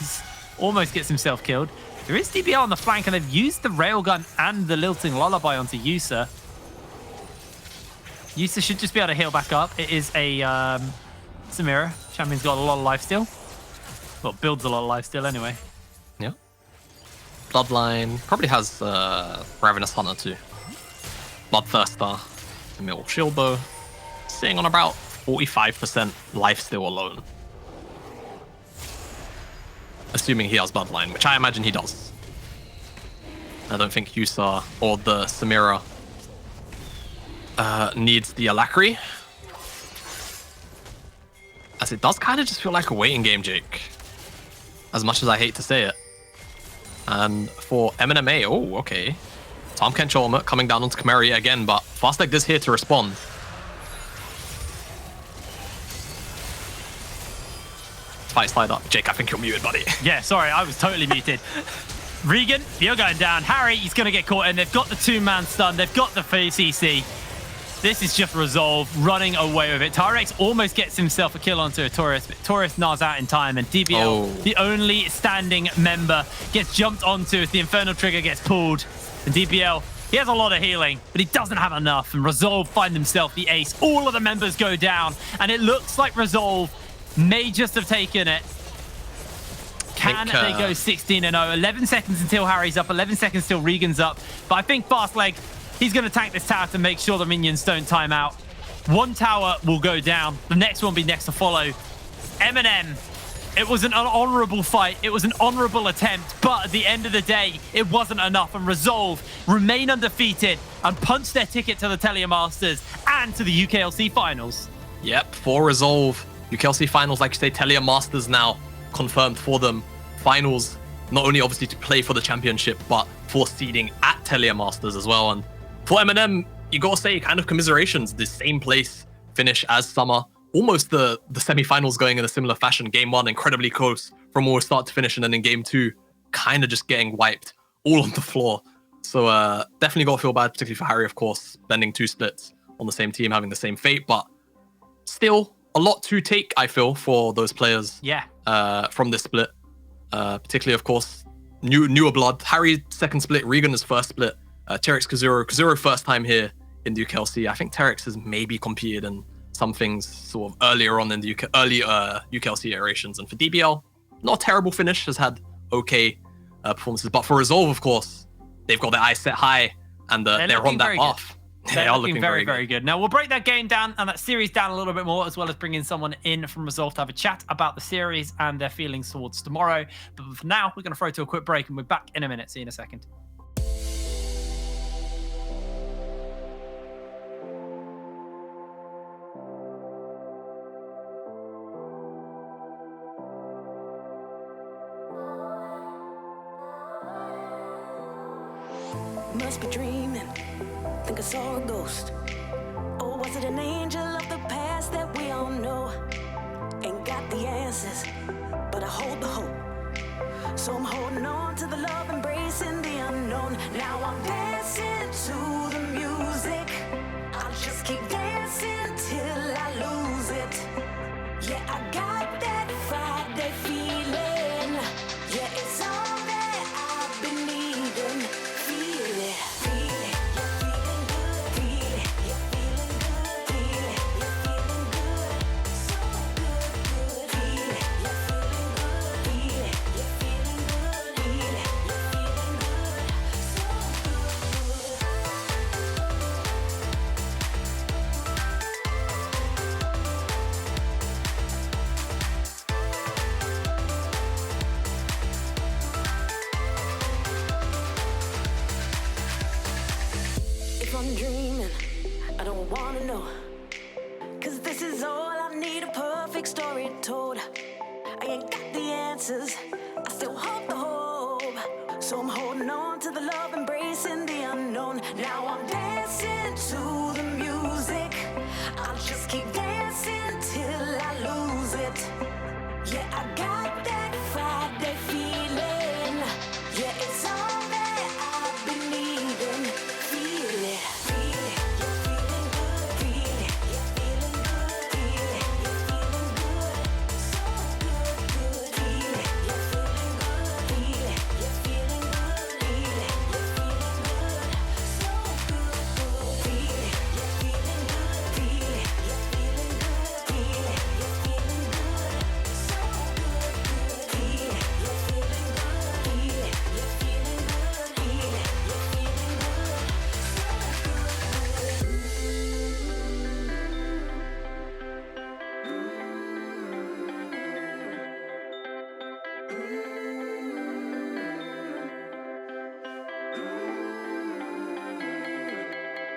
Almost gets himself killed. There is DBL on the flank, and they've used the railgun and the lilting lullaby onto Yusa. Yusa should just be able to heal back up. It is a Samira. Champion's got a lot of lifesteal. Well, builds a lot of lifesteal anyway. Yeah. Bloodline probably has Ravenous Hunter too. Bloodthirster, Mill Shieldbow, sitting on about 45% lifesteal alone. Assuming he has Bloodline, which I imagine he does. I don't think Yusa or the Samira needs the Alakri. As it does kind of just feel like a waiting game, Jake. As much as I hate to say it. And for MNMA, oh, okay. Tom Kent Ultimate coming down onto Chimera again, but Fastleg is here to respond. Fight slide up. Jake, I think you're muted, buddy. Yeah, sorry, I was totally muted. Regan, you're going down. Harry, he's going to get caught in. They've got the 2-man stun. They've got the CC. This is just Resolve running away with it. Tyrex almost gets himself a kill onto a Taurus, but Taurus gnaws out in time, and DBL, the only standing member, gets jumped onto as the Infernal Trigger gets pulled. And DBL, he has a lot of healing, but he doesn't have enough, and Resolve find themselves the ace. All of the members go down, and it looks like Resolve may just have taken it. Can they go 16-0? 11 seconds until Harry's up, 11 seconds till Regan's up. But I think Fastleg, he's going to tank this tower to make sure the minions don't time out. One tower will go down. The next one will be next to follow. MNM, it was an honorable fight. It was an honorable attempt. But at the end of the day, it wasn't enough. And Resolve remain undefeated and punch their ticket to the Telia and to the UKLC finals. Yep, for Resolve. UKLC finals, like you say, Telia Masters now confirmed for them. Finals, not only obviously to play for the championship, but for seeding at Telia Masters as well. And for MNM, you gotta say, kind of commiserations, the same place finish as Summer. Almost the semi-finals going in a similar fashion. Game 1, incredibly close from almost start to finish, and then in Game 2, kind of just getting wiped all on the floor. So definitely gotta feel bad, particularly for Harry, of course, spending 2 splits on the same team, having the same fate, but still a lot to take, I feel, for those players. Yeah. From this split, particularly, of course, newer blood. Harry second split, Regan is first split. Terex Kazuro first time here in the UKLC. I think Terex has maybe competed in some things sort of earlier on in the UKLC iterations. And for DBL, not a terrible finish, has had okay performances. But for Resolve, of course, they've got their eyes set high, and they're on that path. They are looking very, very good. Now, we'll break that game down and that series down a little bit more, as well as bringing someone in from Resolve to have a chat about the series and their feelings towards tomorrow. But for now, we're going to throw to a quick break, and we're back in a minute. See you in a second. Must be dreaming, think I saw a ghost. Or was it an angel of the past that we all know? Ain't got the answers, but I hold the hope. So I'm holding on to the love, embracing the unknown. Now I'm dancing to the music. I'll just keep dancing till I lose it. Yeah, I got on dreaming. I don't wanna know. Cause this is all I need, a perfect story told. I ain't got the answers, I still hold the hope. So I'm holding on to the love, embracing the unknown. Now I'm dancing to the music. I'll just keep dancing till I lose it. Yeah, I got that Friday feeling. Yeah, it's all that I've been needing. Feel it, feel it. You're feeling good, feel it. You're feeling good, feel it. You're feeling good, so good, good. Feel it, you're feeling good, feel it. You're feeling good, feel it. You're feeling good, so good, good. Feel it, you're feeling good, feel it. You're feeling good, feel it. You're feeling good, so good, good. Feel it, you're feeling good, feel it. You're feeling good, feel it. You're feeling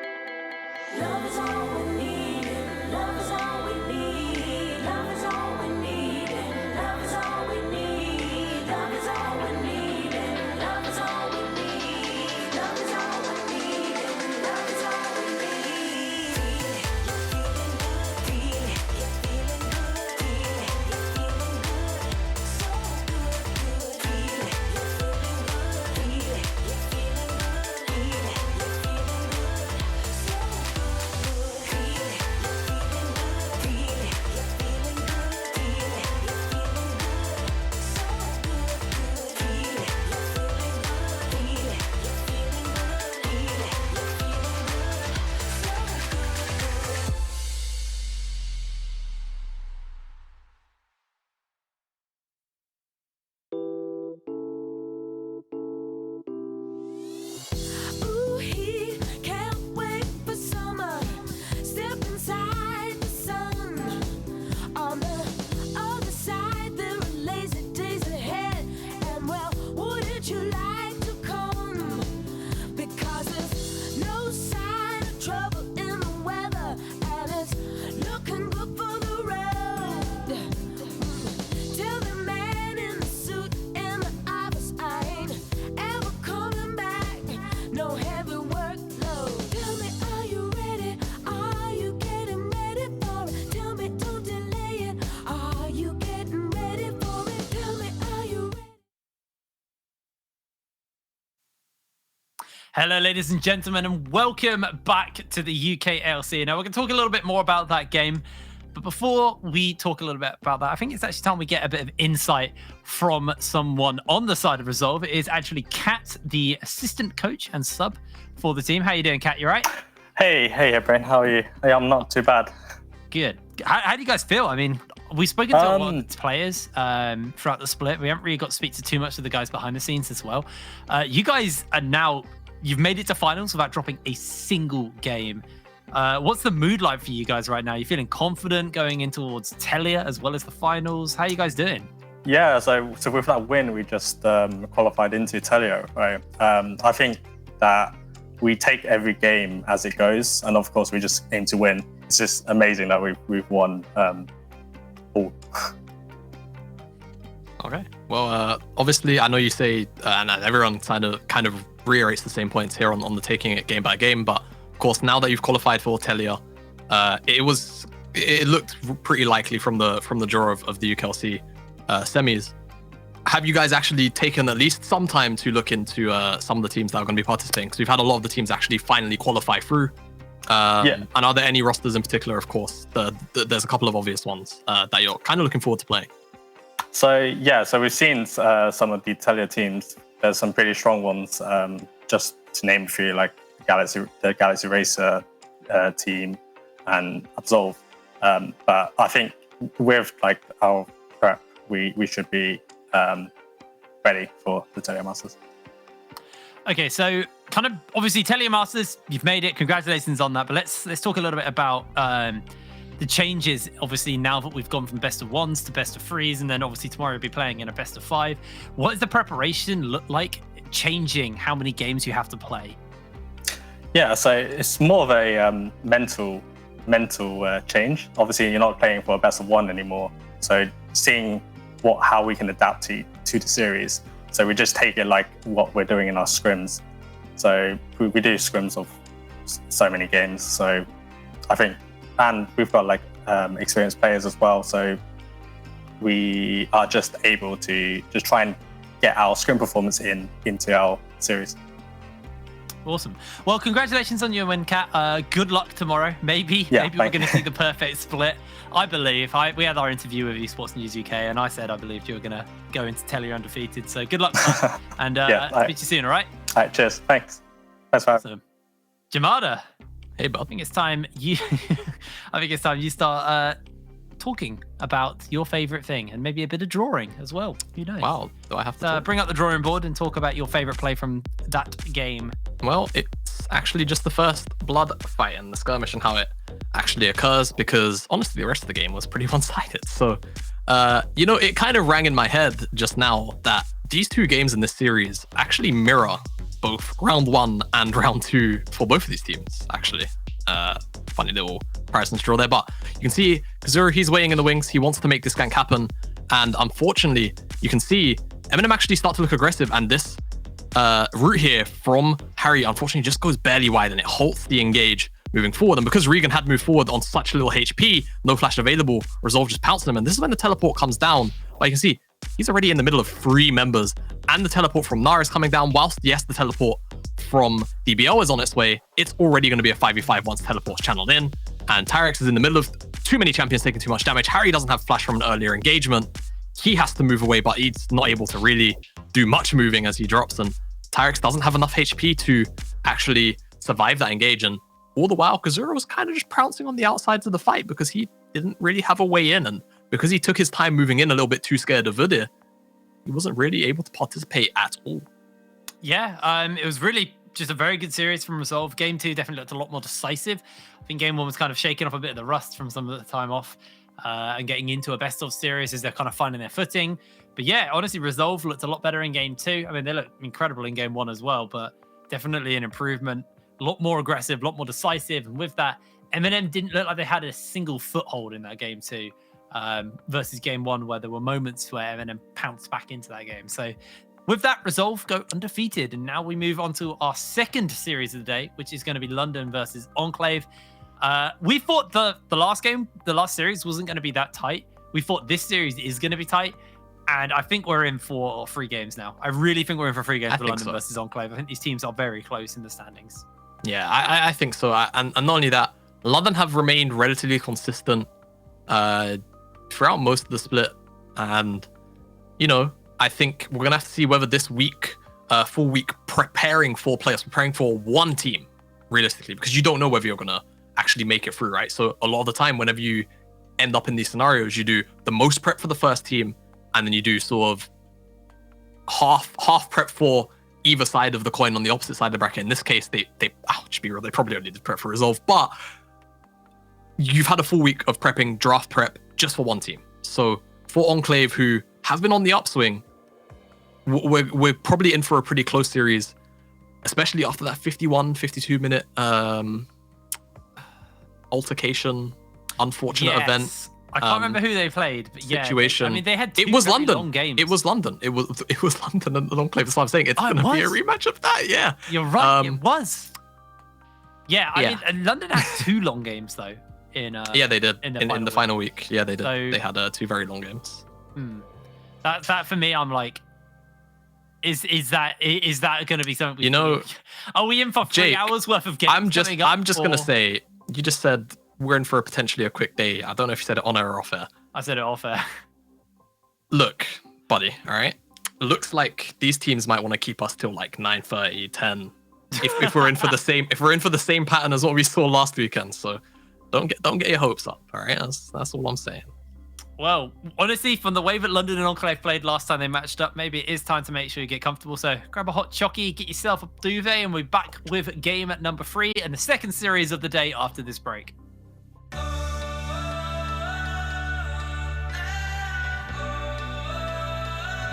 Love is all we need. Love is all we need. Love is all we need. Love is all we need. Love is all we need. Love is all we need. Love is all we need. Love is all we need. Feel it, you're feeling good. Feel it, you're feeling good. Feel it, you're feeling good. So good, good. Feel it, you're feeling good. Feel it, you're feeling good. Feel it, you're feeling good. So good, good. Feel it, you're feeling good. Feel it, you're feeling good. Feel it, you're feeling good. So good, good. Feel it, you're feeling good. Feel it, you're feeling good. Feel it, you're feeling good. Ooh, he can't wait for summer. Step inside the sun. On the other side, there are lazy days ahead. And well, wouldn't you like to come? Because there's no sign of trouble in the weather, and it's looking good for the road. Tell the man in the suit in the office I ain't ever coming back. No heavy workload. Tell me, are you ready? Are you getting ready for it? Tell me, don't delay it. Are you getting ready for it? Tell me, are you ready? Hello, ladies and gentlemen, and welcome back to the UKLC. Now, we're going to talk a little bit more about that game. But before we talk a little bit about that, I think it's actually time we get a bit of insight from someone on the side of Resolve. It is actually Kat, the assistant coach and sub for the team. How you doing, Kat? You all right? Hey, Brent, how are you? Yeah, I'm not too bad. Good. How do you guys feel? I mean, we've spoken to a lot of the players throughout the split. We haven't really got to speak to too much of the guys behind the scenes as well. You guys are now, you've made it to finals without dropping a single game. What's the mood like for you guys right now? You feeling confident going in towards Telia as well as the finals? How are you guys doing? Yeah, so with that win, we just qualified into Telio, right? I think that we take every game as it goes, and of course, we just aim to win. It's just amazing that we've won all. Okay. Well, obviously, I know you say, and everyone kind of reiterates the same points here on the taking it game by game. But of course, now that you've qualified for Telia, it looked pretty likely from the draw of the UKLC semis. Have you guys actually taken at least some time to look into some of the teams that are going to be participating? Because we've had a lot of the teams actually finally qualify through. And are there any rosters in particular? Of course, there's a couple of obvious ones that you're kind of looking forward to playing. So we've seen some of the Telia teams. There's some pretty strong ones. Just to name a few, like the Galaxy Racer team and Absolve. But I think with like our prep, we should be ready for the Telia Masters. Okay, so kind of obviously Telia Masters, you've made it. Congratulations on that. But let's talk a little bit about the changes. Obviously, now that we've gone from best of ones to best of threes, and then obviously tomorrow we'll be playing in a best of five. What does the preparation look like? Changing how many games you have to play? Yeah, so it's more of a mental change. Obviously, you're not playing for a best of one anymore. So seeing how we can adapt to the series. So we just take it like what we're doing in our scrims. So we do scrims of so many games. So I think, and we've got like experienced players as well. So we are just able to just try and get our scrim performance into our series. Awesome. Well, congratulations on your win, Kat. Good luck tomorrow. Maybe we're going to see the perfect split. I believe. We had our interview with Esports News UK, and I said I believed you were going to go into Telly undefeated. So good luck, and speak to you soon. All right. All right. Cheers. Thanks. Thanks for having me. Jamada. Hey, Bob. I think it's time you start talking about your favorite thing and maybe a bit of drawing as well. Who knows? Wow. Do I have to bring up the drawing board and talk about your favorite play from that game? Well, it's actually just the first blood fight and the skirmish and how it actually occurs, because honestly, the rest of the game was pretty one-sided. So, it kind of rang in my head just now that these two games in this series actually mirror both round 1 and round 2 for both of these teams, actually. Funny little comparison to draw there, but you can see Kazura, he's waiting in the wings. He wants to make this gank happen. And unfortunately, you can see MNM actually start to look aggressive, and this route here from Harry unfortunately just goes barely wide, and it halts the engage moving forward. And because Regan had moved forward on such little HP, no flash available, Resolve just pounced him, and this is when the teleport comes down. But you can see he's already in the middle of 3 members, and the teleport from Nara is coming down, whilst yes, the teleport from DBL is on its way. It's already going to be a 5v5 once teleport's channeled in, and Tyrex is in the middle of too many champions taking too much damage. Harry doesn't have flash from an earlier engagement. He has to move away, but he's not able to really do much moving as he drops, and Tyrex doesn't have enough HP to actually survive that engage. And all the while, Kazura was kind of just pouncing on the outsides of the fight because he didn't really have a way in, and because he took his time moving in a little bit too scared of Udyr, he wasn't really able to participate at all. Yeah, it was really just a very good series from Resolve. Game 2 definitely looked a lot more decisive. I think Game 1 was kind of shaking off a bit of the rust from some of the time off and getting into a best of series as they're kind of finding their footing. But yeah, honestly, Resolve looked a lot better in Game 2. I mean, they looked incredible in Game 1 as well, but definitely an improvement. A lot more aggressive, a lot more decisive. And with that, MNM didn't look like they had a single foothold in that Game 2 versus Game 1, where there were moments where MNM pounced back into that game. So with that, Resolve go undefeated. And now we move on to our second series of the day, which is going to be London versus Enclave. We thought the last series wasn't going to be that tight. We thought this series is going to be tight. And I think we're in for 3 games now. I really think we're in for 3 games for London versus Enclave. I think these teams are very close in the standings. Yeah, I think so. And not only that, London have remained relatively consistent throughout most of the split. And, I think we're going to have to see whether this week, full week, preparing for one team, realistically, because you don't know whether you're going to actually make it through, right? So a lot of the time, whenever you end up in these scenarios, you do the most prep for the first team, and then you do sort of half prep for either side of the coin on the opposite side of the bracket. In this case, they probably only did prep for Resolve, but you've had a full week of prepping, draft prep, just for one team. So for Enclave, who have been on the upswing, we're probably in for a pretty close series, especially after that 52 minute altercation, unfortunate event. I can't remember who they played, but situation. I mean, they had 2 long games. It was London. It was London and Enclave. That's what I'm saying. It's going to be a rematch of that. Yeah, you're right. It was. Yeah, I mean, London had 2 long games though. Yeah, they did in the final week. Yeah, they did. So, they had 2 very long games. That for me, I'm like, is that going to be something? Are we in for 3 hours worth of games? I'm just going to say, you just said we're in for potentially a quick day. I don't know if you said it on air or off air. I said it off air. Look, buddy, all right? Looks like these teams might want to keep us till like 9:30, 10. If we're in for the same pattern as what we saw last weekend. So don't get your hopes up, all right? That's all I'm saying. Well, honestly, from the way that London and Enclave played last time they matched up, maybe it is time to make sure you get comfortable. So grab a hot chockey, get yourself a duvet, and we're back with game at number 3 and the second series of the day after this break.